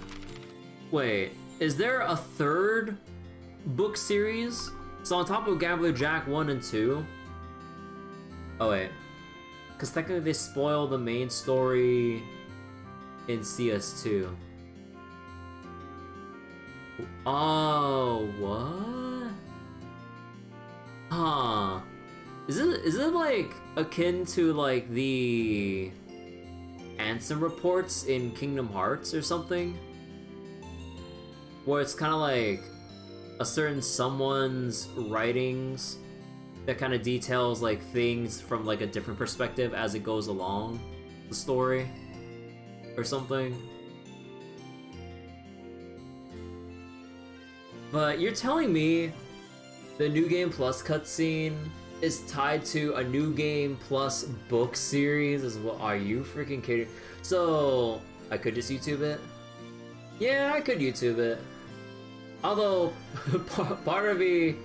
Wait, is there a third book series? So on top of Gambler Jack 1 and 2? Oh wait. Because technically they spoil the main story in CS2. Oh, what? Huh. Is it like akin to like the Ansem reports in Kingdom Hearts or something? Where it's kind of like a certain someone's writings that kind of details like things from like a different perspective as it goes along the story or something. But you're telling me the New Game Plus cutscene is tied to a New Game Plus book series as well? Are you freaking kidding? So I could just YouTube it? Yeah, I could YouTube it. Although part of me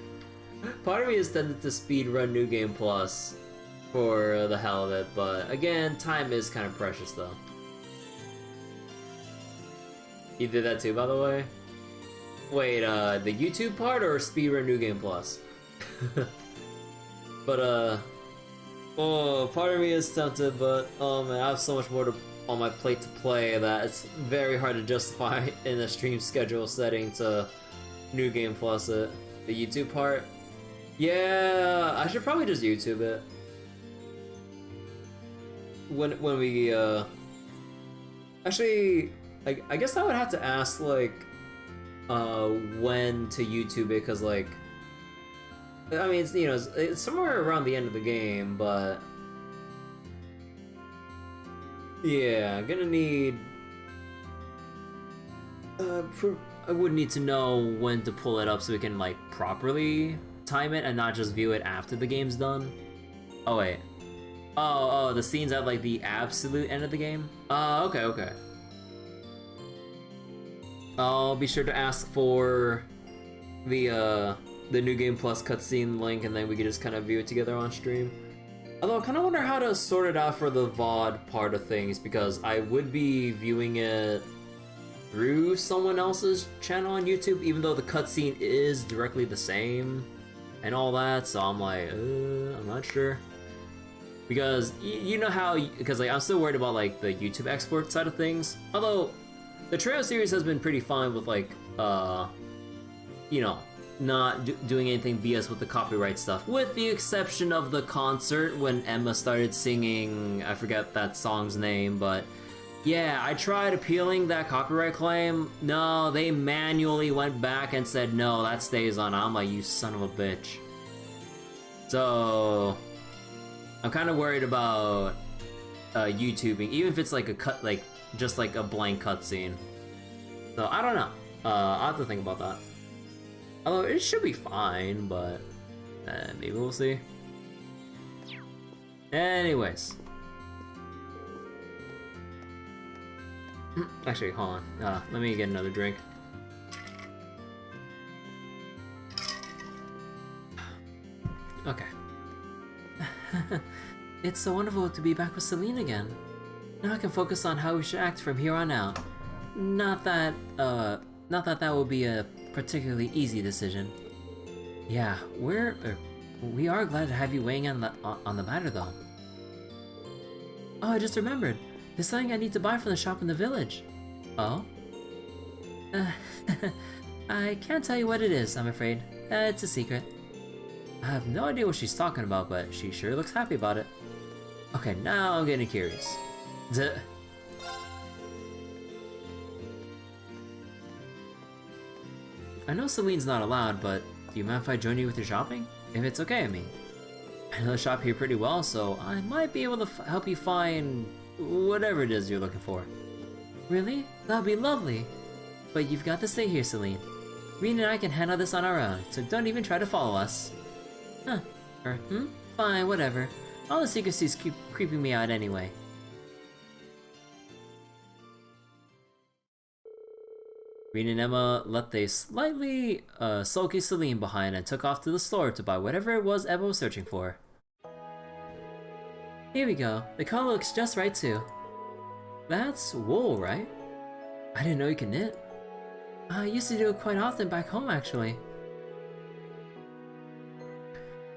is tempted to speedrun New Game Plus for the hell of it, but again, time is kind of precious though. You did that too, by the way? Wait, the YouTube part or speedrun New Game Plus? But Oh, part of me is tempted, but oh man, I have so much more on my plate to play that it's very hard to justify in a stream schedule setting to New Game Plus it. The YouTube part? Yeah, I should probably just YouTube it. When we, Actually, I guess I would have to ask, like, when to YouTube it, because, like, I mean, it's, you know, it's somewhere around the end of the game, but yeah, I'm gonna need. I would need to know when to pull it up so we can like properly time it and not just view it after the game's done. Oh wait. Oh, the scenes at like the absolute end of the game. Okay. I'll be sure to ask for the New Game Plus cutscene link, and then we can just kind of view it together on stream. Although I kind of wonder how to sort it out for the VOD part of things, because I would be viewing it through someone else's channel on YouTube, even though the cutscene is directly the same and all that. So I'm like, I'm not sure. Because you know how, because like I'm still worried about like the YouTube export side of things. Although the Trail series has been pretty fine with like, you know, not doing anything BS with the copyright stuff, with the exception of the concert when Emma started singing, I forget that song's name, but yeah, I tried appealing that copyright claim. No, they manually went back and said, no, that stays on. I'm like, you son of a bitch. So I'm kind of worried about YouTubing, even if it's like a cut, like just like a blank cutscene. So I don't know. I'll have to think about that. Although it should be fine, but maybe we'll see. Anyways. Actually, hold on. Let me get another drink. Okay. It's so wonderful to be back with Celine again. Now I can focus on how we should act from here on out. Not that that will be a particularly easy decision. Yeah, we are glad to have you weighing on the matter, though. Oh, I just remembered. There's something I need to buy from the shop in the village. Oh? I can't tell you what it is, I'm afraid. It's a secret. I have no idea what she's talking about, but she sure looks happy about it. Okay, now I'm getting curious. I know Celine's not allowed, but do you mind if I join you with your shopping? If it's okay, I mean. I know the shop here pretty well, so I might be able to help you find whatever it is you're looking for. Really? That'd be lovely. But you've got to stay here, Celine. Reen and I can handle this on our own, so don't even try to follow us. Huh. Fine, whatever. All the secrecy's keep creeping me out anyway. Reen and Emma left a slightly sulky Celine behind and took off to the store to buy whatever it was Emma was searching for. Here we go. The color looks just right too. That's wool, right? I didn't know you could knit. I used to do it quite often back home, actually.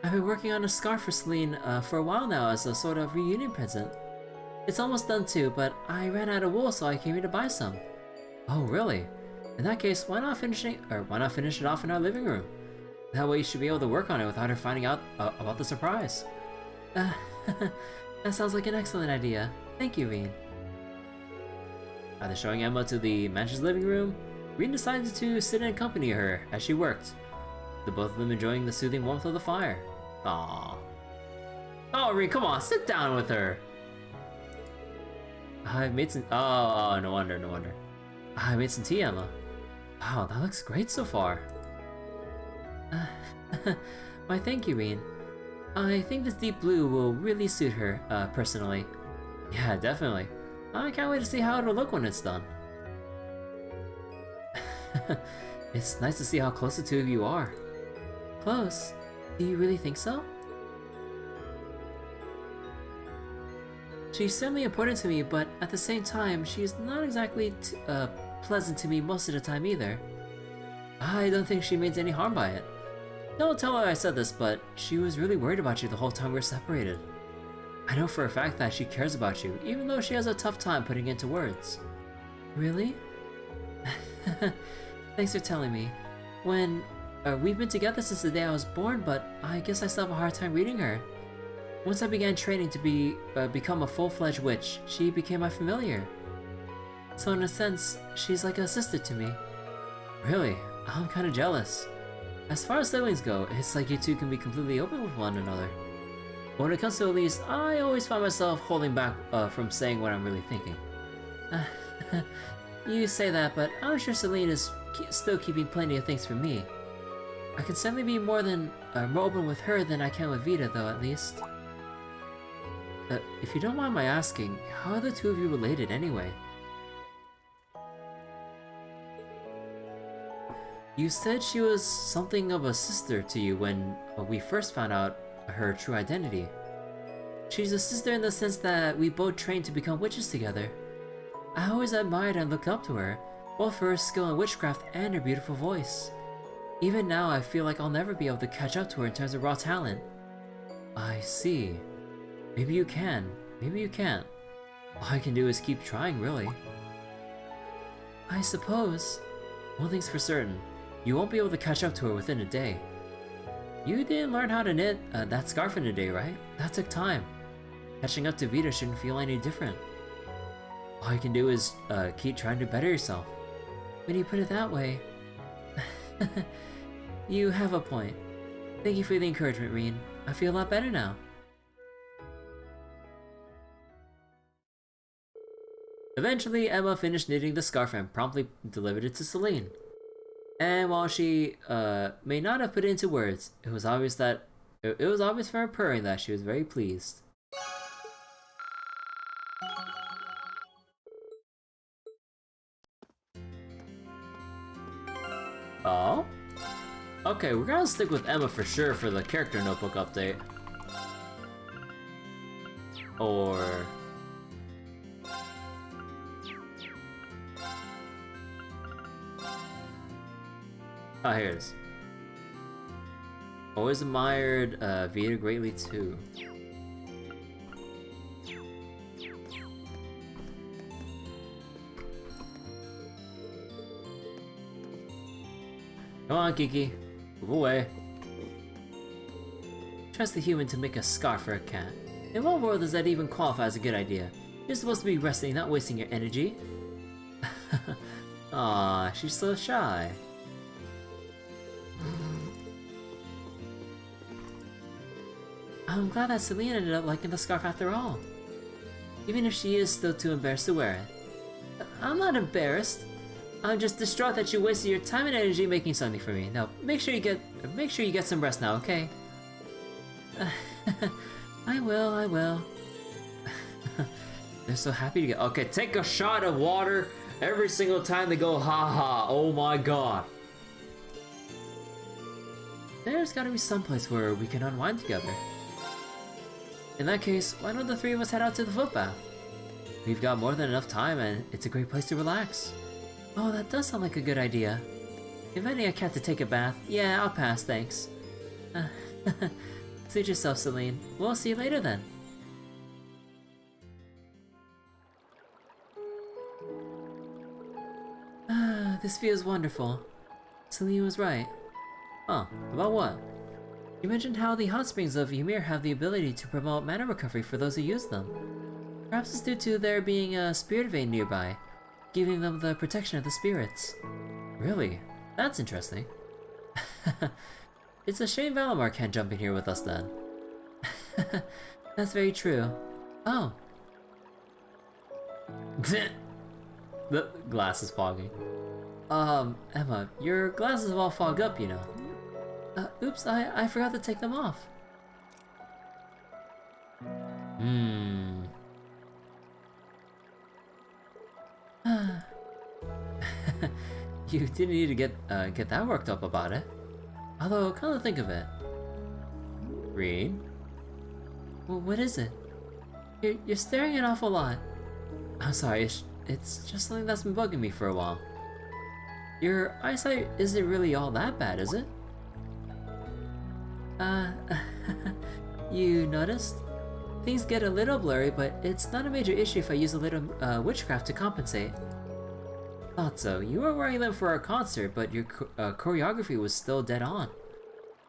I've been working on a scarf for Celine for a while now as a sort of reunion present. It's almost done too, but I ran out of wool, so I came here to buy some. Oh, really? In that case, why not finish it off in our living room? That way you should be able to work on it without her finding out about the surprise. That sounds like an excellent idea. Thank you, Reen. After showing Emma to the mansion's living room, Reen decided to sit and accompany her as she worked, the both of them enjoying the soothing warmth of the fire. Aww. Oh, Reen, come on, sit down with her! I've made some- oh, no wonder. I made some tea, Emma. Wow, that looks great so far. Why, thank you, Reen. I think this deep blue will really suit her, personally. Yeah, definitely. I can't wait to see how it'll look when it's done. It's nice to see how close the two of you are. Close? Do you really think so? She's certainly important to me, but at the same time, she's not exactly pleasant to me most of the time either. I don't think she means any harm by it. Don't tell her I said this, but she was really worried about you the whole time we were separated. I know for a fact that she cares about you, even though she has a tough time putting it into words. Really? Thanks for telling me. We've been together since the day I was born, but I guess I still have a hard time reading her. Once I began training to become a full-fledged witch, she became my familiar. So in a sense, she's like a sister to me. Really? I'm kinda jealous. As far as siblings go, it's like you two can be completely open with one another. But when it comes to Elise, I always find myself holding back from saying what I'm really thinking. You say that, but I'm sure Celine is still keeping plenty of things from me. I can certainly be more open with her than I can with Vita, though, at least. If you don't mind my asking, how are the two of you related anyway? You said she was something of a sister to you when we first found out her true identity. She's a sister in the sense that we both trained to become witches together. I always admired and looked up to her, both for her skill in witchcraft and her beautiful voice. Even now, I feel like I'll never be able to catch up to her in terms of raw talent. I see. Maybe you can, maybe you can't. All I can do is keep trying, really. I suppose. One thing's for certain, you won't be able to catch up to her within a day. You didn't learn how to knit that scarf in a day, right? That took time. Catching up to Vita shouldn't feel any different. All you can do is keep trying to better yourself. When you put it that way... You have a point. Thank you for the encouragement, Reen. I feel a lot better now. Eventually, Emma finished knitting the scarf and promptly delivered it to Celine. And while she may not have put it into words, it was obvious from her purring that she was very pleased. Oh? Okay, we're gonna stick with Emma for sure for the character notebook update. Or... oh, here it is. Always admired Vita greatly too. Come on, Kiki. Move away. Trust the human to make a scarf for a cat. In what world does that even qualify as a good idea? You're supposed to be resting, not wasting your energy. Aw, she's so shy. I'm glad that Celine ended up liking the scarf after all. Even if she is still too embarrassed to wear it. I'm not embarrassed. I'm just distraught that you wasted your time and energy making something for me. Now, make sure you get some rest now, okay? I will. They're so happy to get. Okay, take a shot of water every single time they go ha ha. Oh my god. There's gotta be someplace where we can unwind together. In that case, why don't the three of us head out to the footbath? We've got more than enough time and it's a great place to relax. Oh, that does sound like a good idea. Inviting a cat to take a bath? Yeah, I'll pass, thanks. Suit yourself, Celine. We'll see you later then. This feels wonderful. Celine was right. Huh, about what? You mentioned how the hot springs of Ymir have the ability to promote mana recovery for those who use them. Perhaps it's due to there being a spirit vein nearby, giving them the protection of the spirits. Really? That's interesting. It's a shame Valimar can't jump in here with us then. That's very true. Oh. The glass is fogging. Emma, your glasses all fog up, you know. Oops, I forgot to take them off. You didn't need to get that worked up about it. Although, come to think of it. Reed? Well, what is it? You're staring an awful lot. I'm sorry, it's just something that's been bugging me for a while. Your eyesight isn't really all that bad, is it? You noticed? things get a little blurry, but it's not a major issue if I use a little witchcraft to compensate. Thought so. You were wearing them for our concert, but your choreography was still dead on.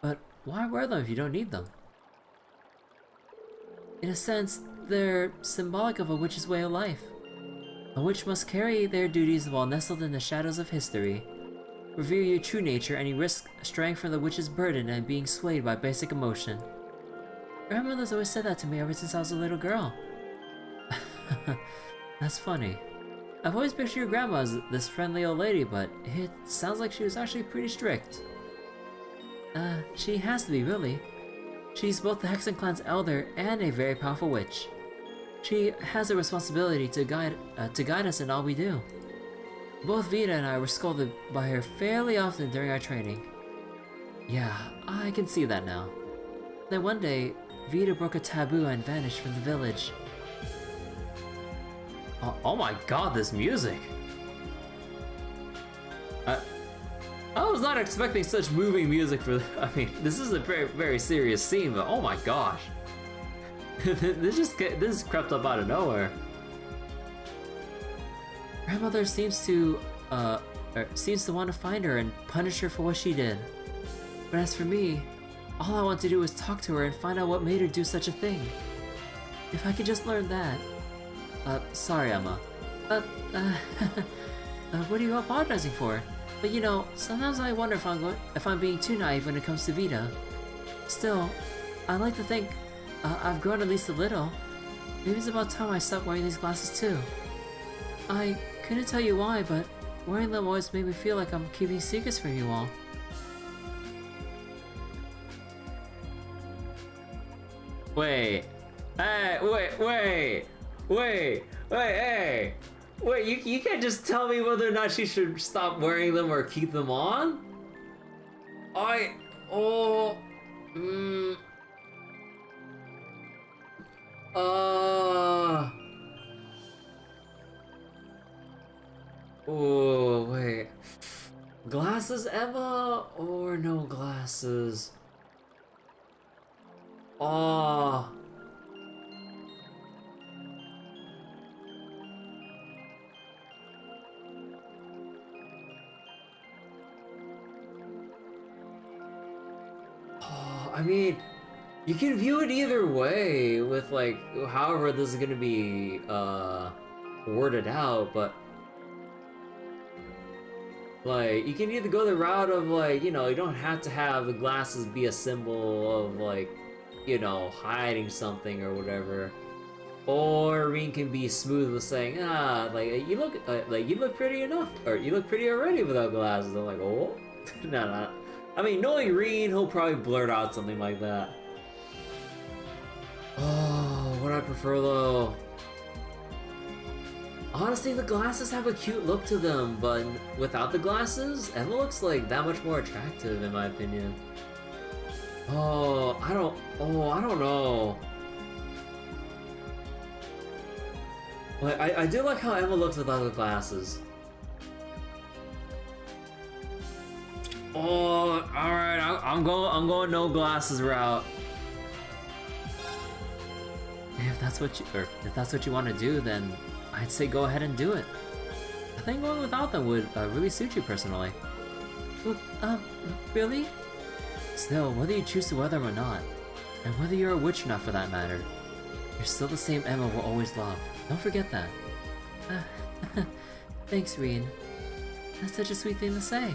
But why wear them if you don't need them? In a sense, they're symbolic of a witch's way of life. A witch must carry their duties while nestled in the shadows of history. Reveal your true nature and you risk straying from the witch's burden and being swayed by basic emotion. Grandmother's always said that to me ever since I was a little girl. That's funny. I've always pictured your grandma as this friendly old lady, but it sounds like she was actually pretty strict. She has to be, really. She's both the Hexen clan's elder and a very powerful witch. She has a responsibility to guide us in all we do. Both Vita and I were scolded by her fairly often during our training. Yeah, I can see that now. Then one day, Vita broke a taboo and vanished from the village. Oh my god, this music! I was not expecting such moving music for. I mean, this is a very, very serious scene, but oh my gosh, this crept up out of nowhere. Grandmother seems to want to find her and punish her for what she did. But as for me, all I want to do is talk to her and find out what made her do such a thing. If I could just learn that. Sorry, Emma. What are you apologizing for? But you know, sometimes I wonder if I'm being too naive when it comes to Vita. Still, I like to think I've grown at least a little. Maybe it's about time I stopped wearing these glasses too. I couldn't tell you why, but wearing them always made me feel like I'm keeping secrets from you all. Wait. Hey, Wait, you can't just tell me whether or not she should stop wearing them or keep them on? Oh, wait. Glasses, Emma, or no glasses? Oh. I mean, you can view it either way with like however this is gonna be worded out, but like you can either go the route of like, you know, you don't have to have the glasses be a symbol of like, you know, hiding something or whatever, or Rin can be smooth with saying, like you look pretty enough, or you look pretty already without glasses. I'm like, oh, no. I mean, knowing Rin, he'll probably blurt out something like that. Oh, what I prefer though. Honestly, the glasses have a cute look to them, but without the glasses, Emma looks like that much more attractive in my opinion. I don't know. Like, I do like how Emma looks without the glasses. Oh, alright, I'm going no glasses route. If that's what you want to do, then I'd say go ahead and do it. I think going without them would really suit you personally. Really? Still, whether you choose to wear them or not, and whether you're a witch or not for that matter, you're still the same Emma we'll always love. Don't forget that. Thanks, Rin. That's such a sweet thing to say.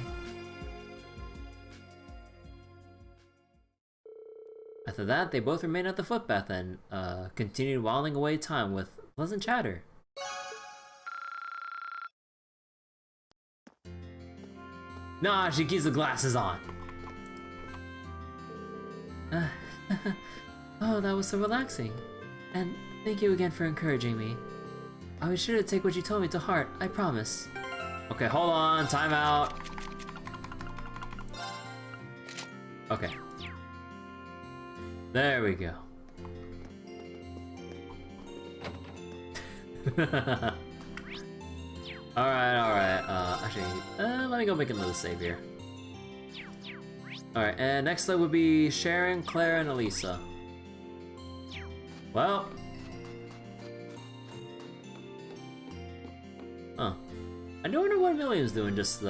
After that, they both remained at the footpath and continued whiling away time with pleasant chatter. Nah, she keeps the glasses on. Oh, that was so relaxing. And thank you again for encouraging me. I was sure to take what you told me to heart, I promise. Okay, hold on, time out. Okay. There we go. Alright, actually, let me go make another save here. Alright, and next up would be Sharon, Claire, and Elisa. Well. Huh. I don't wonder what Milliam's doing, just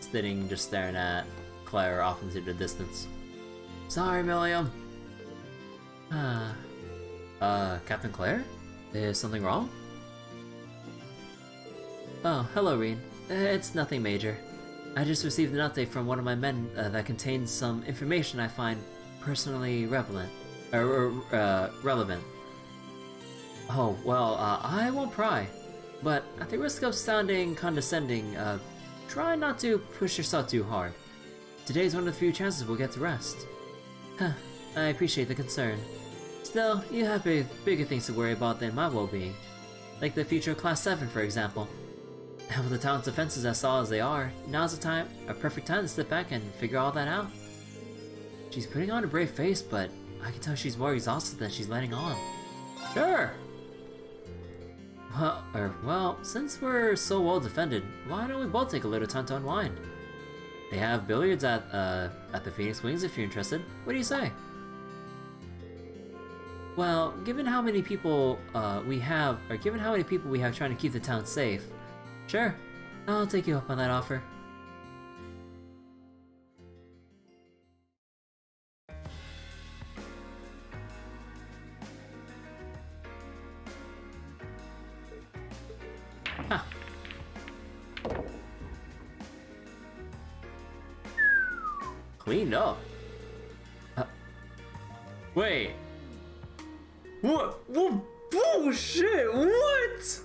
sitting, just staring at Claire off into the distance. Sorry, Milliam. Captain Claire? Is something wrong? Oh, hello, Reen. It's nothing major. I just received an update from one of my men that contains some information I find personally relevant. Relevant. Oh, well, I won't pry. But at the risk of sounding condescending, try not to push yourself too hard. Today's one of the few chances we'll get to rest. Huh, I appreciate the concern. Still, you have bigger things to worry about than my well-being. Like the future of Class 7, for example. And with the town's defenses as solid as they are, now's a perfect time to sit back and figure all that out. She's putting on a brave face, but I can tell she's more exhausted than she's letting on. Sure! Well, since we're so well defended, why don't we both take a little time to unwind? They have billiards at the Phoenix Wings if you're interested. What do you say? Well, given how many people we have trying to keep the town safe, sure, I'll take you up on that offer. Huh. Cleaned up. Wait. What? What bullshit? What?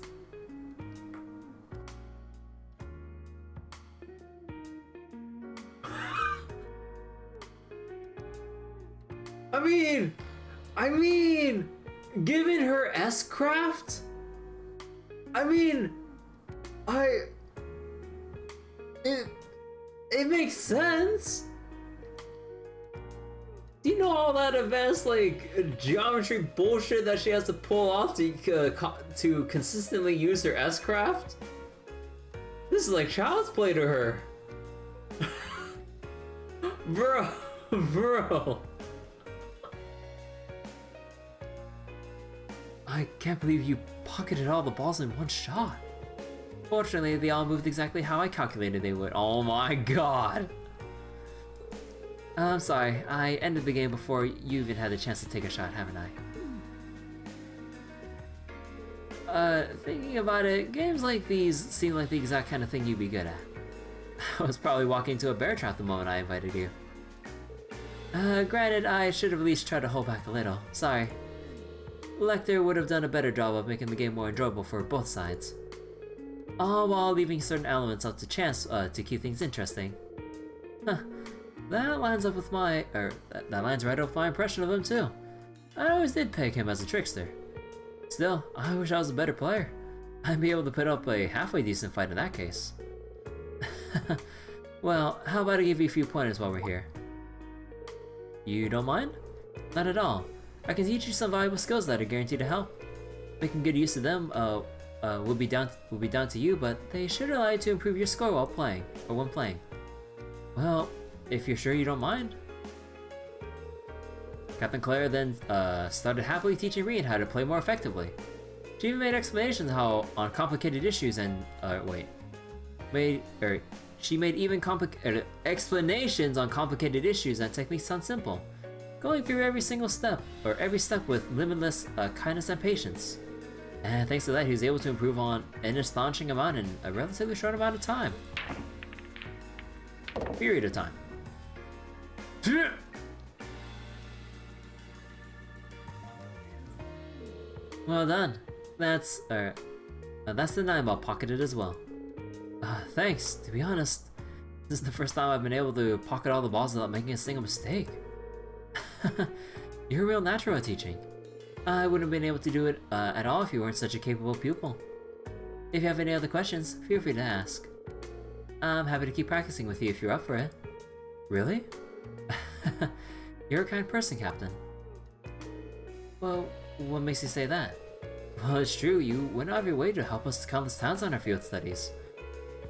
I mean, given her S-craft, it makes sense. Do you know all that advanced, like, geometry bullshit that she has to pull off to consistently use her S-craft? This is like child's play to her. Bro. I can't believe you pocketed all the balls in one shot. Fortunately, they all moved exactly how I calculated they would. Oh my god. I'm sorry, I ended the game before you even had the chance to take a shot, haven't I? Thinking about it, games like these seem like the exact kind of thing you'd be good at. I was probably walking into a bear trap the moment I invited you. Granted, I should have at least tried to hold back a little. Sorry. Lecter would have done a better job of making the game more enjoyable for both sides. All while leaving certain elements up to chance to keep things interesting. Huh. That lines up with my, that lines right up with my impression of him too. I always did peg him as a trickster. Still, I wish I was a better player. I'd be able to put up a halfway decent fight in that case. Well, how about I give you a few pointers while we're here? You don't mind? Not at all. I can teach you some valuable skills that are guaranteed to help. Making good use of them will be down to you, but they should allow you to improve your score while playing, or when playing. Well, if you're sure you don't mind. Captain Claire then started happily teaching Reen how to play more effectively. She even made explanations on complicated issues and she made even explanations on complicated issues and techniques sound simple, going through every step with limitless kindness and patience. And thanks to that, he was able to improve on an astonishing amount in a relatively short amount of time. Period of time. Well done. That's the 9-ball pocketed as well. Thanks. To be honest, this is the first time I've been able to pocket all the balls without making a single mistake. You're a real natural at teaching. I wouldn't have been able to do it at all if you weren't such a capable pupil. If you have any other questions, feel free to ask. I'm happy to keep practicing with you if you're up for it. Really? You're a kind person, Captain. Well, what makes you say that? Well, it's true, you went out of your way to help us countless times on our field studies.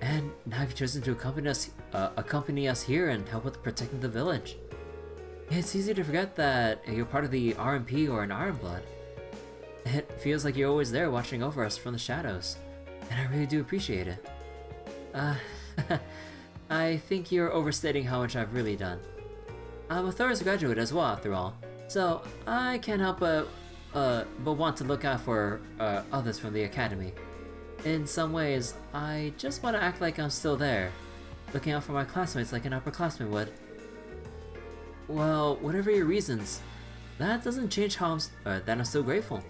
And now you've chosen to accompany us here and help with protecting the village. It's easy to forget that you're part of the RMP or an Iron Blood. It feels like you're always there watching over us from the shadows, and I really do appreciate it. I think you're overstating how much I've really done. I'm a Thor's graduate as well, after all, so I can't help but want to look out for others from the academy. In some ways, I just want to act like I'm still there, looking out for my classmates like an upperclassman would. Well, whatever your reasons, that doesn't change how that I'm still grateful.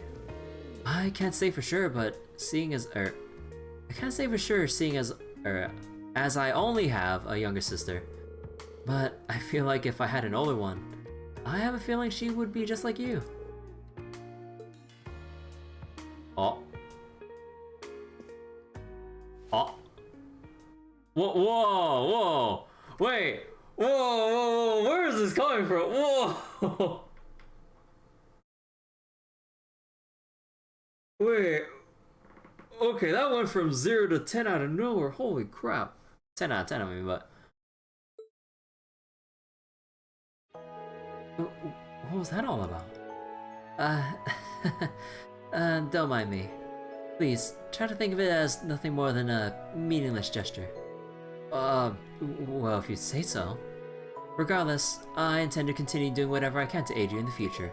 I can't say for sure, but seeing as as I only have a younger sister, but I feel like if I had an older one, I have a feeling she would be just like you. Oh. Oh. Whoa, whoa, whoa. Wait. Whoa, whoa, whoa. Where is this coming from? Whoa. Wait. Okay, that went from 0 to 10 out of nowhere. Holy crap. 10 out of 10, I mean, but... What was that all about? Don't mind me. Please, try to think of it as nothing more than a meaningless gesture. Well, if you say so. Regardless, I intend to continue doing whatever I can to aid you in the future.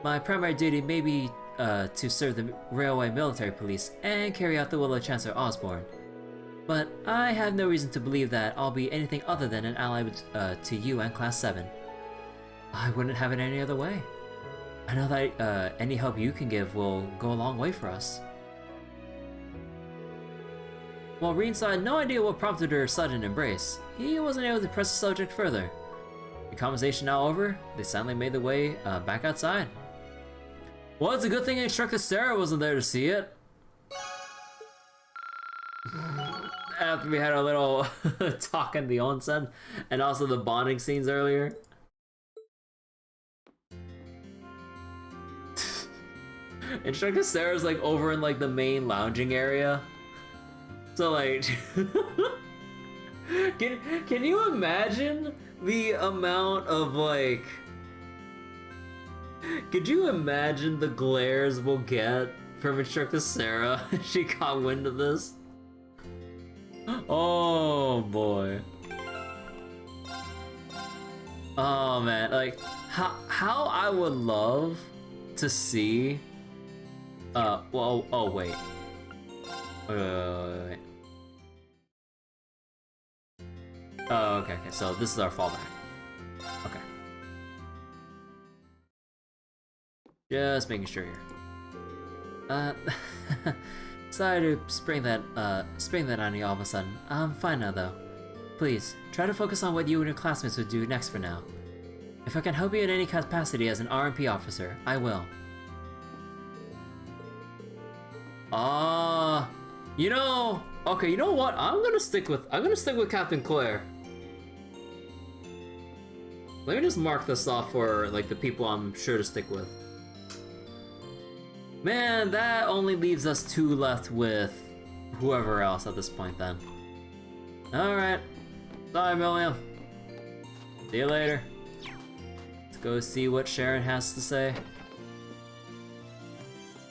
My primary duty may be to serve the Railway Military Police and carry out the will of Chancellor Osborne. But I have no reason to believe that I'll be anything other than an ally to you and Class 7. I wouldn't have it any other way. I know that any help you can give will go a long way for us. While Reensaw had no idea what prompted her sudden embrace, he wasn't able to press the subject further. The conversation now over, they silently made their way back outside. Well, it's a good thing Instructor Sarah wasn't there to see it. After we had our little talk in the onsen, and also the bonding scenes earlier. Instructor Sarah's like over in like the main lounging area. So like, can you imagine the amount of like, could you imagine the glares we'll get from Instructor Sarah if she caught wind of this? Oh boy. Oh man, like how I would love to see well, oh wait. Wait. Oh, okay, so this is our fallback. Okay. Just making sure here. Sorry to spring that on you all of a sudden. I'm fine now though. Please, try to focus on what you and your classmates would do next for now. If I can help you in any capacity as an RMP officer, I will. You know, okay, you know what? I'm gonna stick with Captain Claire. Let me just mark this off for like the people I'm sure to stick with. Man, that only leaves us 2 left with whoever else at this point then. Alright. Sorry, Milliam. See you later. Let's go see what Sharon has to say.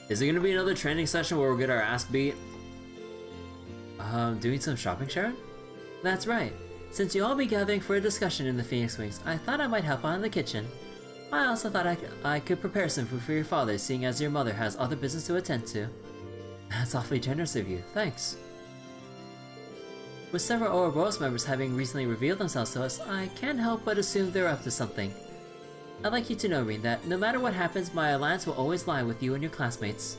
Is it gonna be another training session where we'll get our ass beat? Doing some shopping, Sharon? That's right. Since you'll all be gathering for a discussion in the Phoenix Wings, I thought I might help out in the kitchen. I also thought I could prepare some food for your father, seeing as your mother has other business to attend to. That's awfully generous of you, thanks. With several Ouroboros members having recently revealed themselves to us, I can't help but assume they're up to something. I'd like you to know, Reen, that no matter what happens, my alliance will always lie with you and your classmates.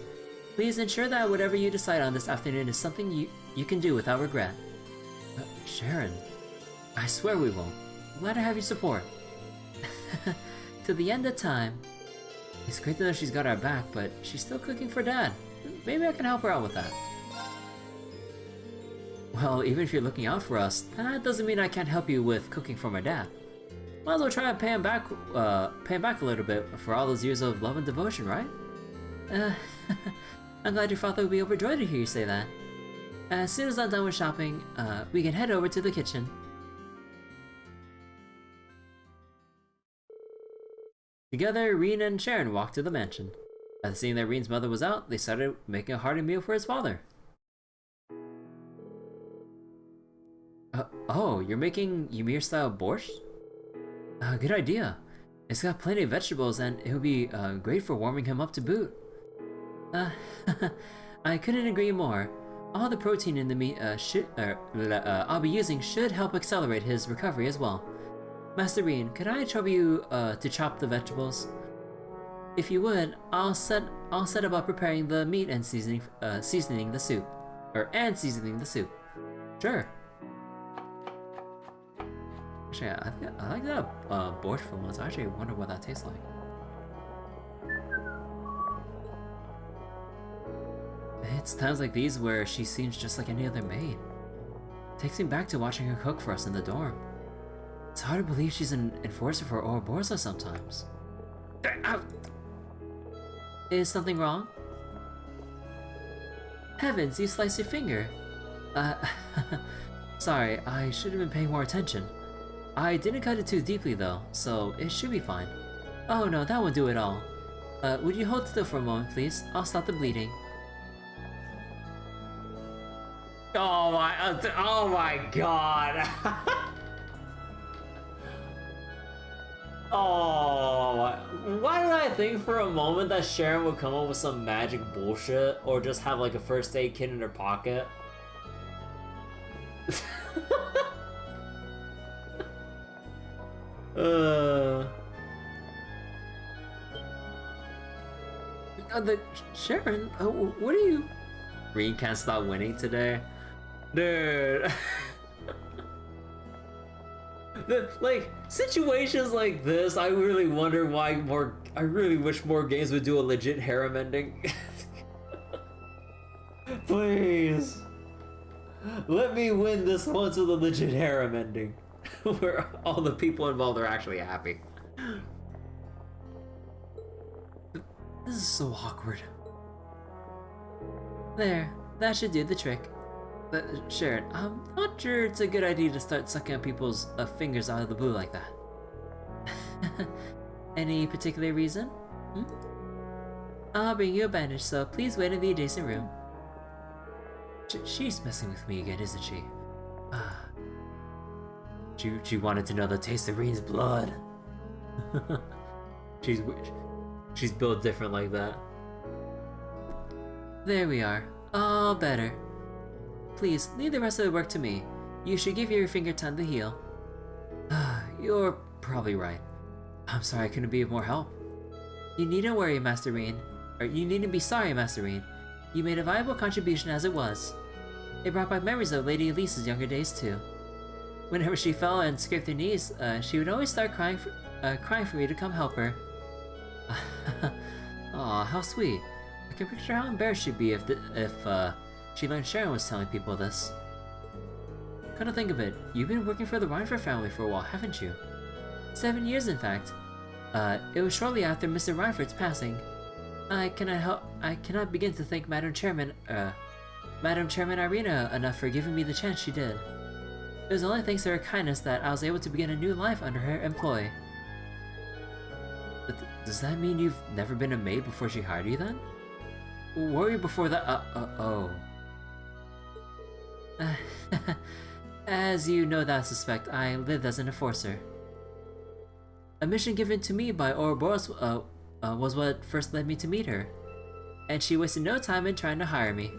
Please ensure that whatever you decide on this afternoon is something you can do without regret. Sharon, I swear we will. Glad to have your support. To the end of time. It's great to know she's got our back, but she's still cooking for Dad. Maybe I can help her out with that. Well, even if you're looking out for us, that doesn't mean I can't help you with cooking for my dad. Might as well try to pay him back a little bit for all those years of love and devotion, right? I'm glad your father will be overjoyed to hear you say that. As soon as I'm done with shopping, we can head over to the kitchen. Together, Reen and Sharon walk to the mansion. Seeing that Reen's mother was out, they started making a hearty meal for his father. Oh, you're making Ymir-style borscht? Good idea. It's got plenty of vegetables and it would be great for warming him up to boot. I couldn't agree more. All the protein in the meat I'll be using should help accelerate his recovery as well. Master Reen, could I trouble you to chop the vegetables? If you would, I'll set about preparing the meat and seasoning the soup. Seasoning the soup. Sure. Actually, I like that borscht for once. I actually wonder what that tastes like. It's times like these where she seems just like any other maid. Takes me back to watching her cook for us in the dorm. It's hard to believe she's an enforcer for Ouroboros sometimes. Is something wrong? Heavens, you sliced your finger. Sorry, I should have been paying more attention. I didn't cut it too deeply though, so it should be fine. Oh no, that won't do it all. Would you hold still for a moment, please? I'll stop the bleeding. Oh my god. Oh, why did I think for a moment that Sharon would come up with some magic bullshit or just have like a first aid kit in her pocket? Sharon, what are you? Reen can't stop winning today, dude. Like situations like this, I really wonder why I really wish more games would do a legit harem ending. Please, let me win this once with a legit harem ending, where all the people involved are actually happy. This is so awkward. There, that should do the trick. Sharon, I'm not sure it's a good idea to start sucking on people's fingers out of the blue like that. Any particular reason? I'll bring you a bandage, so please wait in the adjacent room. She's messing with me again, isn't she? She wanted to know the taste of Reen's blood. She's built different like that. There we are. All better. Please, leave the rest of the work to me. You should give your finger time to heal. You're probably right. I'm sorry I couldn't be of more help. You needn't worry, Master Reen. Or you needn't be sorry, Master Reen. You made a valuable contribution as it was. It brought back memories of Lady Elise's younger days too. Whenever she fell and scraped her knees, she would always start crying for me to come help her. Aw, how sweet. I can picture how embarrassed she'd be if she learned Sharon was telling people this. Come to think of it, you've been working for the Reinford family for a while, haven't you? 7 years, in fact. It was shortly after Mr. Reinford's passing. I cannot begin to thank Madam Chairman Irina enough for giving me the chance she did. It was only thanks to her kindness that I was able to begin a new life under her employ. But does that mean you've never been a maid before she hired you then? Were you before that? Oh. As you no doubt suspect, I lived as an enforcer. A mission given to me by Ouroboros was what first led me to meet her, and she wasted no time in trying to hire me.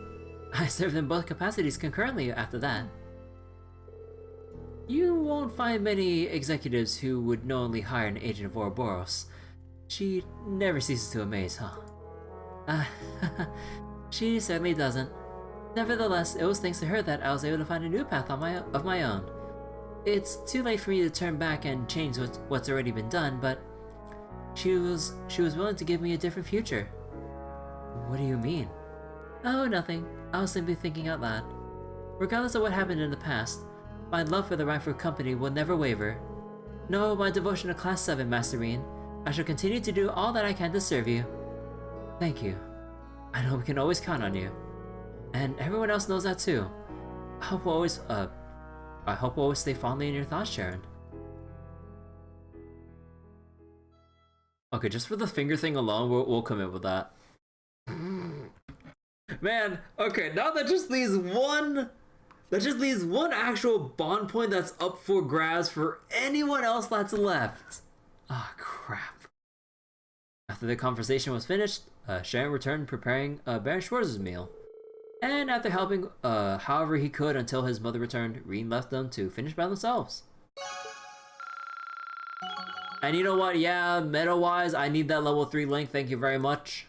I served in both capacities concurrently after that. You won't find many executives who would knowingly hire an agent of Ouroboros. She never ceases to amaze, huh? She certainly doesn't. Nevertheless, it was thanks to her that I was able to find a new path of my own. It's too late for me to turn back and change what's already been done, but she was willing to give me a different future. What do you mean? Oh, nothing. I was simply thinking out loud. Regardless of what happened in the past, my love for the Reinford Company will never waver. Know my devotion to Class 7, Master Reen. I shall continue to do all that I can to serve you. Thank you. I know we can always count on you. And everyone else knows that too. I hope we'll always stay fondly in your thoughts, Sharon. Okay, just for the finger thing alone, we'll commit with that. Man, okay, now that just leaves one actual bond point that's up for grabs for anyone else that's left. Ah, crap. After the conversation was finished, Sharon returned preparing Baron Schwartz's meal. And after helping however he could until his mother returned, Reen left them to finish by themselves. And you know what? Yeah, meta-wise, I need that level 3 link. Thank you very much.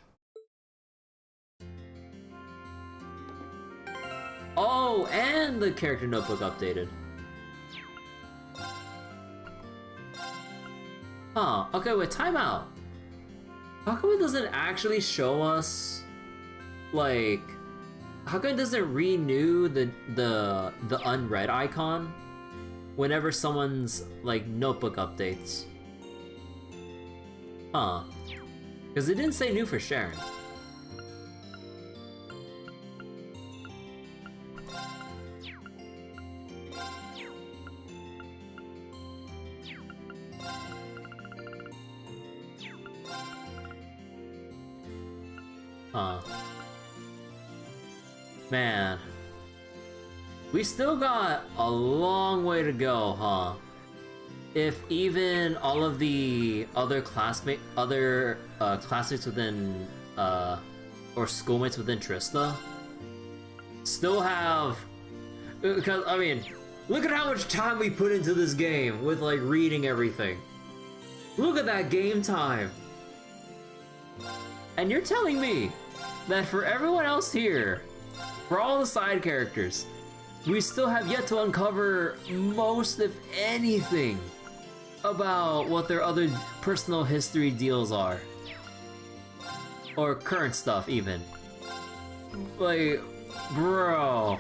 Oh, and the character notebook updated. Huh. Okay, wait, timeout. How come it doesn't actually show us, like, how come it doesn't renew the unread icon whenever someone's, like, notebook updates? Huh. Because it didn't say new for Sharon. Huh. Man. We still got a long way to go, huh? If even all of the other classmates within, or schoolmates within Trista still have... Because, I mean, look at how much time we put into this game with, like, reading everything. Look at that game time! And you're telling me that for everyone else here, for all the side characters, we still have yet to uncover most, if anything, about what their other personal history deals are. Or current stuff, even. Like, bro.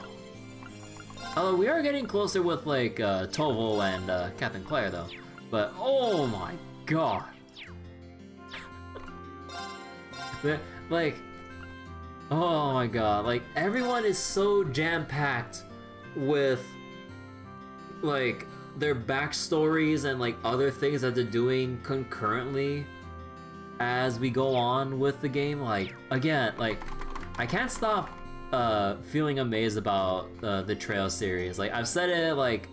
Although we are getting closer with, like, Toval and Captain Claire, though. But, oh my god. Like, oh my god, like, everyone is so jam-packed with, like, their backstories and, like, other things that they're doing concurrently as we go on with the game. Like, again, like, I can't stop feeling amazed about the Trail series. Like, I've said it, like,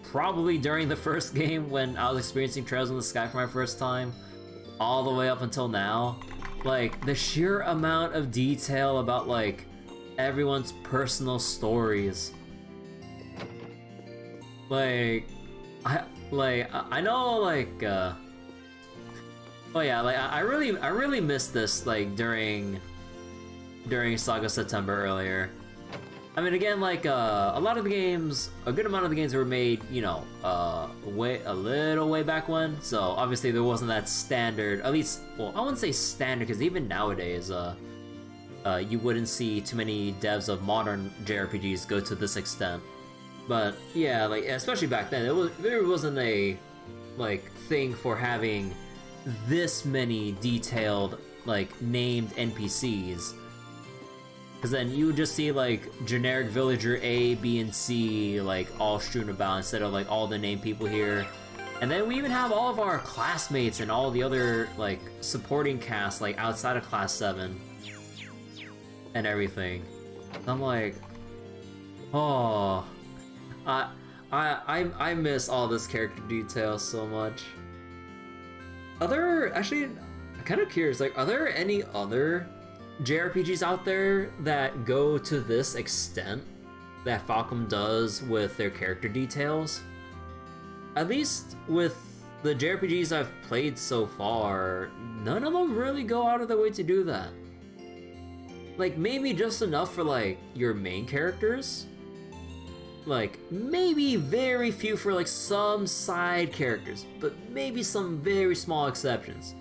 probably during the first game when I was experiencing Trails in the Sky for my first time, all the way up until now. Like, the sheer amount of detail about, like, everyone's personal stories. Like, I know, like, oh yeah, like, I really missed this, like, during Saga September earlier. I mean, again, like, a lot of the games, a good amount of the games were made, you know, a little way back when, so obviously there wasn't that standard, at least, well, I wouldn't say standard, because even nowadays, you wouldn't see too many devs of modern JRPGs go to this extent. But, yeah, like, especially back then, there wasn't a, like, thing for having this many detailed, like, named NPCs. Because then you would just see, like, generic villager A, B, and C, like, all strewn about instead of, like, all the named people here. And then we even have all of our classmates and all the other, like, supporting cast, like, outside of Class 7. And everything. I'm like... Oh... I miss all this character detail so much. Actually, I'm kind of curious, like, are there any other JRPGs out there that go to this extent that Falcom does with their character details? At least with the JRPGs I've played so far, none of them really go out of their way to do that. Like, maybe just enough for, like, your main characters. Like, maybe very few for, like, some side characters, but maybe some very small exceptions.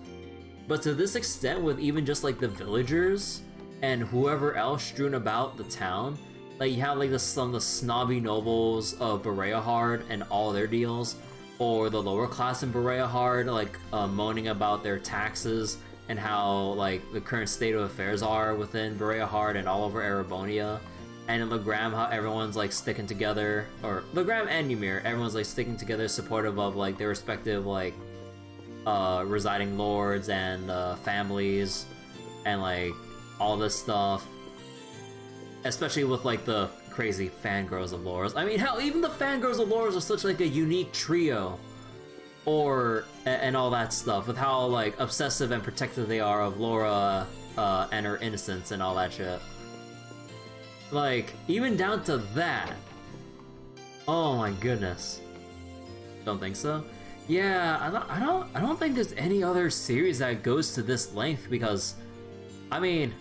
But to this extent, with even just, like, the villagers and whoever else strewn about the town, like, you have, like, some of the snobby nobles of Berea-Hard and all their deals, or the lower class in Berea-Hard, like, moaning about their taxes and how, like, the current state of affairs are within Berea-Hard and all over Erebonia. And in Legram, how everyone's, like, sticking together, or Legram and Ymir, everyone's, like, sticking together, supportive of, like, their respective, like, residing lords and families, and, like, all this stuff. especially with like the crazy fangirls of Laura's. I mean, hell, even the fangirls of Laura's are such like a unique trio, and all that stuff with how like obsessive and protective they are of Laura and her innocence and all that shit. Like even down to that. Oh my goodness. Don't think so. Yeah, I don't think there's any other series that goes to this length because, I mean,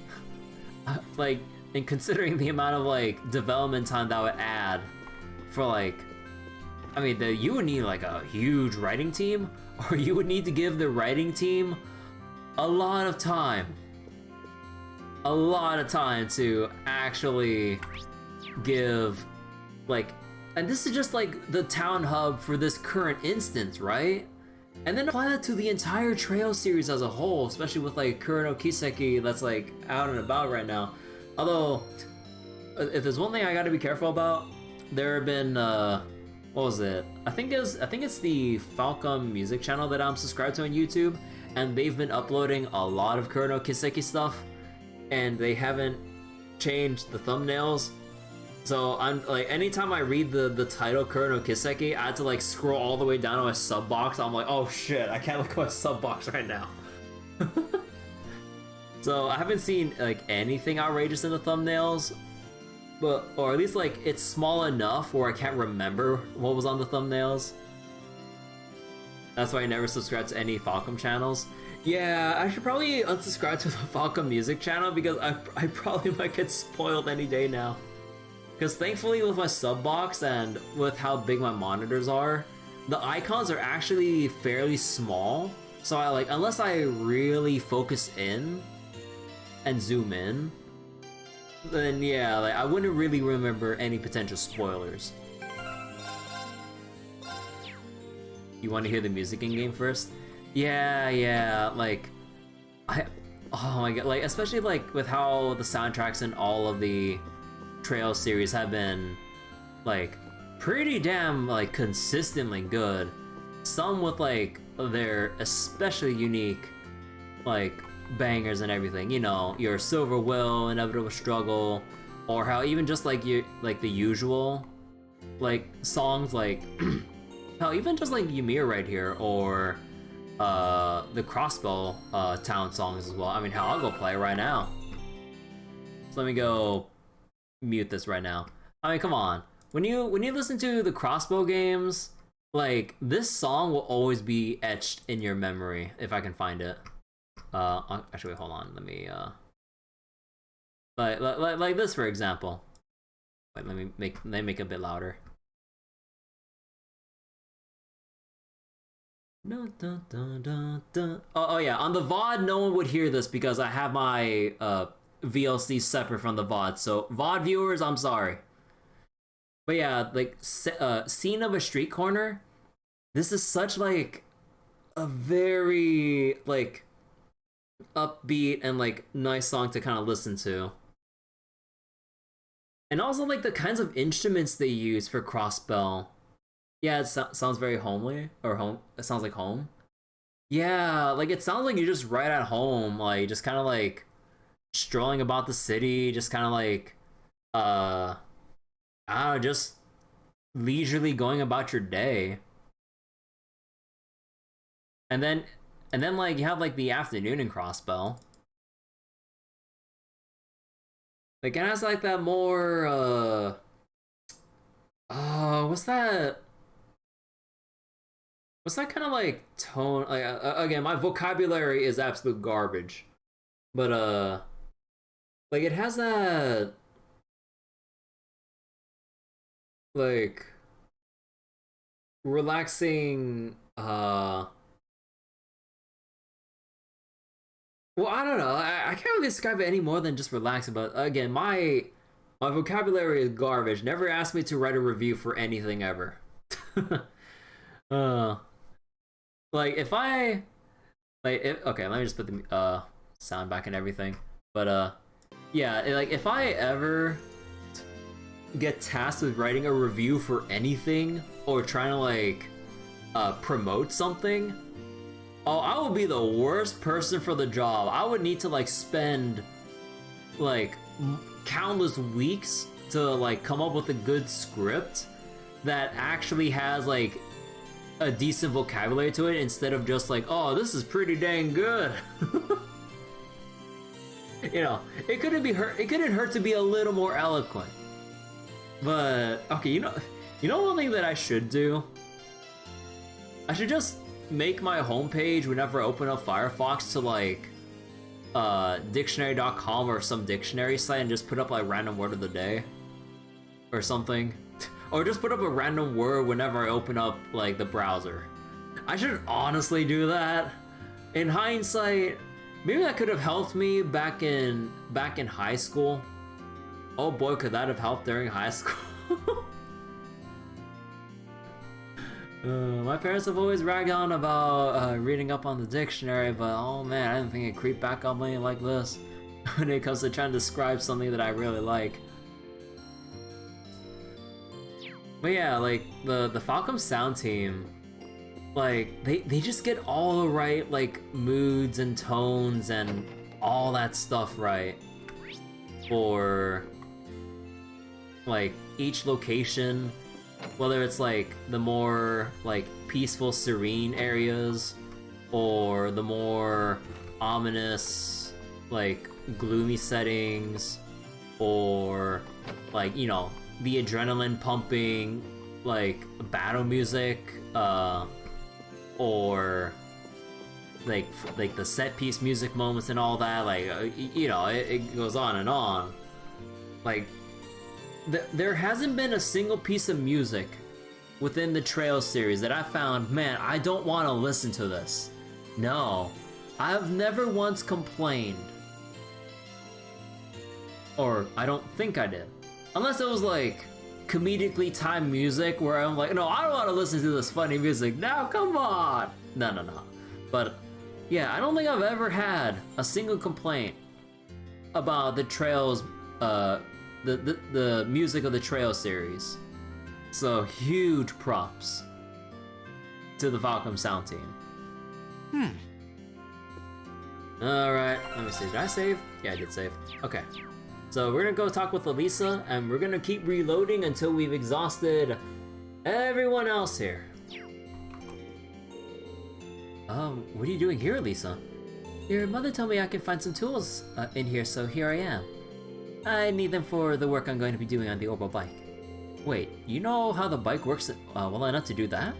like, and considering the amount of like development time that would add for like, I mean, you would need like a huge writing team, or you would need to give the writing team a lot of time to actually give like. And this is just like the town hub for this current instance, right? And then apply that to the entire Trail series as a whole, especially with like Kuro no Kiseki that's like out and about right now. Although, if there's one thing I gotta be careful about, there have been, what was it? I think it's the Falcom music channel that I'm subscribed to on YouTube, and they've been uploading a lot of Kuro no Kiseki stuff, and they haven't changed the thumbnails. So I'm like, anytime I read the title Kuro no Kiseki, I had to like scroll all the way down to my sub box. I'm like, oh shit, I can't look at my sub box right now. So I haven't seen like anything outrageous in the thumbnails, but or at least like it's small enough where I can't remember what was on the thumbnails. That's why I never subscribe to any Falcom channels. Yeah, I should probably unsubscribe to the Falcom music channel because I probably might get spoiled any day now. Because thankfully with my sub box and with how big my monitors are, the icons are actually fairly small. So I like, unless I really focus in and zoom in, then yeah, like I wouldn't really remember any potential spoilers. You want to hear the music in game first? Yeah, like oh my god, like especially like with how the soundtracks in all of the Trail series have been like pretty damn like consistently good. Some with like their especially unique like bangers and everything, you know, your Silver Will, Inevitable Struggle, or how even just like you like the usual like songs like how even just like Ymir right here, or the Crossbow town songs as well. I mean, how I'll go play right now. So let me go mute this right now. I mean, come on. When you listen to the Crossbow games, like this song will always be etched in your memory if I can find it. Actually, wait, hold on. Let me like this for example. Wait, let me make it a bit louder. Dun, dun, dun, dun, dun. Oh yeah, on the VOD no one would hear this because I have my VLC separate from the VOD, so VOD viewers, I'm sorry. But yeah, like Scene of a Street Corner, this is such like a very like upbeat and like nice song to kind of listen to. And also like the kinds of instruments they use for Crossbell. Yeah, it sounds very homely, or home. It sounds like home. Yeah, like it sounds like you're just right at home, like just kind of like strolling about the city, just kind of like I don't know, just leisurely going about your day. And then like you have like the afternoon in Crossbell. Like it has like that more what's that kind of like tone? Like again, my vocabulary is absolute garbage, but like it has that like relaxing well, I don't know, I can't really describe it any more than just relaxing, but again, my vocabulary is garbage. Never ask me to write a review for anything ever. Like if I okay, let me just put the sound back and everything, but yeah, like if I ever get tasked with writing a review for anything or trying to like promote something, oh, I would be the worst person for the job. I would need to like spend like countless weeks to like come up with a good script that actually has like a decent vocabulary to it instead of just like, oh, this is pretty dang good. You know, it couldn't hurt to be a little more eloquent. But okay, you know one thing that I should do? I should just make my homepage whenever I open up Firefox to like dictionary.com or some dictionary site and just put up like random word of the day or something. Or just put up a random word whenever I open up like the browser. I should honestly do that. In hindsight, maybe that could have helped me back in high school. Oh boy, could that have helped during high school. My parents have always ragged on about reading up on the dictionary, but oh man, I didn't think it'd creep back up me like this when it comes to trying to describe something that I really like. But yeah, like the Falcom sound team, like they just get all the right like moods and tones and all that stuff right for like each location, whether it's like the more like peaceful, serene areas or the more ominous, like gloomy settings, or like, you know, the adrenaline pumping like battle music, or like the set piece music moments and all that, like you know, it goes on and on. Like there hasn't been a single piece of music within the Trails series that I found, man, I don't want to listen to this. No, I've never once complained, or I don't think I did. Unless it was like comedically timed music where I'm like, no, I don't want to listen to this funny music. Now, come on. No. But yeah, I don't think I've ever had a single complaint about the Trails, the music of the Trails series. So huge props to the Falcom sound team. Alright, let me see. Did I save? Yeah, I did save. Okay. So we're gonna go talk with Elisa, and we're gonna keep reloading until we've exhausted everyone else here. What are you doing here, Elisa? Your mother told me I can find some tools in here, so here I am. I need them for the work I'm going to be doing on the Orbo bike. Wait, you know how the bike works well enough to do that?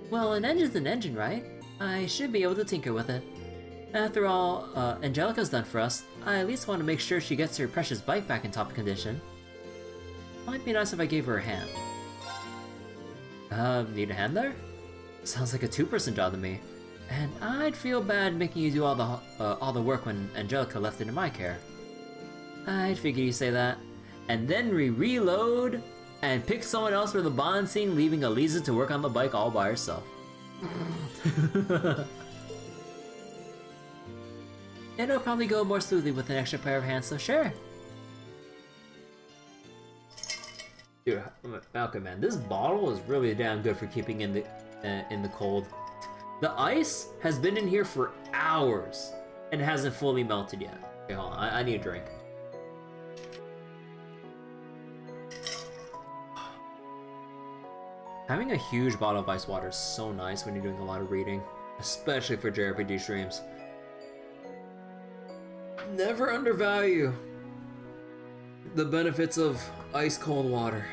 Well, an engine's an engine, right? I should be able to tinker with it. After all, Angelica's done for us, I at least want to make sure she gets her precious bike back in top condition. Might be nice if I gave her a hand. Need a hand there? Sounds like a two-person job to me. And I'd feel bad making you do all the work when Angelica left it in my care. I'd figure you say that. And then we reload and pick someone else for the bond scene, leaving Elisa to work on the bike all by herself. It'll probably go more smoothly with an extra pair of hands, so sure. Dude, okay, man, this bottle is really damn good for keeping in the cold. The ice has been in here for hours and hasn't fully melted yet. Okay, hold on, I need a drink. Having a huge bottle of ice water is so nice when you're doing a lot of reading, especially for JRPG streams. Never undervalue the benefits of ice cold water.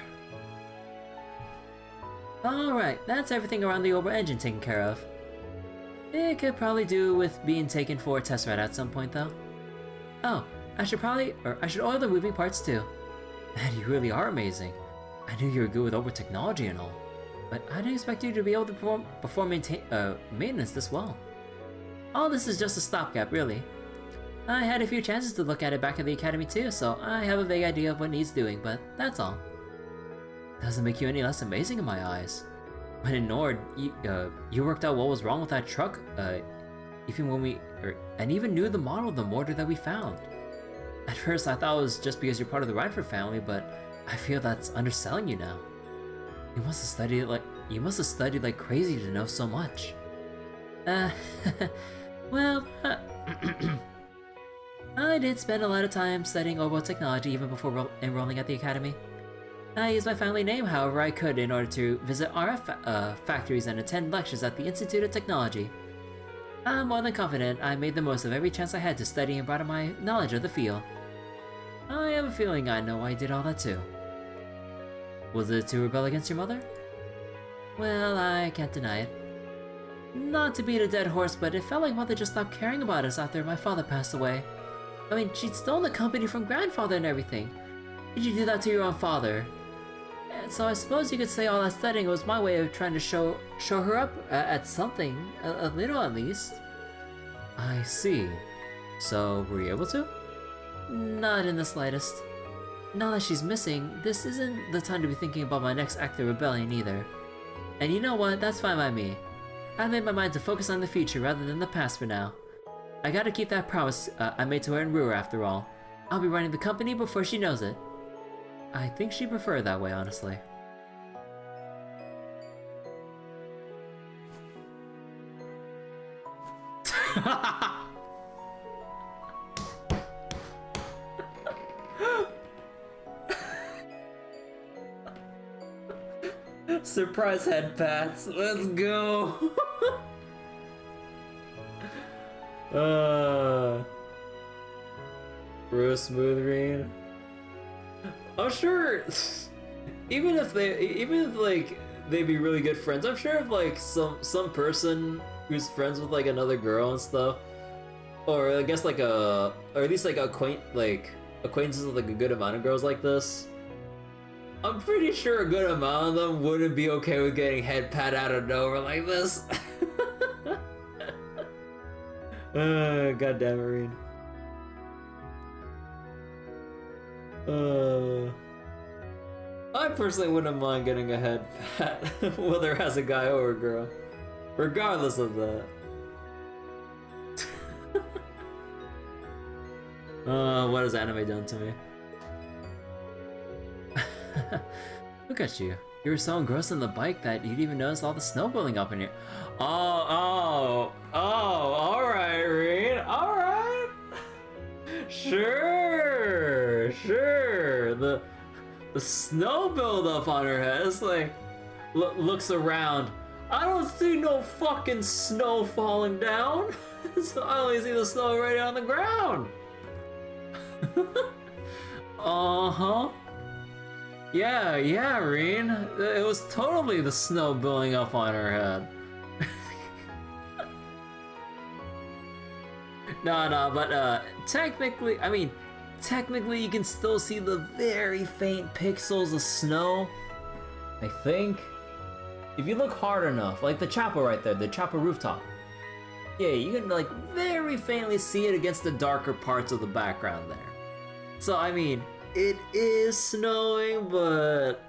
Alright, that's everything around the Orbo engine taken care of. It could probably do with being taken for a test ride at some point though. Oh, I should oil the moving parts too. Man, you really are amazing. I knew you were good with Orbo technology and all, but I didn't expect you to be able to perform maintenance this well. All this is just a stopgap, really. I had a few chances to look at it back at the academy too, so I have a vague idea of what needs doing, but that's all. Doesn't make you any less amazing in my eyes. When in Nord, you worked out what was wrong with that truck, even knew the model of the mortar that we found. At first I thought it was just because you're part of the Reinford family, but I feel that's underselling you now. You must have studied like crazy to know so much. Well, I did spend a lot of time studying oboe technology even before enrolling at the academy. I used my family name however I could in order to visit RF factories and attend lectures at the Institute of Technology. I'm more than confident I made the most of every chance I had to study and broaden my knowledge of the field. I have a feeling I know why I did all that too. Was it to rebel against your mother? Well, I can't deny it. Not to beat a dead horse, but it felt like Mother just stopped caring about us after my father passed away. I mean, she'd stolen the company from Grandfather and everything. Did you do that to your own father? And so I suppose you could say all that studying was my way of trying to show her up at something, a little at least. I see. So, were you able to? Not in the slightest. Now that she's missing, this isn't the time to be thinking about my next act of rebellion either. And you know what? That's fine by me. I've made my mind to focus on the future rather than the past for now. I gotta keep that promise I made to her in Ruhr after all. I'll be running the company before she knows it. I think she'd prefer it that way, honestly. Surprise head pats, let's go! Real smooth rain. I'm sure, even if like they'd be really good friends, I'm sure if like some person who's friends with like another girl and stuff, or I guess like or at least like acquaintances with like a good amount of girls like this, I'm pretty sure a good amount of them wouldn't be okay with getting head pat out of nowhere like this. God damn it, Reed. I personally wouldn't mind getting a head pat, whether as a guy or a girl, regardless of that. What has anime done to me? Look at you. You were so engrossed in the bike that you didn't even notice all the snow building up in here. Oh, alright, Reed, alright. Sure. The snow buildup on her head. It's like, looks around. I don't see no fucking snow falling down. So I only see the snow right on the ground. Uh-huh. Yeah, Reen. It was totally the snow building up on her head. No, but technically you can still see the very faint pixels of snow, I think. If you look hard enough, like the chapel right there, the chapel rooftop. Yeah, you can like very faintly see it against the darker parts of the background there. So I mean, it is snowing, but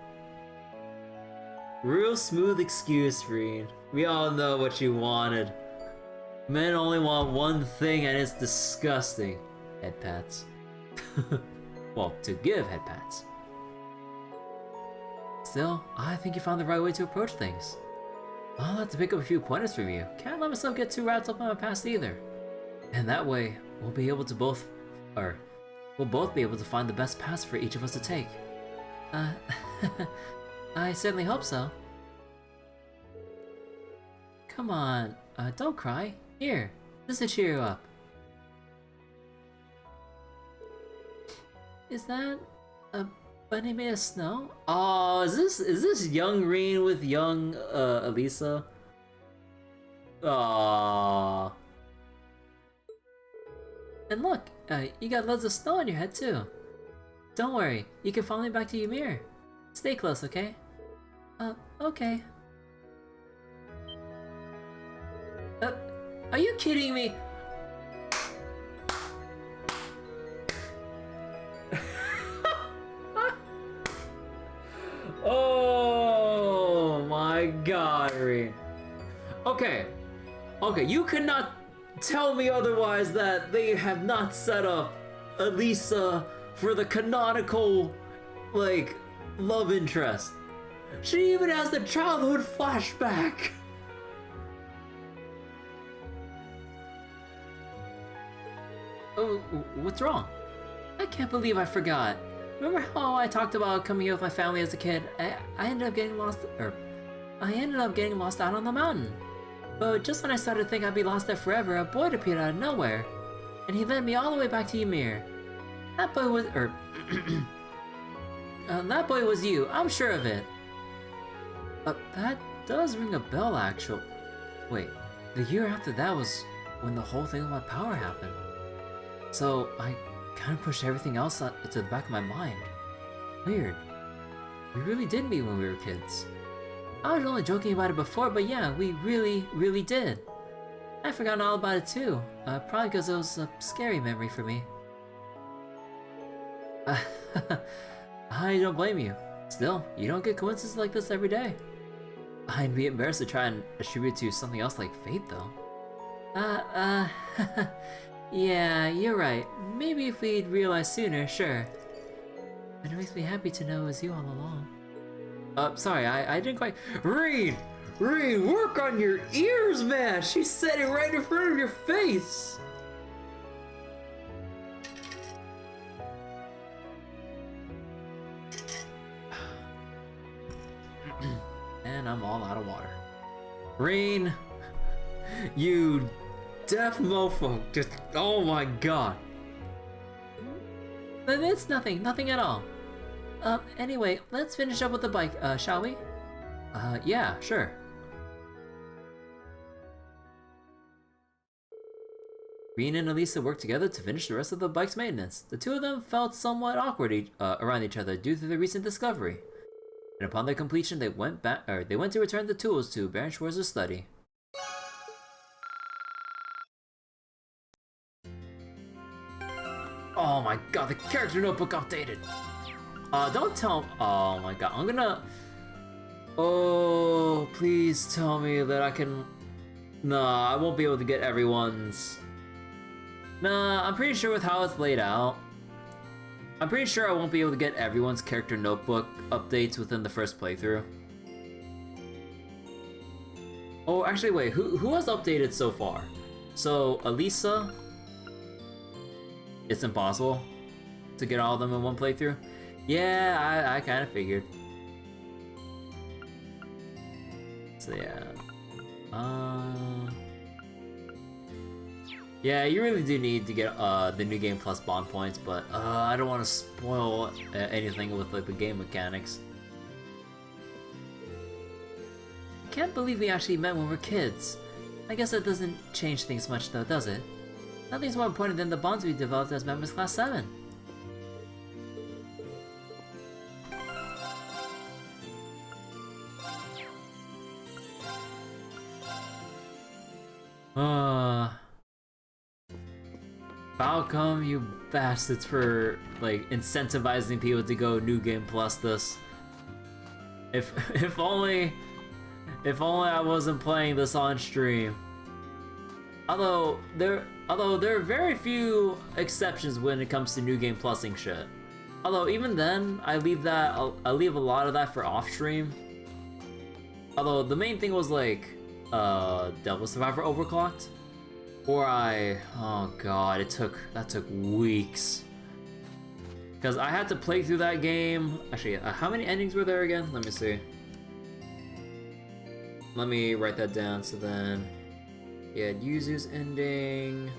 real smooth excuse, Reed. We all know what you wanted. Men only want one thing, and it's disgusting. Head pats. Well, to give head pats. Still, I think you found the right way to approach things. I'll have to pick up a few pointers from you. Can't let myself get too wrapped up in my past either. And that way, we'll be able to both be able to find the best path for each of us to take. I certainly hope so. Come on, don't cry. Here, this will cheer you up. Is that a bunny made of snow? Oh, is this young Reen with young Elisa? Aww. And look, you got loads of snow on your head too. Don't worry, you can follow me back to Ymir. Stay close, okay? Okay. Are you kidding me? Oh my god, Reen. Okay, you cannot tell me otherwise that they have not set up Elisa for the canonical, like, love interest. She even has the childhood flashback. Oh, what's wrong? I can't believe I forgot. Remember how I talked about coming here with my family as a kid? I ended up getting lost, out on the mountain. But just when I started to think I'd be lost there forever, a boy appeared out of nowhere. And he led me all the way back to Ymir. That boy was, that boy was you, I'm sure of it. That does ring a bell, actually. Wait, the year after that was when the whole thing about power happened. So I kind of pushed everything else to the back of my mind. Weird. We really did meet when we were kids. I was only joking about it before, but yeah, we really did. I've forgotten all about it too. Probably because it was a scary memory for me. I don't blame you. Still, you don't get coincidences like this every day. I'd be embarrassed to try and attribute to something else like fate, though. Yeah, you're right. Maybe if we'd realized sooner, sure. But it makes me happy to know it was you all along. Sorry, I didn't quite— Reed, work on your ears, man! She said it right in front of your face! And I'm all out of water. Reen, you deaf mofo, just— oh my god. But it's nothing at all. Anyway, let's finish up with the bike, shall we? Yeah, sure. Reen and Elisa worked together to finish the rest of the bike's maintenance. The two of them felt somewhat awkward around each other due to the recent discovery. And upon their completion, they went to return the tools to Baron Schwarz's study. Oh my god, the character notebook updated! Don't tell— oh my god, I'm gonna— oh, please tell me that I can— nah, I won't be able to get everyone's— nah, I'm pretty sure with how it's laid out, I'm pretty sure I won't be able to get everyone's character notebook updates within the first playthrough. Oh, actually wait, who has updated so far? So, Elisa— it's impossible to get all of them in one playthrough? Yeah, I kind of figured. So yeah. Yeah, you really do need to get the New Game Plus bond points, but I don't want to spoil anything with like the game mechanics. I can't believe we actually met when we were kids. I guess that doesn't change things much though, does it? Nothing's more important than the bonds we developed as members Class 7. How come you bastards for like incentivizing people to go New Game Plus this? If only I wasn't playing this on stream. Although there are very few exceptions when it comes to New Game Plusing shit. Although even then, I leave a lot of that for off stream. Although the main thing was like Devil Survivor Overclocked, or oh god, that took weeks. Because I had to play through that game. Actually, how many endings were there again? Let me see. Let me write that down. So then, yeah, Yuzu's ending.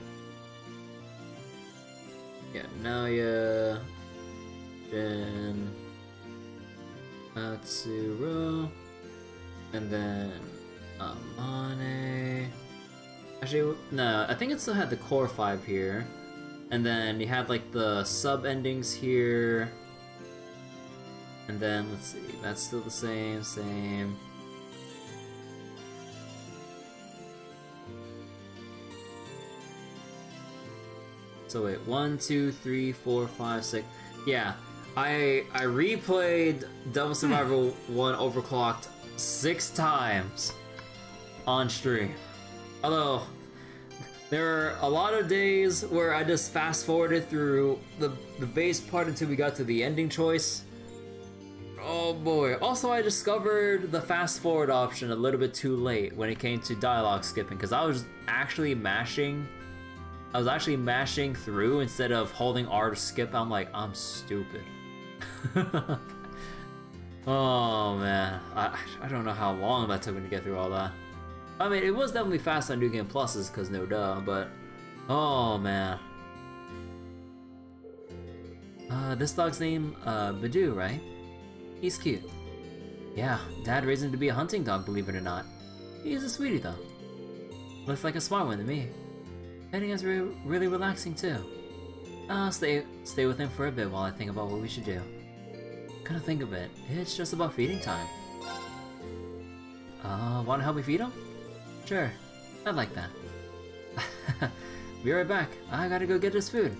Yeah, Naoya. Then Matsuro. And then Amane. Actually, no, I think it still had the core 5 here. And then you have like the sub endings here. And then let's see, that's still the same. So wait, 1, 2, 3, 4, 5, 6. Yeah, I replayed Devil Survivor 1 Overclocked 6 times on stream. Although there are a lot of days where I just fast forwarded through the base part until we got to the ending choice. Oh boy. Also, I discovered the fast forward option a little bit too late when it came to dialogue skipping, because I was actually mashing I was actually mashing through instead of holding R to skip. I'm like, I'm stupid. Oh man, I don't know how long that took me to get through all that. I mean, it was definitely fast on New Game Pluses, cause no duh, but oh man. This dog's name, Badoo, right? He's cute. Yeah, Dad raised him to be a hunting dog, believe it or not. He's a sweetie though. Looks like a smart one to me. Petting is really relaxing too. I'll stay with him for a bit while I think about what we should do. Couldn't think of it. It's just about feeding time. Wanna help me feed him? Sure, I'd like that. Be right back. I gotta go get his food.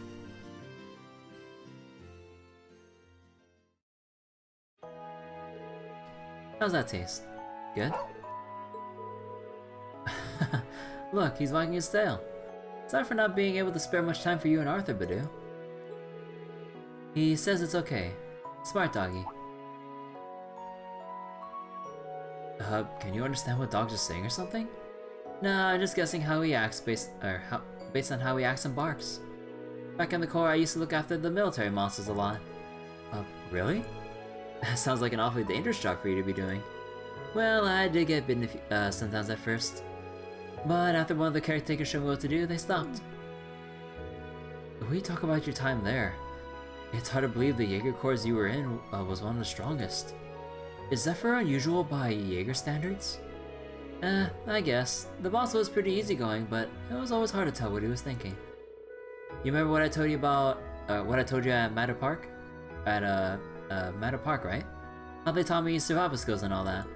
How's that taste? Good? Look, he's wagging his tail. Sorry for not being able to spare much time for you and Arthur, Badoo. He says it's okay. Smart doggy. Can you understand what dogs are saying or something? Nah, I'm just guessing how he acts based on how he acts and barks. Back in the Corps, I used to look after the military monsters a lot. Really? That sounds like an awfully dangerous job for you to be doing. Well, I did get bitten sometimes at first. But after one of the caretakers showed me what to do, they stopped. We talk about your time there. It's hard to believe the Jaeger Corps you were in was one of the strongest. Is Zephyr unusual by Jaeger standards? I guess. The boss was pretty easygoing, but it was always hard to tell what he was thinking. You remember what I told you about, what I told you at Matter Park? At, Matter Park, right? How they taught me survival skills and all that.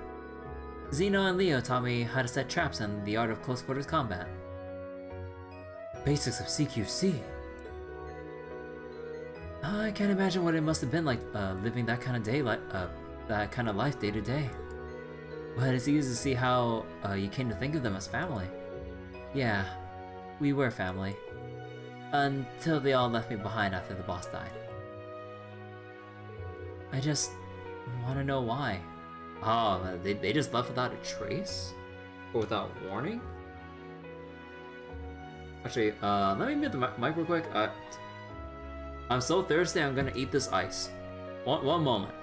Zeno and Leo taught me how to set traps and the art of close quarters combat. The basics of CQC. I can't imagine what it must have been like living that kind of life day to day. But it's easy to see how you came to think of them as family. Yeah, we were family. Until they all left me behind after the boss died. I just want to know why. Oh, they just left without a trace? Or without warning? Actually, let me mute the mic real quick. I'm so thirsty, I'm gonna eat this ice. One moment.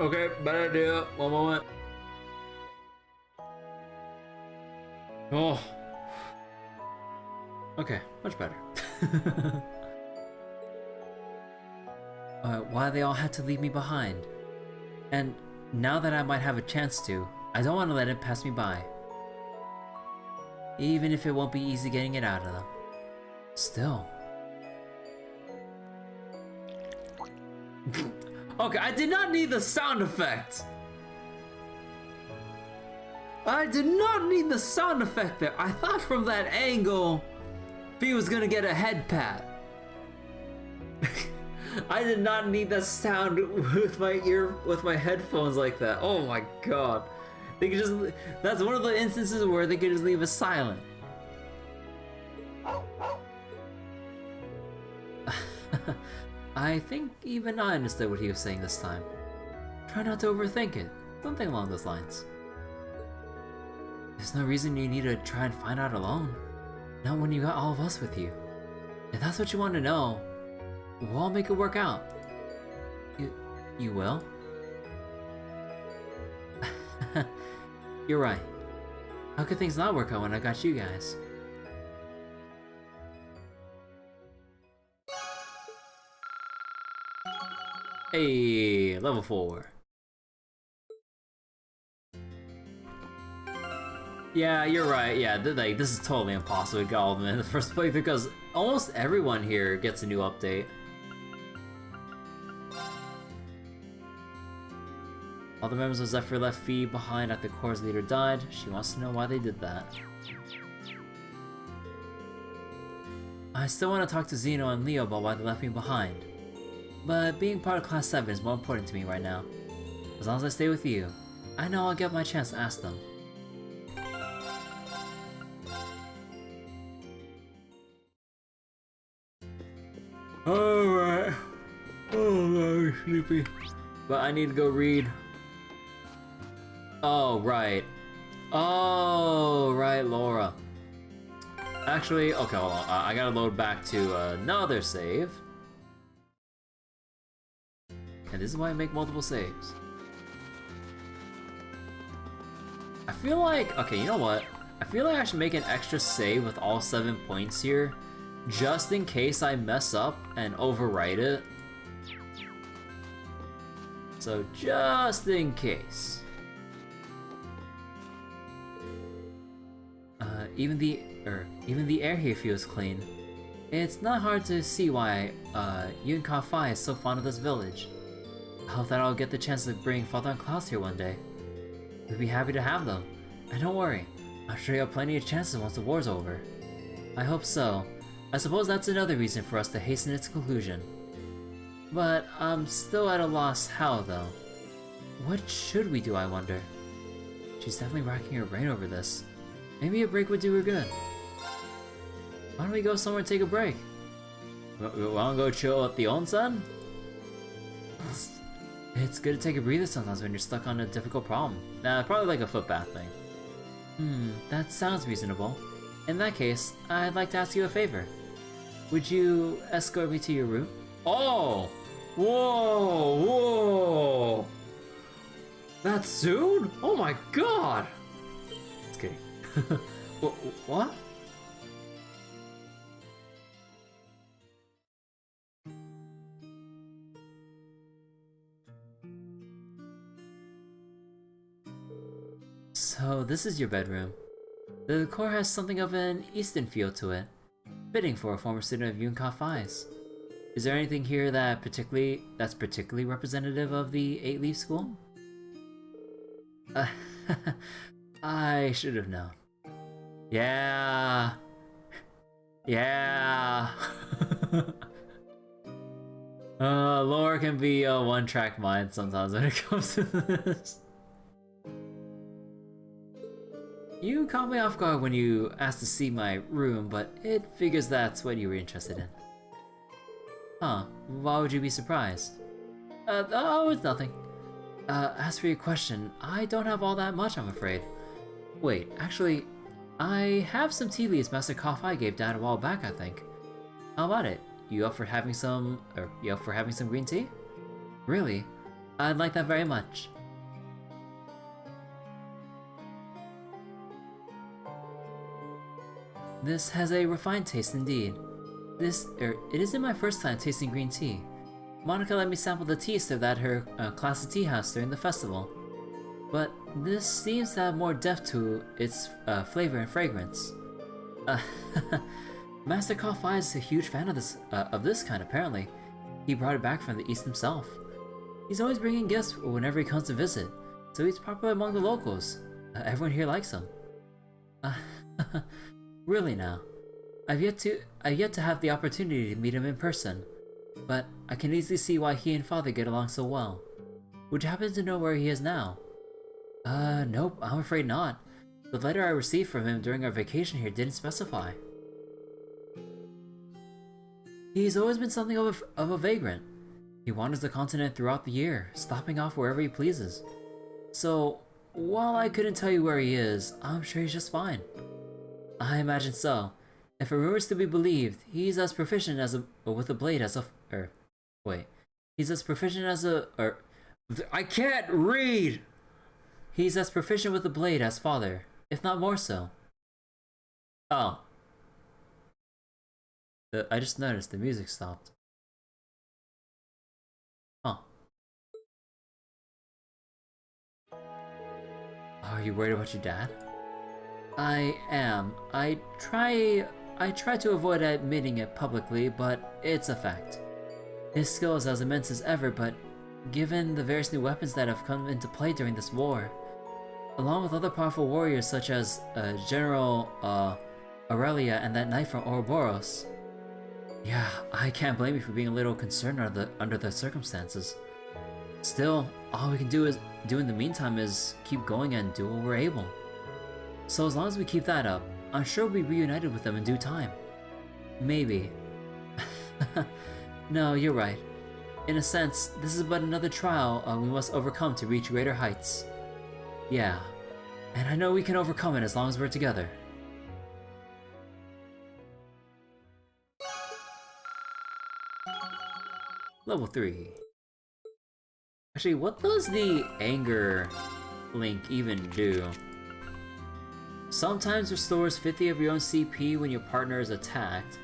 Okay, bad idea. One moment. Oh. Okay, much better. Why they all had to leave me behind. And now that I might have a chance to, I don't want to let it pass me by. Even if it won't be easy getting it out of them. Still. Okay, I did not need the sound effect! I did not need the sound effect there. I thought from that angle, he was gonna get a head pat. I did not need that sound with my headphones like that. Oh my god. They could just, that's one of the instances where they could just leave us silent. I think even I understood what he was saying this time. Try not to overthink it. Something along those lines. There's no reason you need to try and find out alone. Not when you got all of us with you. If that's what you want to know, we'll all make it work out. You will? You're right. How could things not work out when I got you guys? Hey, level 4. Yeah, you're right. Yeah, like this is totally impossible to get all of them in the first place because almost everyone here gets a new update. All the members of Zephyr left Fee behind after the Corps leader died. She wants to know why they did that. I still want to talk to Zeno and Leo about why they left me behind. But being part of Class 7 is more important to me right now. As long as I stay with you, I know I'll get my chance to ask them. Alright. Oh, I'm very sleepy. But I need to go read. Oh, right. Oh, right, Laura. Actually, okay, hold on. I gotta load back to another save. And this is why I make multiple saves. I feel like, okay, you know what? I feel like I should make an extra save with all 7 points here, just in case I mess up and overwrite it. So just in case. Even the air here feels clean. It's not hard to see why Yunka Phi is so fond of this village. I hope that I'll get the chance to bring Father and Klaus here one day. We'd be happy to have them. And don't worry, I'm sure you'll have plenty of chances once the war's over. I hope so. I suppose that's another reason for us to hasten its conclusion. But I'm still at a loss how, though. What should we do, I wonder? She's definitely racking her brain over this. Maybe a break would do her good. Why don't we go somewhere and take a break? Wanna go chill at the onsen? It's good to take a breather sometimes when you're stuck on a difficult problem. Nah, probably like a footbath thing. That sounds reasonable. In that case, I'd like to ask you a favor. Would you escort me to your room? Oh! Whoa! Whoa! That soon? Oh my god! Just kidding. What? So this is your bedroom. The decor has something of an Eastern feel to it, fitting for a former student of Yunka Phi's. Is there anything here that's particularly representative of the 8-Leaf School? I should have known. Yeah. Yeah. Laura can be a one-track mind sometimes when it comes to this. You caught me off guard when you asked to see my room, but it figures that's what you were interested in. Huh, why would you be surprised? Oh, it's nothing. As for your question, I don't have all that much, I'm afraid. Wait, actually, I have some tea leaves Master Ka-Fi gave Dad a while back, I think. How about it? You up for having some green tea? Really? I'd like that very much. This has a refined taste indeed. It isn't my first time tasting green tea. Monica let me sample the tea served at her class tea house during the festival. But this seems to have more depth to its flavor and fragrance. Master Ka-Fi is a huge fan of this kind, apparently. He brought it back from the East himself. He's always bringing gifts whenever he comes to visit, so he's popular among the locals. Everyone here likes him. Really now. I've yet to have the opportunity to meet him in person, but I can easily see why he and Father get along so well. Would you happen to know where he is now? Nope, I'm afraid not. The letter I received from him during our vacation here didn't specify. He's always been something of a vagrant. He wanders the continent throughout the year, stopping off wherever he pleases. So, while I couldn't tell you where he is, I'm sure he's just fine. I imagine so. If a rumor is to be believed, he's as proficient with a blade as he's as proficient as I can't read! He's as proficient with the blade as Father, if not more so. Oh. I just noticed the music stopped. Huh. Are you worried about your dad? I am. I try to avoid admitting it publicly, but it's a fact. His skill is as immense as ever, but given the various new weapons that have come into play during this war, along with other powerful warriors such as General Aurelia and that knight from Ouroboros, Yeah, I can't blame you for being a little concerned under the circumstances. Still, all we can do in the meantime is keep going and do what we're able. So as long as we keep that up, I'm sure we'll be reunited with them in due time. Maybe. No, you're right. In a sense, this is but another trial we must overcome to reach greater heights. Yeah, and I know we can overcome it as long as we're together. Level 3. Actually, what does the anger link even do? Sometimes restores 50 of your own CP when your partner is attacked.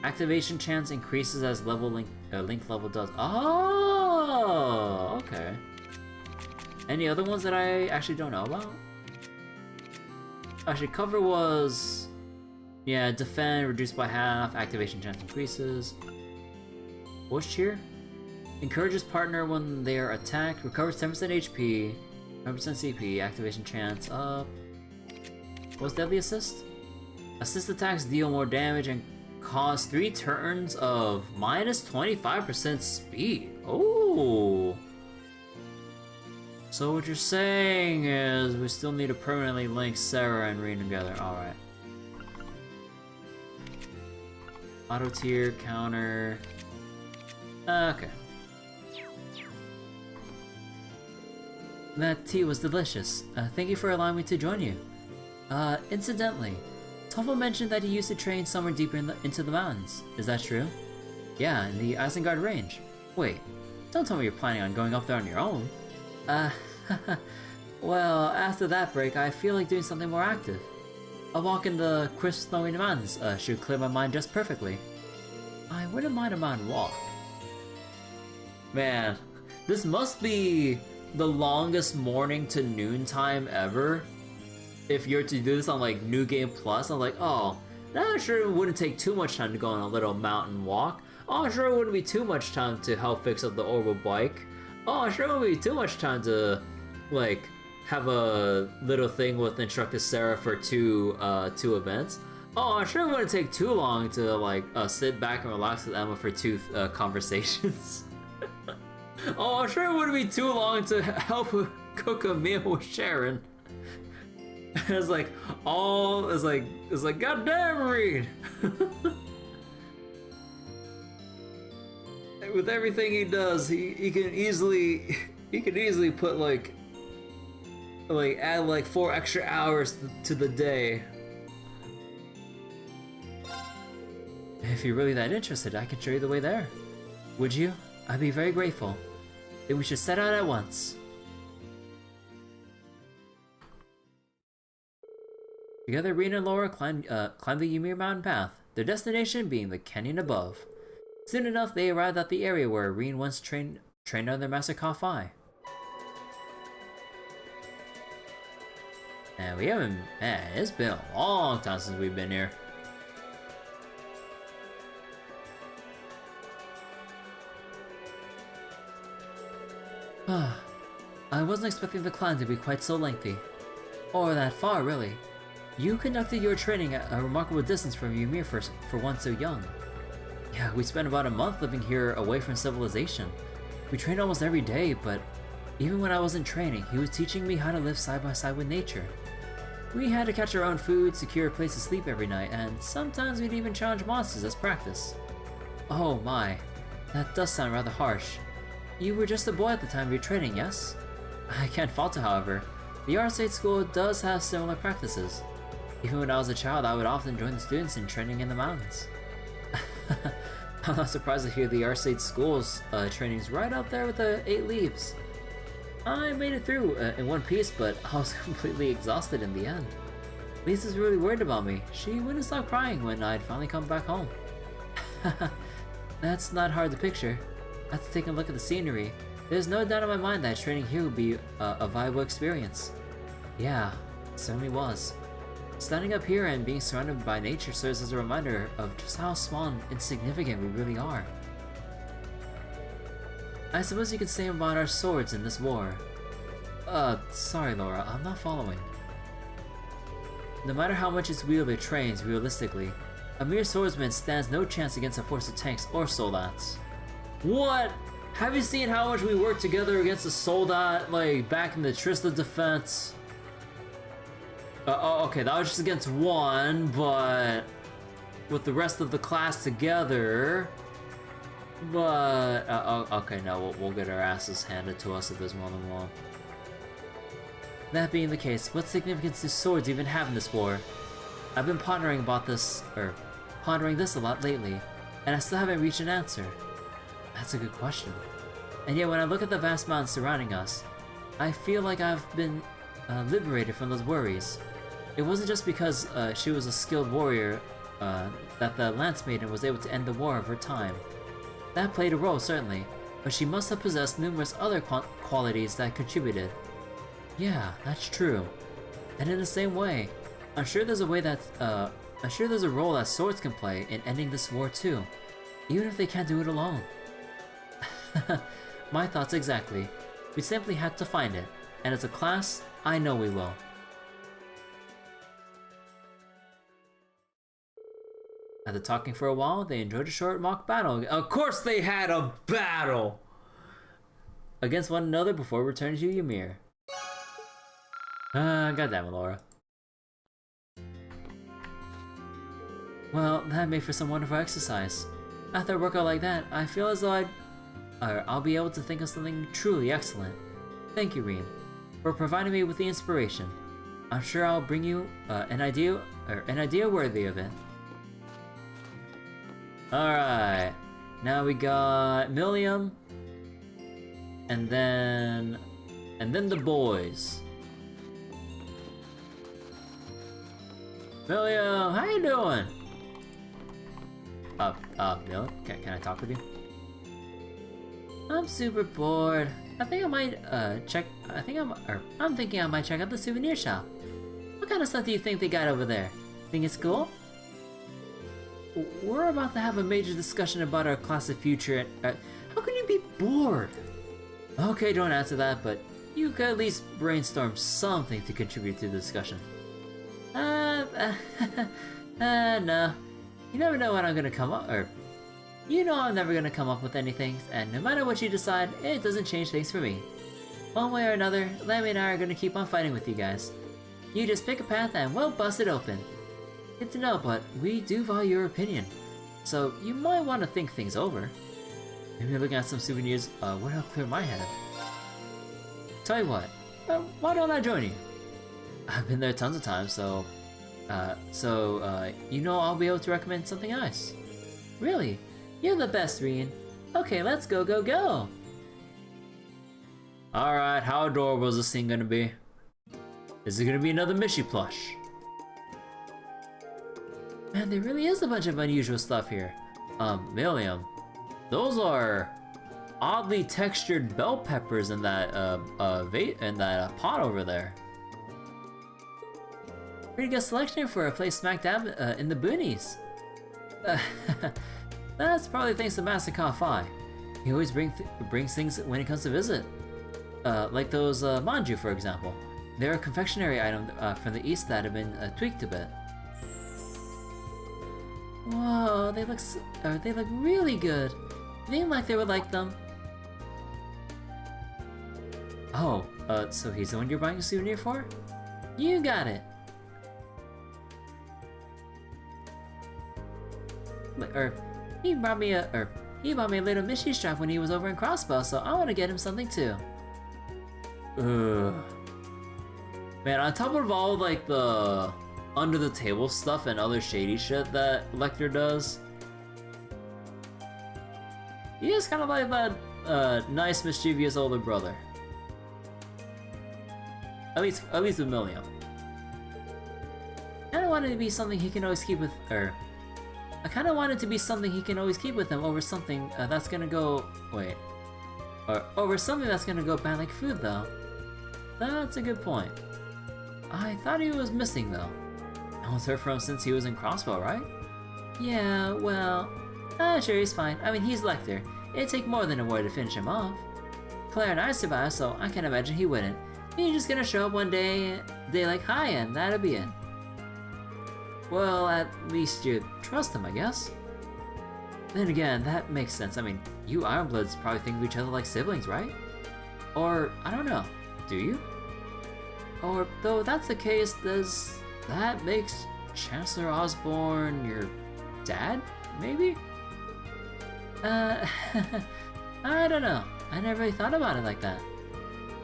Activation chance increases as link level does. Oh, okay. Any other ones that I actually don't know about? Actually, cover was... yeah, defend, reduced by half, activation chance increases. What's cheer? Encourages partner when they are attacked, recovers 10% HP, 10% CP, activation chance up. What's deadly assist? Assist attacks deal more damage and cause 3 turns of minus 25% speed. Oh. So what you're saying is we still need to permanently link Sarah and Reen together. Alright. Auto tier, counter. Okay. That tea was delicious. Thank you for allowing me to join you. Incidentally, Toffel mentioned that he used to train somewhere deeper into the mountains. Is that true? Yeah, in the Isengard range. Wait, don't tell me you're planning on going up there on your own. Well, after that break, I feel like doing something more active. A walk in the crisp snowy mountains should clear my mind just perfectly. I wouldn't mind a mountain walk. Man, this must be the longest morning to noon time ever. If you're to do this on like New Game Plus, I'm like, oh, that sure wouldn't take too much time to go on a little mountain walk. Oh, sure it wouldn't be too much time to help fix up the orbital bike. Oh, sure it wouldn't be too much time to like have a little thing with Instructor Sarah for two events. Oh, sure it wouldn't take too long to like sit back and relax with Emma for 2 conversations. Oh, sure it wouldn't be too long to help cook a meal with Sharon. It's like goddamn Reed. With everything he does, he can easily put like add like 4 extra hours to the day. If you're really that interested, I can show you the way there. Would you? I'd be very grateful. Then we should set out at once. Together, Reen and Laura climbed the Ymir mountain path, their destination being the canyon above. Soon enough, they arrived at the area where Reen once trained under their master Ka-Fi. And we haven't... man, it's been a long time since we've been here. I wasn't expecting the climb to be quite so lengthy. Or that far, really. You conducted your training at a remarkable distance from Ymir for one so young. Yeah, we spent about a month living here away from civilization. We trained almost every day, but even when I wasn't training, he was teaching me how to live side by side with nature. We had to catch our own food, secure a place to sleep every night, and sometimes we'd even challenge monsters as practice. Oh my, that does sound rather harsh. You were just a boy at the time of your training, yes? I can't fault it, however. The Arcade School does have similar practices. Even when I was a child, I would often join the students in training in the mountains. I'm not surprised to hear the Arcade School's training's right up there with the 8 leaves. I made it through in one piece, but I was completely exhausted in the end. Lisa's really worried about me. She wouldn't stop crying when I'd finally come back home. That's not hard to picture. After taking a look at the scenery, there's no doubt in my mind that training here would be a viable experience. Yeah, it certainly was. Standing up here and being surrounded by nature serves as a reminder of just how small and insignificant we really are. I suppose you could say about our swords in this war. Sorry Laura, I'm not following. No matter how much its wielder trains realistically, A mere swordsman stands no chance against a force of tanks or soldats. What? Have you seen how much we worked together against a soldat, like, back in the Trista defense? Oh, okay, that was just against one, but with the rest of the class together. But, okay, no, we'll get our asses handed to us if there's more than one. That being the case, what significance do swords even have in this war? I've been pondering this a lot lately, and I still haven't reached an answer. That's a good question. And yet when I look at the vast mountains surrounding us, I feel like I've been liberated from those worries. It wasn't just because she was a skilled warrior that the Lance Maiden was able to end the war of her time. That played a role, certainly, but she must have possessed numerous other qualities that contributed. Yeah, that's true. And in the same way, I'm sure there's a role that swords can play in ending this war too, even if they can't do it alone. My thoughts exactly. We simply had to find it, and as a class, I know we will. After talking for a while, they enjoyed a short mock battle. Of course they had a battle! Against one another before returning to Ymir. Goddamn it, Laura. Well, that made for some wonderful exercise. After a workout like that, I feel as though I'll be able to think of something truly excellent. Thank you, Reen, for providing me with the inspiration. I'm sure I'll bring you an idea worthy of it. Alright, now we got Milliam, and then the boys. Milliam, how you doing? Milliam, can I talk with you? I'm super bored. I'm thinking I might check out the souvenir shop. What kind of stuff do you think they got over there? Think it's cool? We're about to have a major discussion about our class's future and how can you be bored? Okay, don't answer that, but you could at least brainstorm something to contribute to the discussion. No. You never know when I'm gonna come up, or you know I'm never gonna come up with anything, and no matter what you decide, it doesn't change things for me. One way or another, Lammy and I are gonna keep on fighting with you guys. You just pick a path and we'll bust it open. Good to know, but we do value your opinion, so you might want to think things over. Maybe looking at some souvenirs would help clear my head. Tell you what, why don't I join you? I've been there tons of times, so you know I'll be able to recommend something nice. Really? You're the best, Reen. Okay, let's go, go, go! Alright, how adorable is this scene gonna be? Is it gonna be another Mishy plush? Man, there really is a bunch of unusual stuff here. Milliam, those are oddly textured bell peppers in that pot over there. Pretty good selection for a place smack dab in the boonies. That's probably thanks to Master Ka-Fi. He always brings things when he comes to visit. Like those manju, for example. They're a confectionery item from the east that have been tweaked a bit. Whoa, they look really good. Seemed like they would like them. Oh, so he's the one you're buying a souvenir for? You got it. He bought me a little Mishy strap when he was over in Crossbow, so I want to get him something too. Ugh. Man, on top of all like the under the table stuff and other shady shit that Lecter does, he is kind of like that nice mischievous older brother. At least with Milliam. I don't want it to be something he can always keep with, I kind of want it to be something he can always keep with him over something that's gonna go, or over something that's gonna go bad like food though. That's a good point. I thought he was missing though. I was heard from since he was in Crossbow, right? Yeah, well, sure he's fine. I mean, he's Lecter. It'd take more than a word to finish him off. Claire and I survived, so I can't imagine he wouldn't. He's just gonna show up one day like, hi, and that'll be it. well, at least you trust him, I guess. Then again, that makes sense. I mean, you Ironbloods probably think of each other like siblings, right? Or, I don't know, do you? Or, though that's the case, does that makes Chancellor Osborne your dad, maybe? I don't know. I never really thought about it like that.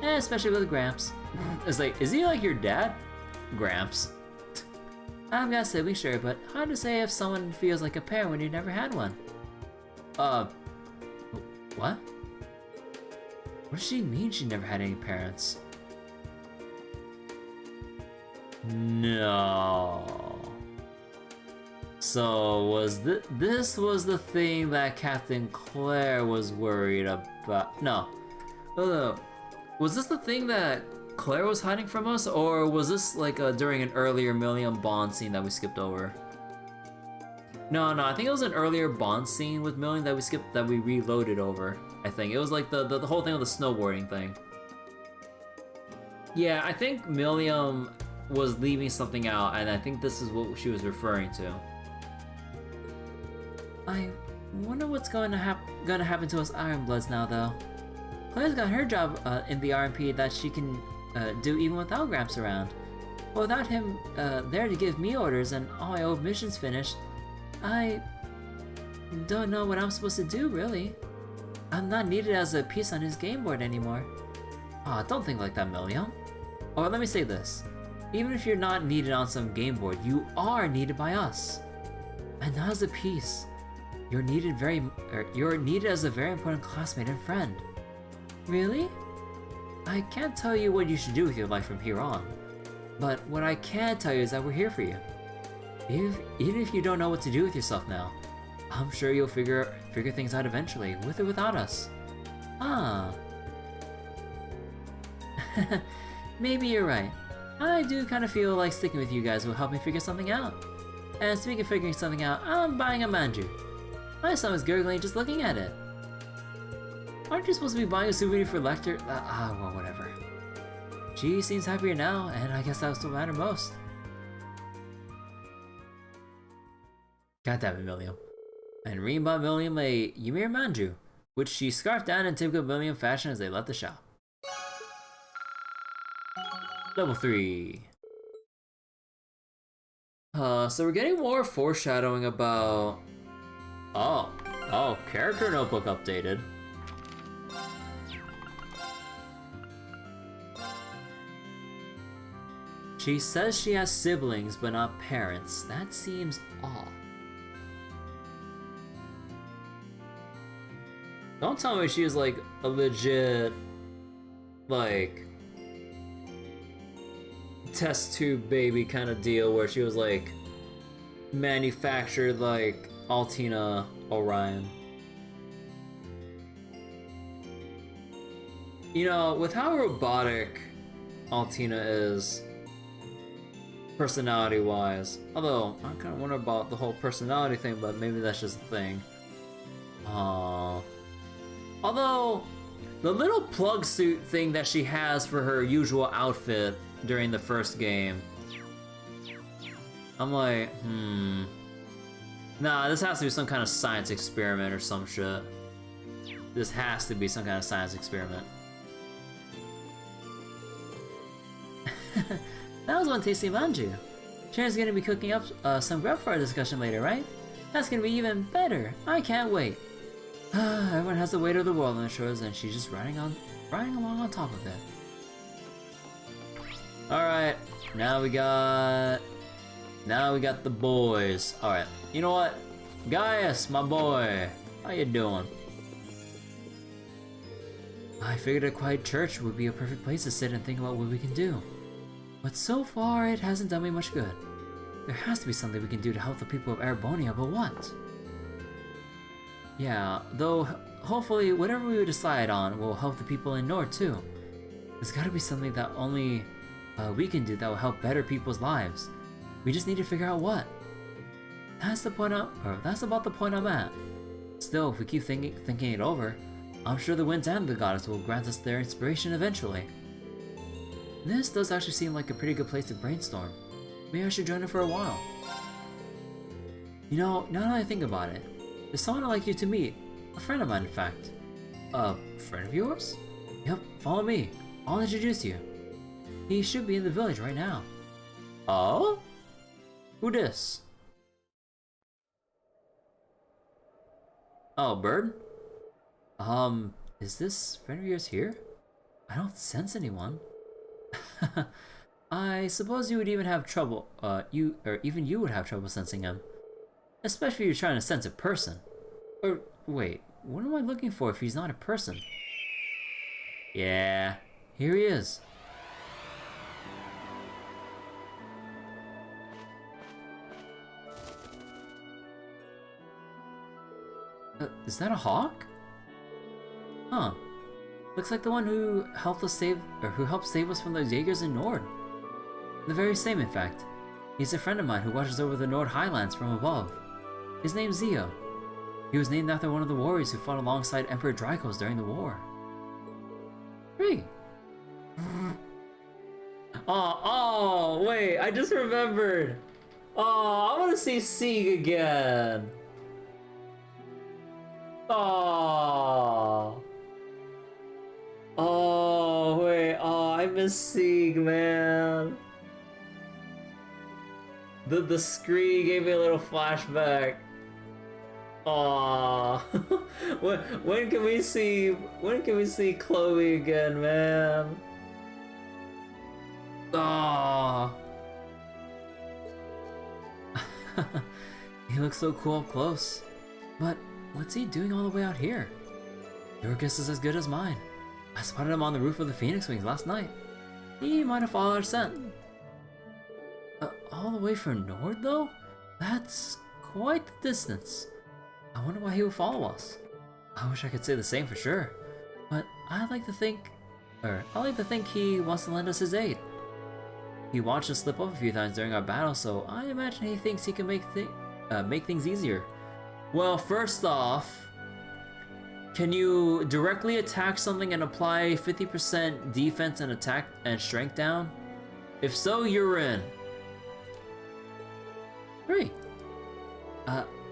Especially with Gramps. It's like, is he like your dad? Gramps. I've got siblings, sure, but hard to say if someone feels like a parent when you never had one. What? What does she mean she never had any parents? No. So was this was the thing that Captain Claire was worried about? No. Was this the thing that Claire was hiding from us, or was this like during an earlier Million Bond scene that we skipped over? No, I think it was an earlier Bond scene with Million that we skipped, that we reloaded over. I think it was like the whole thing with the snowboarding thing. Yeah, I think Million was leaving something out, and I think this is what she was referring to. I wonder what's gonna happen to us Ironbloods now, though. Claire's got her job in the RMP that she can do even without Gramps around. Without him there to give me orders and all my old missions finished, I don't know what I'm supposed to do, really. I'm not needed as a piece on his game board anymore. Aw, don't think like that, Million. Or let me say this. Even if you're not needed on some game board, you are needed by us. And not as a piece. You're needed as a very important classmate and friend. Really? I can't tell you what you should do with your life from here on. But what I can tell you is that we're here for you. Even if you don't know what to do with yourself now, I'm sure you'll figure things out eventually, with or without us. Ah. Maybe you're right. I do kind of feel like sticking with you guys will help me figure something out. And speaking of figuring something out, I'm buying a manju. My stomach's gurgling just looking at it. Aren't you supposed to be buying a souvenir for Lecter? Well, whatever. She seems happier now, and I guess that's what matters most. God damn it, Million. And Reem bought Million a Ymir manju, which she scarfed down in typical Million fashion as they left the shop. Level 3. So we're getting more foreshadowing about... Oh, character notebook updated. She says she has siblings, but not parents. That seems odd. Don't tell me she is like a legit, like, test tube baby kind of deal where she was like manufactured like Altina Orion. You know, with how robotic Altina is, personality-wise, although I kind of wonder about the whole personality thing, but maybe that's just a thing. Although, the little plug suit thing that she has for her usual outfit during the first game, I'm like, nah, this has to be some kind of science experiment or some shit. This has to be some kind of science experiment. That was one tasty manju. Sharon's gonna be cooking up some grub for our discussion later, right? That's gonna be even better. I can't wait. Everyone has the weight of the world on their shoulders, and she's just riding along on top of it. All right, now we got the boys. All right, you know what, Gaius, my boy, how you doing? I figured a quiet church would be a perfect place to sit and think about what we can do. But so far, it hasn't done me much good. There has to be something we can do to help the people of Erebonia, but what? Yeah, though hopefully whatever we decide on will help the people in Nord too. There's gotta be something that only we can do that will help better people's lives. We just need to figure out what. That's about the point I'm at. Still, if we keep thinking it over, I'm sure the winds and the goddess will grant us their inspiration eventually. This does actually seem like a pretty good place to brainstorm. Maybe I should join her for a while. You know, now that I think about it, there's someone I'd like you to meet. A friend of mine, in fact. A friend of yours? Yep, follow me. I'll introduce you. He should be in the village right now. Oh? Who dis? Oh, bird? Is this friend of yours here? I don't sense anyone. I suppose you would even have trouble, even you would have trouble sensing him. Especially if you're trying to sense a person. Or, wait, what am I looking for if he's not a person? Yeah, here he is. Is that a hawk? Huh. Looks like the one who helped us save us from those Jaegers in Nord. The very same, in fact. He's a friend of mine who watches over the Nord Highlands from above. His name's Zio. He was named after one of the warriors who fought alongside Emperor Dracos during the war. Hey. Oh, wait, I just remembered. Oh, I want to see Sieg again. Oh. Oh, wait, oh, I miss Sieg, man. The scree gave me a little flashback. Aww. when can we see Chloe again, man? Aww. He looks so cool up close. But what's he doing all the way out here? Your guess is as good as mine. I spotted him on the roof of the Phoenix Wings last night. He might have followed our scent. All the way from Nord, though? That's quite the distance. I wonder why he would follow us. I wish I could say the same for sure, but I like to think he wants to lend us his aid. He watched us slip up a few times during our battle, so I imagine he thinks he can make things easier. Well, first off, can you directly attack something and apply 50% defense and attack and strength down? If so, you're in. Great.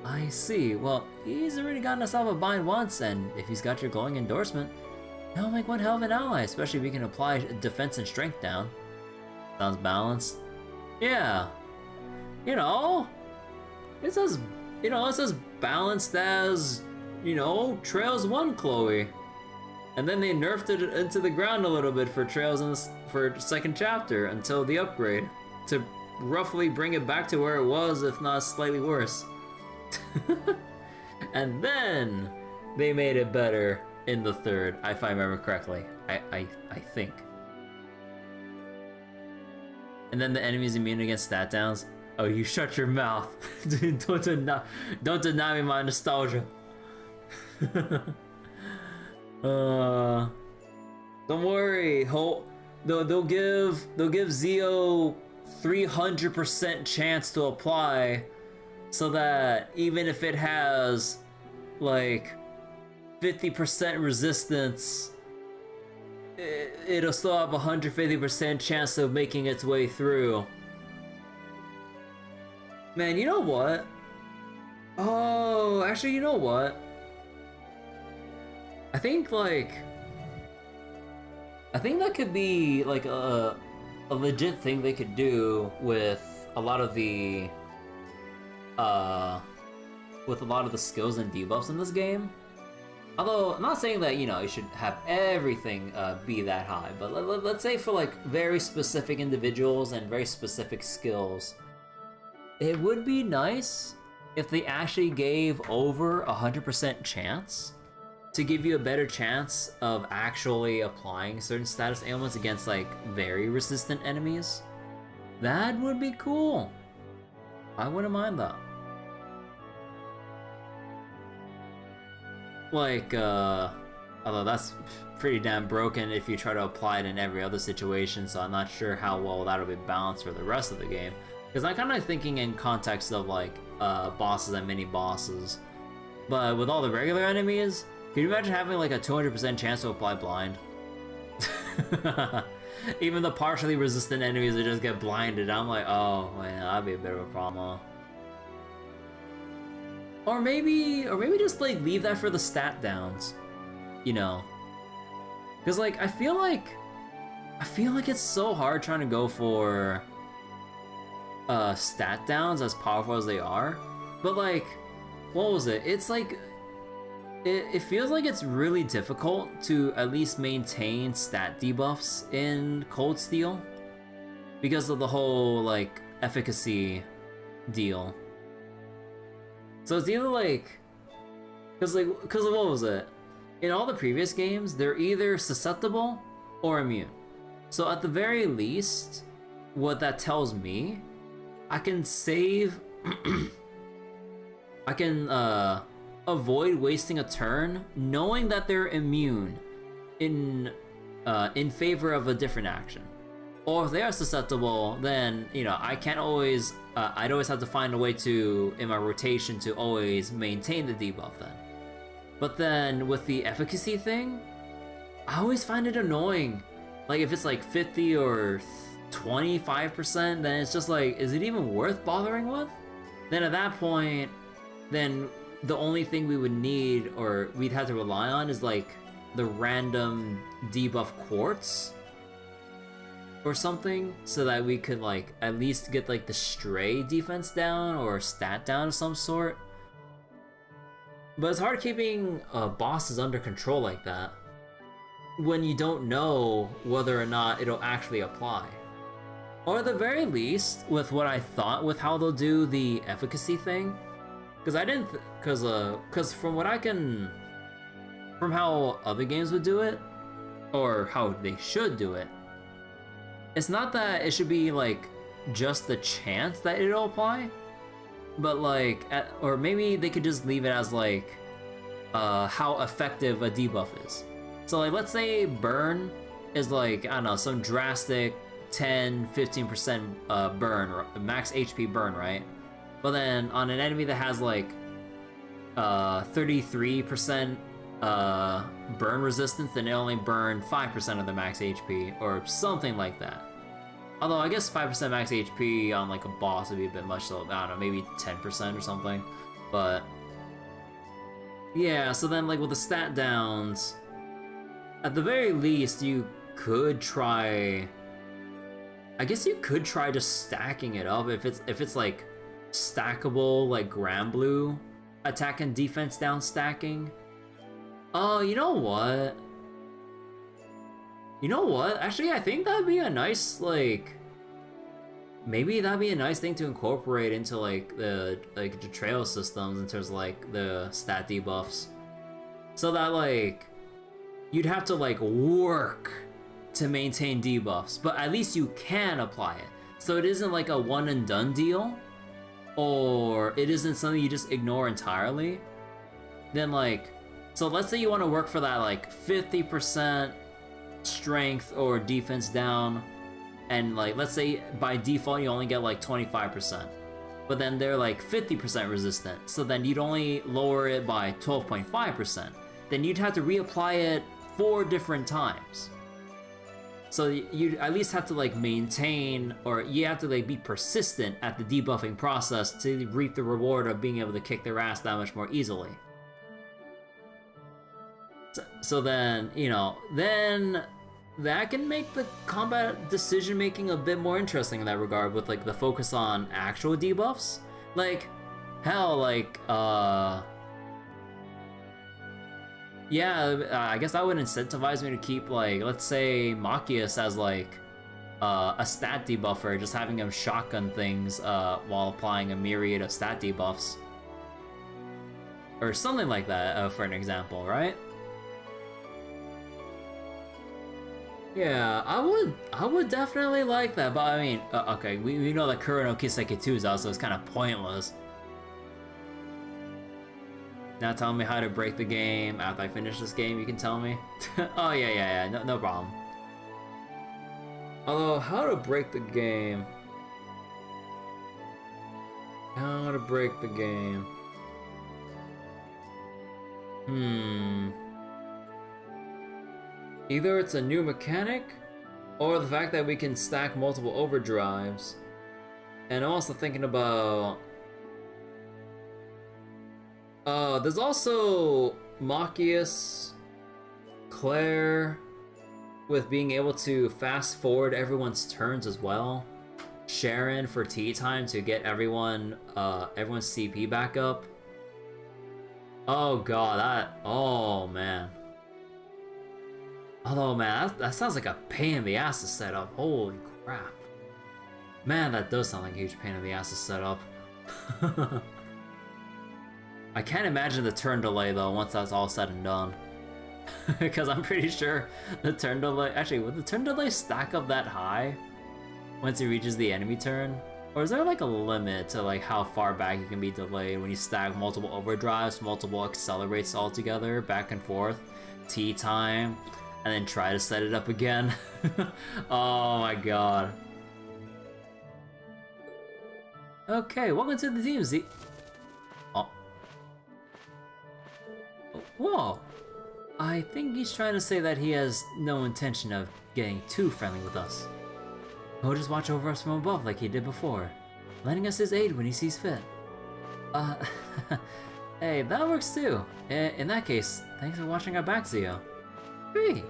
I see. Well, he's already gotten us off a bind once, and if he's got your glowing endorsement, he'll make one hell of an ally, especially if he can apply defense and strength down. Sounds balanced. Yeah. You know, it's as balanced as, Trails 1 Chloe. And then they nerfed it into the ground a little bit for Trails for second chapter until the upgrade to roughly bring it back to where it was, if not slightly worse. And then they made it better in the third, if I remember correctly. I think. And then the enemy's immune against stat downs. Oh, you shut your mouth. Don't deny me my nostalgia. Don't worry. They'll give Zio 300% chance to apply, so that even if it has like 50% resistance, it'll still have 150% chance of making its way through. Man, you know what? Oh, actually, you know what? I think that could be like a legit thing they could do with a lot of the skills and debuffs in this game. Although I'm not saying that you should have everything be that high, but let's say for like very specific individuals and very specific skills, it would be nice if they actually gave over 100% chance to give you a better chance of actually applying certain status ailments against like very resistant enemies. That would be cool. I wouldn't mind that. Like, although that's pretty damn broken if you try to apply it in every other situation, so I'm not sure how well that'll be balanced for the rest of the game. Because I'm kind of thinking in context of like bosses and mini bosses. But with all the regular enemies, can you imagine having like a 200% chance to apply blind? Even the partially resistant enemies that just get blinded, I'm like, oh man, that'd be a bit of a problem. Or maybe just like leave that for the stat downs, you know? Because like I feel like it's so hard trying to go for stat downs as powerful as they are. But like, what was it? It's like it feels like it's really difficult to at least maintain stat debuffs in Cold Steel because of the whole like efficacy deal. So it's either like, cause of what was it? In all the previous games, they're either susceptible or immune. So at the very least, what that tells me, I can save, I can avoid wasting a turn knowing that they're immune in favor of a different action. Or if they are susceptible, then, you know, I can't always, I'd always have to find a way to, in my rotation, to always maintain the debuff then. But then with the efficacy thing, I always find it annoying. Like if it's like 50 or 25%, then it's just like, is it even worth bothering with? Then at that point, then the only thing we would need, or we'd have to rely on, is like the random debuff quartz or something, so that we could like at least get like the stray defense down or stat down of some sort. But it's hard keeping bosses under control like that when you don't know whether or not it'll actually apply. Or at the very least, with what I thought with how they'll do the efficacy thing, because I didn't, because from what I can, from how other games would do it, or how they should do it, it's not that it should be like just the chance that it'll apply, but like, or maybe they could just leave it as like how effective a debuff is. So like, let's say burn is like, I don't know, some drastic 10-15% burn, max HP burn, right? But then on an enemy that has like 33% burn resistance, then it only burn 5% of the max HP, or something like that. Although I guess 5% max HP on like a boss would be a bit much, so I don't know, maybe 10% or something. But yeah, so then like with the stat downs, at the very least you could try, I guess you could try just stacking it up if it's like stackable, like Granblue attack and defense down stacking. Oh, you know what? You know what? Actually, I think that'd be a nice, like, maybe that'd be a nice thing to incorporate into like the trail systems in terms of like the stat debuffs, so that like you'd have to like work to maintain debuffs, but at least you can apply it. So it isn't like a one and done deal, or it isn't something you just ignore entirely. Then like, so let's say you want to work for that like 50% strength or defense down, and like let's say by default you only get like 25%, but then they're like 50% resistant, so then you'd only lower it by 12.5%. Then you'd have to reapply it 4 different times. So you at least have to like maintain, or you have to like be persistent at the debuffing process to reap the reward of being able to kick their ass that much more easily. So then, you know, then that can make the combat decision making a bit more interesting in that regard, with like the focus on actual debuffs. Like, hell, like, yeah, I guess that would incentivize me to keep, like, let's say Machias as like a stat debuffer, just having him shotgun things while applying a myriad of stat debuffs. Or something like that, for an example, right? Yeah, I would definitely like that, but I mean, okay, we know that Kuro no Kiseki 2 is out, so it's kind of pointless. Now tell me how to break the game. After I finish this game, you can tell me? Oh, yeah, no problem. Although, how to break the game? How to break the game? Either it's a new mechanic, or the fact that we can stack multiple overdrives. And I'm also thinking about... There's also Machias, Claire, with being able to fast forward everyone's turns as well. Sharon for tea time to get everyone's CP back up. Oh god, oh man. Although man, that sounds like a pain in the ass to set up. Holy crap. Man, that does sound like a huge pain in the ass to set up. I can't imagine the turn delay though once that's all said and done. Because I'm pretty sure the turn delay... Actually, would the turn delay stack up that high once it reaches the enemy turn? Or is there like a limit to like how far back you can be delayed when you stack multiple overdrives, multiple accelerates all together, back and forth, tea time, and then try to set it up again? Oh my god. Okay, welcome to the team, Z. Oh. Whoa. I think he's trying to say that he has no intention of getting too friendly with us. He'll just watch over us from above like he did before, lending us his aid when he sees fit. Hey, that works too. In that case, thanks for watching our backs, Zio. Hey!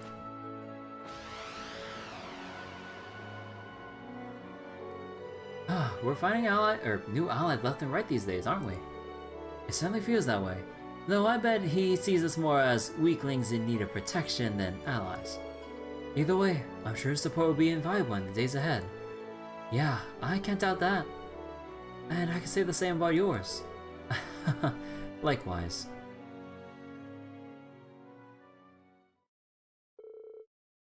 We're finding new allies left and right these days, aren't we? It certainly feels that way. Though I bet he sees us more as weaklings in need of protection than allies. Either way, I'm sure his support will be invaluable in the days ahead. Yeah, I can't doubt that. And I can say the same about yours. Likewise.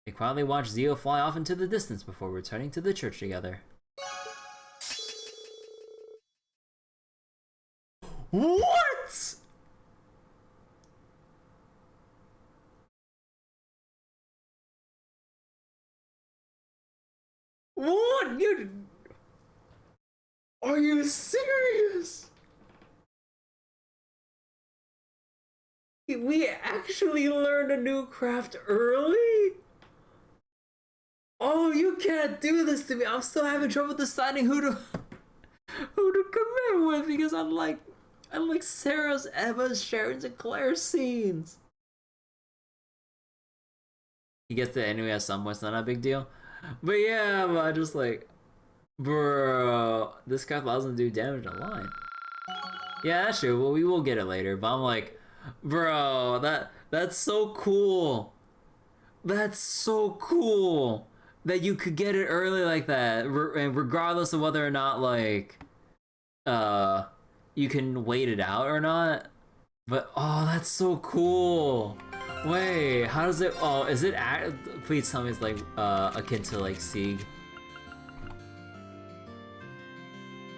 They quietly watch Zio fly off into the distance before returning to the church together. What?! What? Are you serious? We actually learned a new craft early? Oh, you can't do this to me. I'm still having trouble deciding who to commit with because I like Sarah's, Emma's, Sharon's, and Claire's scenes. He gets to anyway at some point, it's not a big deal. But yeah, but I just like, bro, this guy allows him to do damage online. Yeah, that's true. Well, we will get it later. But I'm like, bro, that's so cool. That's so cool that you could get it early like that, and regardless of whether or not like, you can wait it out or not. But oh, that's so cool. Wait, how does it? Oh, is it? Please tell me it's like akin to like Sieg.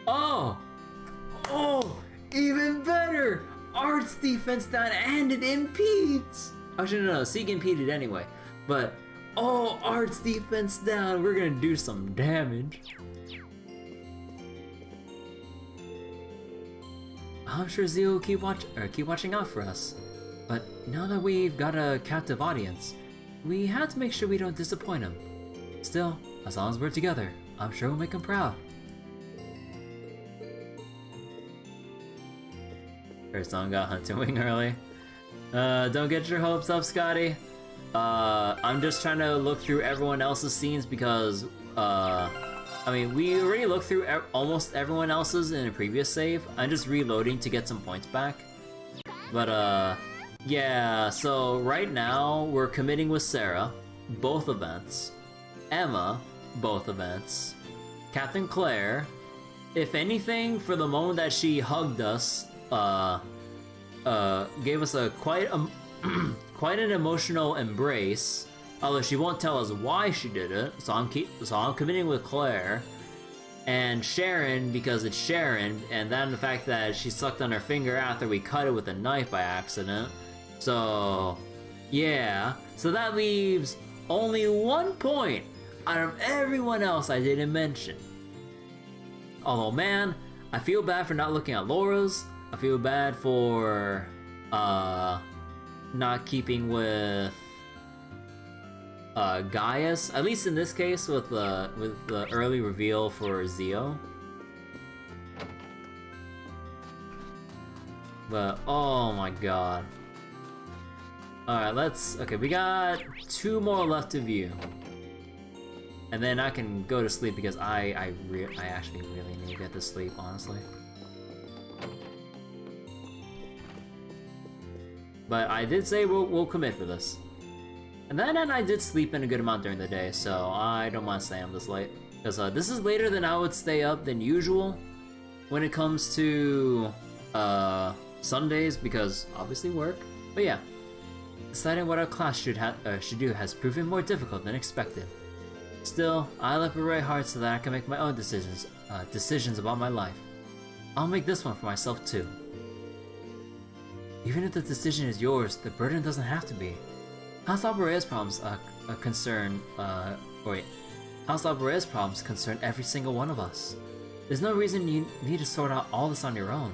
Oh, even better. Art's defense down and it impedes. Actually, no, Sieg impeded anyway. But oh, Art's defense down. We're gonna do some damage. I'm sure Zio will keep watching out for us. But now that we've got a captive audience, we have to make sure we don't disappoint him. Still, as long as we're together, I'm sure we'll make him proud. First song got Hunting Wing early. Don't get your hopes up, Scotty. I'm just trying to look through everyone else's scenes because, I mean, we already looked through almost everyone else's in a previous save. I'm just reloading to get some points back. But, yeah, so right now we're committing with Sarah, both events. Emma, both events. Captain Claire, if anything, for the moment that she hugged us, gave us a quite an emotional embrace. Although she won't tell us why she did it, so I'm committing with Claire. And Sharon, because it's Sharon, and then the fact that she sucked on her finger after we cut it with a knife by accident. So, yeah. So that leaves only 1 point out of everyone else I didn't mention. Although, man, I feel bad for not looking at Laura's. I feel bad for, not keeping with Gaius, at least in this case with the early reveal for Zio. But, oh my god. Alright, okay, we got 2 more left to view. And then I can go to sleep because I actually really need to get to sleep, honestly. But I did say we'll commit for this. And then I did sleep in a good amount during the day, so I don't mind staying up this late. Because this is later than I would stay up than usual when it comes to Sundays, because obviously work. But yeah, deciding what our class should do has proven more difficult than expected. Still, I left Beret hard so that I can make my own decisions about my life. I'll make this one for myself too. Even if the decision is yours, the burden doesn't have to be. House Alvarez's problems concern every single one of us. There's no reason you need to sort out all this on your own.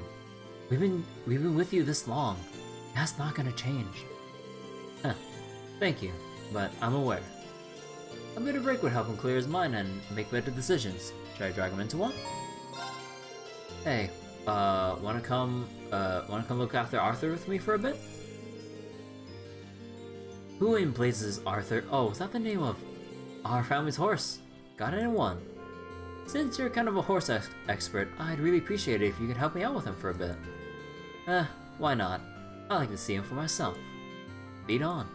We've been with you this long. That's not gonna change. Huh. Thank you, but I'm aware. A bit of break would help him clear his mind and make better decisions. Should I drag him into one? Hey, wanna come look after Arthur with me for a bit? Who in blazes Arthur? Oh, is that the name of our family's horse? Got it in one. Since you're kind of a horse expert, I'd really appreciate it if you could help me out with him for a bit. Why not? I like to see him for myself. Lead on.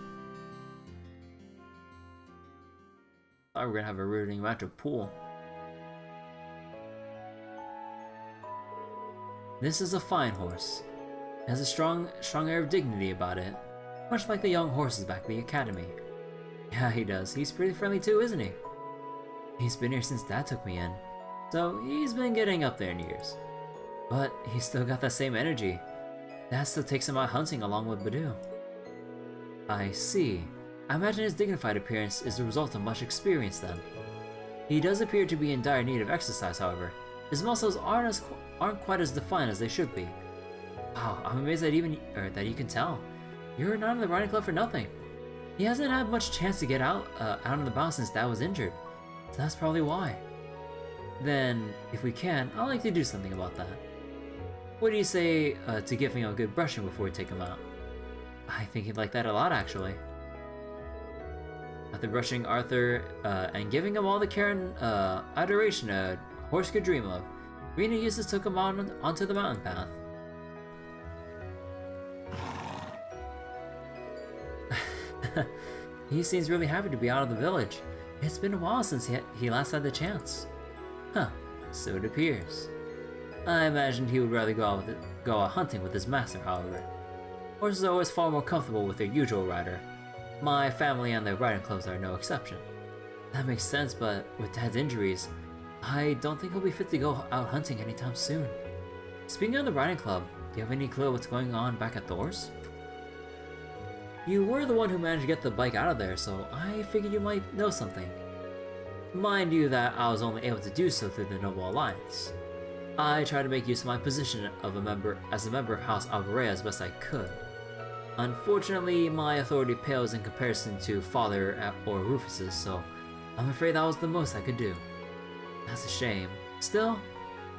Thought we were gonna have a rooting match of pool. This is a fine horse. It has a strong air of dignity about it, much like the young horses back at the academy. Yeah, he does. He's pretty friendly too, isn't he? He's been here since Dad took me in, so he's been getting up there in years. But he's still got that same energy. Dad still takes him out hunting along with Badu. I see. I imagine his dignified appearance is the result of much experience then. He does appear to be in dire need of exercise, however. His muscles aren't quite as defined as they should be. Wow, I'm amazed that you can tell. You're not in the riding club for nothing. He hasn't had much chance to get out on the bounce since Dad was injured, so that's probably why. Then, if we can, I'd like to do something about that. What do you say to giving him a good brushing before we take him out? I think he'd like that a lot, actually. After brushing Arthur and giving him all the care and adoration a horse could dream of, Rena Eustace took him onto the mountain path. He seems really happy to be out of the village. It's been a while since he last had the chance. Huh, so it appears. I imagined he would rather go out hunting with his master, however. Horses are always far more comfortable with their usual rider. My family and their riding clubs are no exception. That makes sense, but with Dad's injuries, I don't think he'll be fit to go out hunting anytime soon. Speaking of the riding club, do you have any clue what's going on back at Thor's? You were the one who managed to get the bike out of there, so I figured you might know something. Mind you that I was only able to do so through the Noble Alliance. I tried to make use of my position as a member of House Alvarez as best I could. Unfortunately, my authority pales in comparison to Father or Rufus's, so I'm afraid that was the most I could do. That's a shame. Still,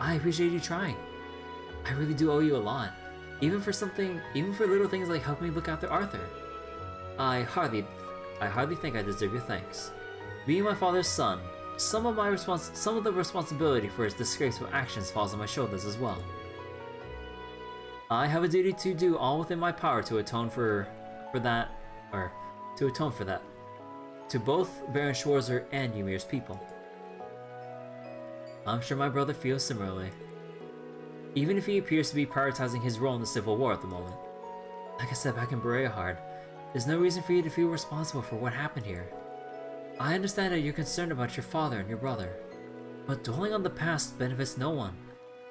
I appreciate you trying. I really do owe you a lot, even for little things like helping me look after Arthur. I hardly think I deserve your thanks. Being my father's son, some of the responsibility for his disgraceful actions falls on my shoulders as well. I have a duty to do all within my power to atone for that, to both Baron Schwarzer and Ymir's people. I'm sure my brother feels similarly, even if he appears to be prioritizing his role in the Civil War at the moment. Like I said back in Bereahard, there's no reason for you to feel responsible for what happened here. I understand that you're concerned about your father and your brother, but dwelling on the past benefits no one.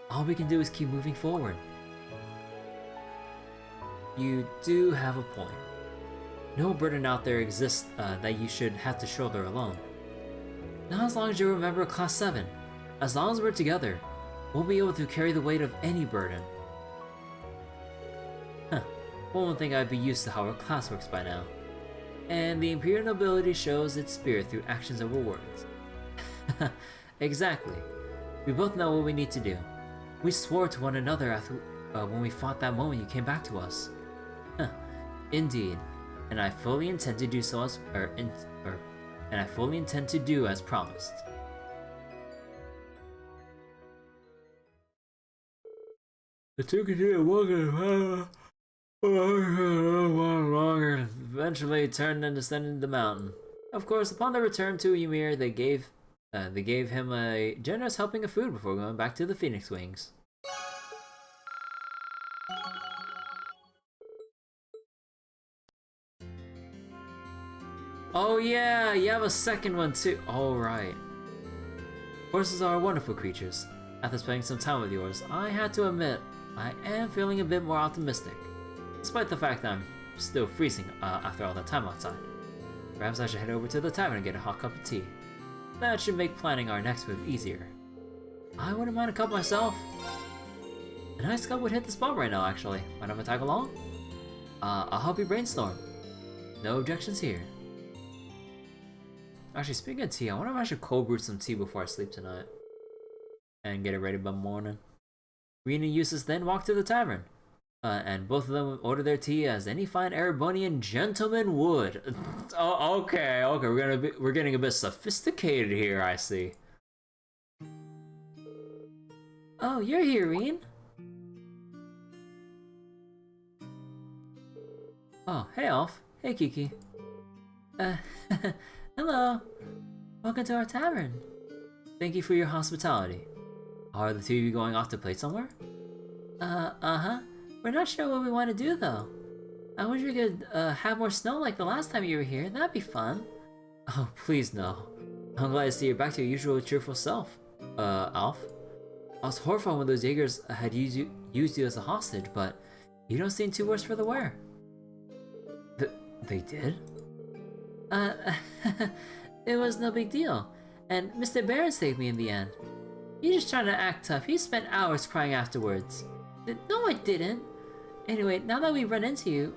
All we can do is keep moving forward. You do have a point. No burden out there exists that you should have to shoulder alone. Not as long as you're a member of Class 7. As long as we're together, we'll be able to carry the weight of any burden. Huh. One would think I'd be used to how our class works by now. And the Imperial Nobility shows its spirit through actions over words. Exactly. We both know what we need to do. We swore to one another when we fought that moment you came back to us. Huh. Indeed. And I fully intend to do so as and I fully intend to do as promised. The two continued walking longer, eventually turned and descended the mountain. Of course, upon their return to Ymir, they gave him a generous helping of food before going back to the Phoenix Wings. Oh yeah, you have a second one too. Alright. Horses are wonderful creatures. After spending some time with yours, I had to admit, I am feeling a bit more optimistic. Despite the fact that I'm still freezing after all that time outside. Perhaps I should head over to the tavern and get a hot cup of tea. That should make planning our next move easier. I wouldn't mind a cup myself. A nice cup would hit the spot right now, actually. Mind if I tag along? I'll help you brainstorm. No objections here. Actually, speaking of tea, I wonder if I should cold brew some tea before I sleep tonight. And get it ready by morning. Green and Eustace then walk to the tavern. And both of them order their tea as any fine Erebonian gentleman would. Oh, okay, we're getting a bit sophisticated here, I see. Oh, you're here, Reen. Oh, hey, Alf. Hey, Kiki. Hello. Welcome to our tavern. Thank you for your hospitality. Are the two of you going off to play somewhere? Uh-huh. We're not sure what we want to do, though. I wish we could, have more snow like the last time you were here. That'd be fun. Oh, please no. I'm glad to see you're back to your usual cheerful self, Alf. I was horrified when those Jaegers had used you as a hostage, but you don't seem too worse for the wear. They did? It was no big deal. And Mr. Barron saved me in the end. He's just trying to act tough. He spent hours crying afterwards. No, I didn't. Anyway, now that we've run into you,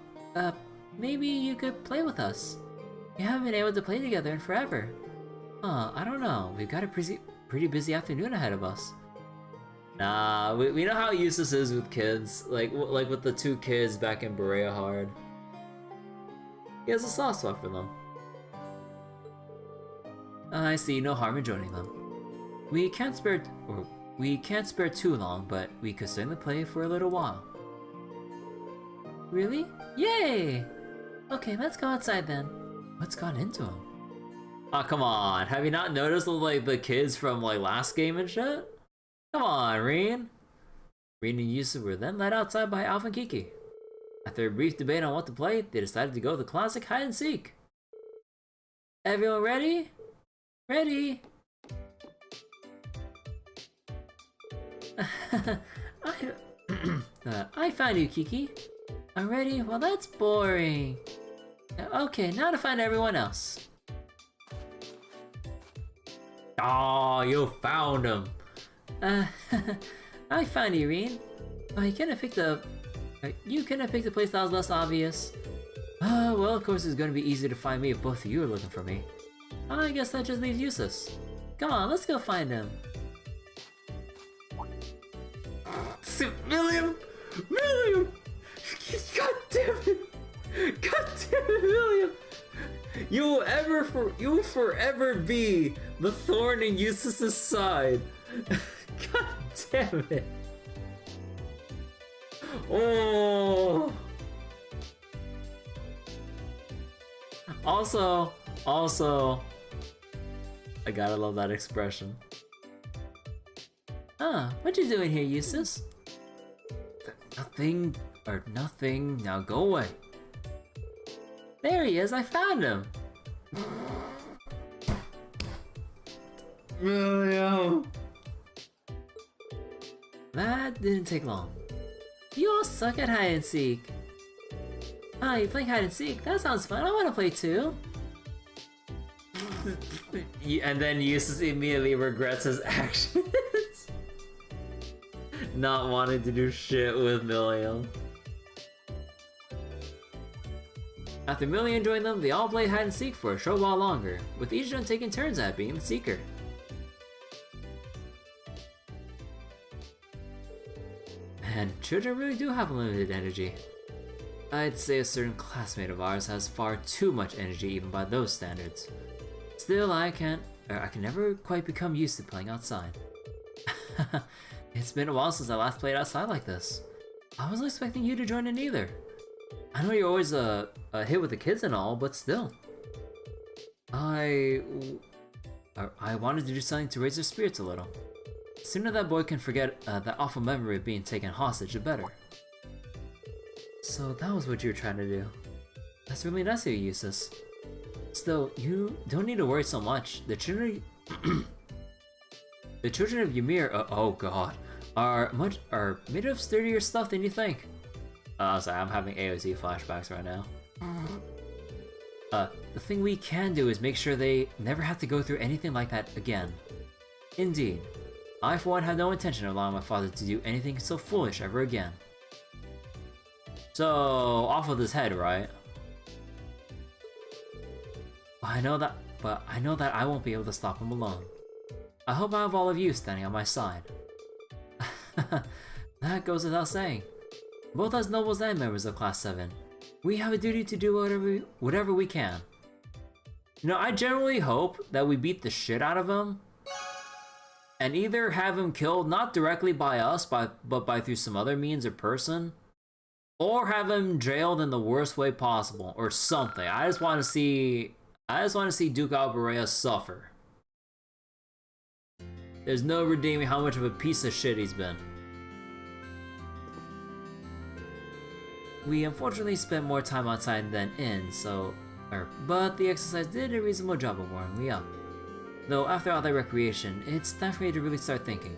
maybe you could play with us. We haven't been able to play together in forever. I don't know. We've got a pretty busy afternoon ahead of us. Nah, we know how Eustace is with kids. Like with the two kids back in Berea Hard. He has a soft spot for them. I see no harm in joining them. We can't spare too long, but we could certainly play for a little while. Really? Yay! Okay, let's go outside then. What's gone into him? Oh, come on. Have you not noticed like the kids from like last game and shit? Come on, Reen. Reen and Yusuf were then led outside by Alf and Kiki. After a brief debate on what to play, they decided to go with the classic hide and seek. Everyone ready? Ready! I found you, Kiki. Already? Well, that's boring. Okay, now to find everyone else. Oh, you found him. I found you, Reen. Oh, you couldn't have picked a place that was less obvious. Well, of course it's going to be easy to find me if both of you are looking for me. I guess that just leaves Eustace. Come on, let's go find him. William! William! God damn it! God damn it, William! You will forever be the thorn in Eustace's side. God damn it! Oh! Also, I gotta love that expression. What you doing here, Eustace? Nothing. Now go away. There he is, I found him! William! That didn't take long. You all suck at hide and seek. Ah, you play hide and seek? That sounds fun, I wanna play too. And then Eustace immediately regrets his actions. Not wanting to do shit with Million. After Million joined them, they all played hide and seek for a short while longer, with each one taking turns at being the seeker. And children really do have limited energy. I'd say a certain classmate of ours has far too much energy even by those standards. Still, I can never quite become used to playing outside. It's been a while since I last played outside like this. I wasn't expecting you to join in either. I know you're always a hit with the kids and all, but still. I wanted to do something to raise their spirits a little. The sooner that boy can forget that awful memory of being taken hostage, the better. So that was what you were trying to do. That's really nice of you, Eustace. Still, you don't need to worry so much. The children, the children of Ymir, oh god, are made of sturdier stuff than you think. Sorry, I'm having AOZ flashbacks right now. The thing we can do is make sure they never have to go through anything like that again. Indeed, I for one have no intention of allowing my father to do anything so foolish ever again. So, off with his head, right? I know that I won't be able to stop him alone. I hope I have all of you standing on my side. That goes without saying. Both as nobles and members of Class 7, we have a duty to do whatever we can. You know, I generally hope that we beat the shit out of him and either have him killed not directly by us, but by through some other means or person, or have him jailed in the worst way possible or something. I just want to see Duke Alberea suffer. There's no redeeming how much of a piece of shit he's been. We unfortunately spent more time outside than in, but the exercise did a reasonable job of warming me up. Though after all that recreation, it's time for me to really start thinking.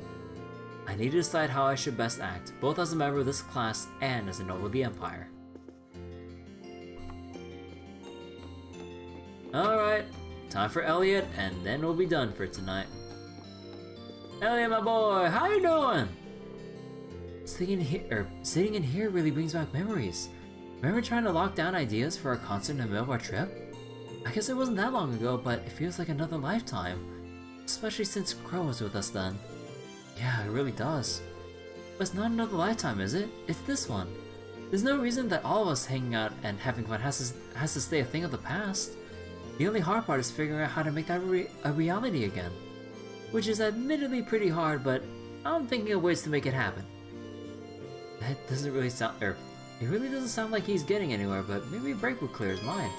I need to decide how I should best act, both as a member of this class and as a noble of the Empire. Alright, time for Elliot, and then we'll be done for tonight. Elliot, my boy, how you doing? Sitting in here really brings back memories. Remember trying to lock down ideas for our concert in the middle of our trip? I guess it wasn't that long ago, but it feels like another lifetime. Especially since Crow was with us then. Yeah, it really does. But it's not another lifetime, is it? It's this one. There's no reason that all of us hanging out and having fun has to stay a thing of the past. The only hard part is figuring out how to make that a reality again. Which is admittedly pretty hard, but I'm thinking of ways to make it happen. That doesn't really sound, it really doesn't sound like he's getting anywhere, but maybe a break will clear his mind.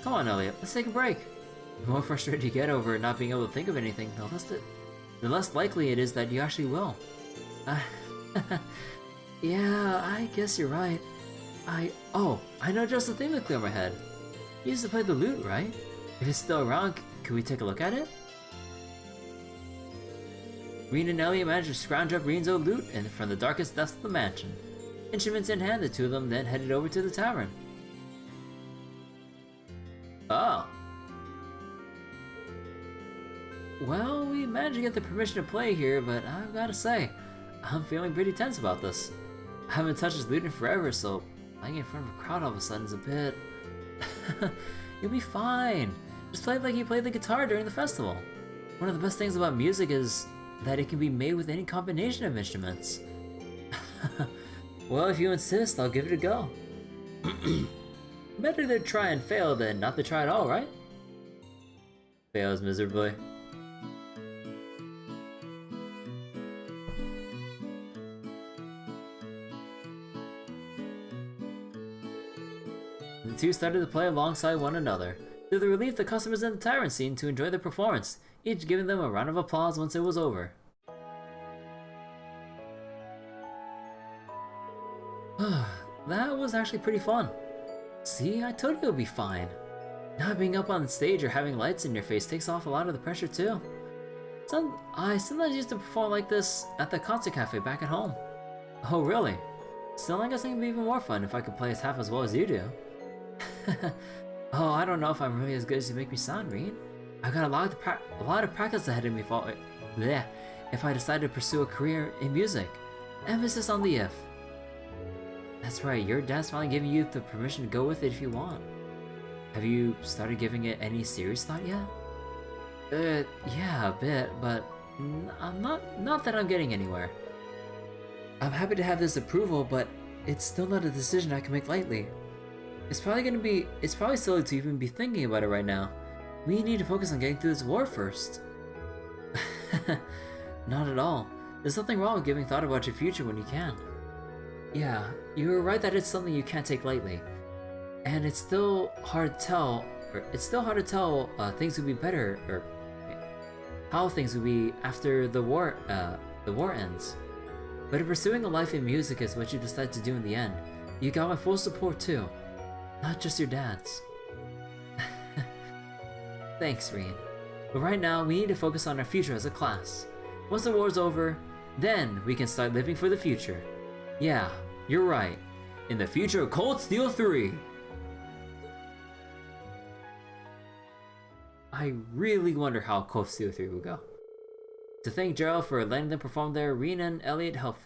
Come on, Elliot, let's take a break. The more frustrated you get over not being able to think of anything, the less likely it is that you actually will. Yeah, I guess you're right. I know just the thing to clear my head. You used to play the lute, right? If it's still around, could we take a look at it? Reen and Elliot managed to scrounge up Reen's old lute from the darkest depths of the mansion. Instruments in hand, the two of them then headed over to the tavern. Oh. Well, we managed to get the permission to play here, but I've gotta say, I'm feeling pretty tense about this. I haven't touched this lute in forever, so playing in front of a crowd all of a sudden is a bit... You'll be fine. Just play it like you played the guitar during the festival. One of the best things about music is that it can be made with any combination of instruments. Well, if you insist, I'll give it a go. Better to try and fail than not to try at all, right? Fails miserably. The two started to play alongside one another, to the relief the customers in the tavern seemed to enjoy the performance, each giving them a round of applause once it was over. That was actually pretty fun. See, I told you it would be fine. Not being up on the stage or having lights in your face takes off a lot of the pressure too. I sometimes used to perform like this at the concert cafe back at home. Oh really? Still, I guess it would be even more fun if I could play as half as well as you do. Oh, I don't know if I'm really as good as you make me sound, Reen. I've got a lot of practice ahead of me if I decide to pursue a career in music. Emphasis on the if. That's right, your dad's finally giving you the permission to go with it if you want. Have you started giving it any serious thought yet? Yeah, a bit, but not that I'm getting anywhere. I'm happy to have this approval, but it's still not a decision I can make lightly. It's probably silly to even be thinking about it right now. We need to focus on getting through this war first. Not at all. There's nothing wrong with giving thought about your future when you can. Yeah, you were right that it's something you can't take lightly. And it's still hard to tell, things would be better, or how things would be after the war ends. But if pursuing a life in music is what you decide to do in the end, you got my full support too. Not just your dad's. Thanks, Reed. But right now, we need to focus on our future as a class. Once the war's over, then we can start living for the future. Yeah, you're right. In the future of Cold Steel 3. I really wonder how Cold Steel 3 will go. To thank Gerald for letting them perform there, Rena and Elliot helped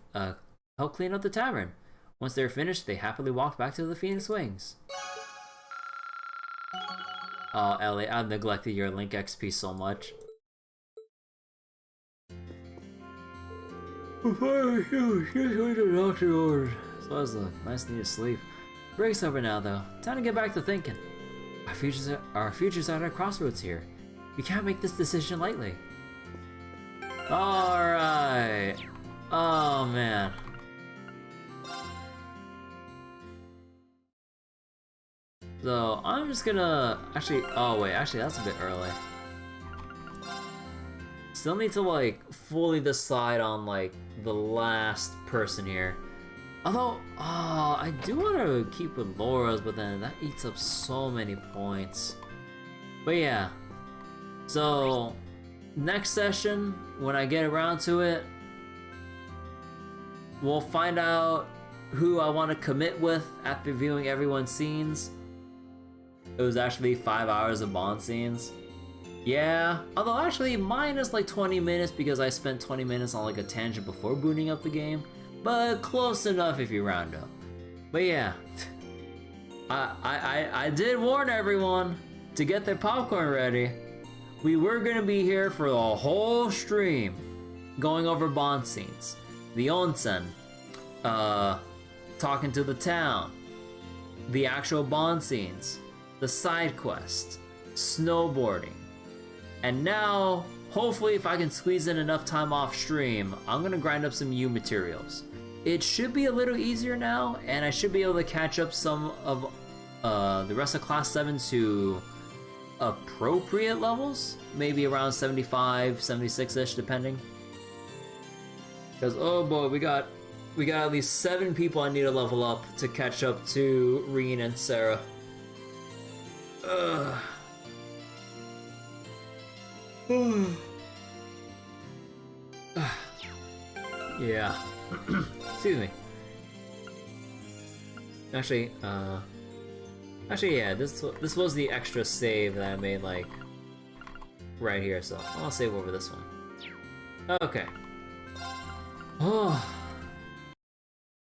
clean up the tavern. Once they were finished, they happily walked back to the Phoenix Wings. Oh, Elliot, I've neglected your Link XP so much. So that was a nice need of sleep. Break's over now, though. Time to get back to thinking. Our future's at a crossroads here. We can't make this decision lightly. Alright. Oh, man. So, I'm just gonna... oh wait, that's a bit early. Still need to, like, fully decide on, like, the last person here. Although, I do want to keep with Laura's, but then that eats up so many points. But yeah. So, next session, when I get around to it, we'll find out who I want to commit with after viewing everyone's scenes. It was actually 5 hours of Bond scenes. Yeah, although actually mine is like 20 minutes because I spent 20 minutes on like a tangent before booting up the game. But close enough if you round up. But yeah, I did warn everyone to get their popcorn ready. We were gonna be here for the whole stream, going over Bond scenes, the onsen, talking to the town, the actual Bond scenes, the side quest, snowboarding, and now, hopefully if I can squeeze in enough time off stream, I'm gonna grind up some U materials. It should be a little easier now, and I should be able to catch up some of the rest of Class 7 to appropriate levels, maybe around 75, 76-ish, depending. Because, oh boy, we got at least 7 people I need to level up to catch up to Reen and Sarah. Ugh. Yeah. Excuse me. Actually, yeah, this was the extra save that I made, like, right here, so I'll save over this one. Okay. Oh.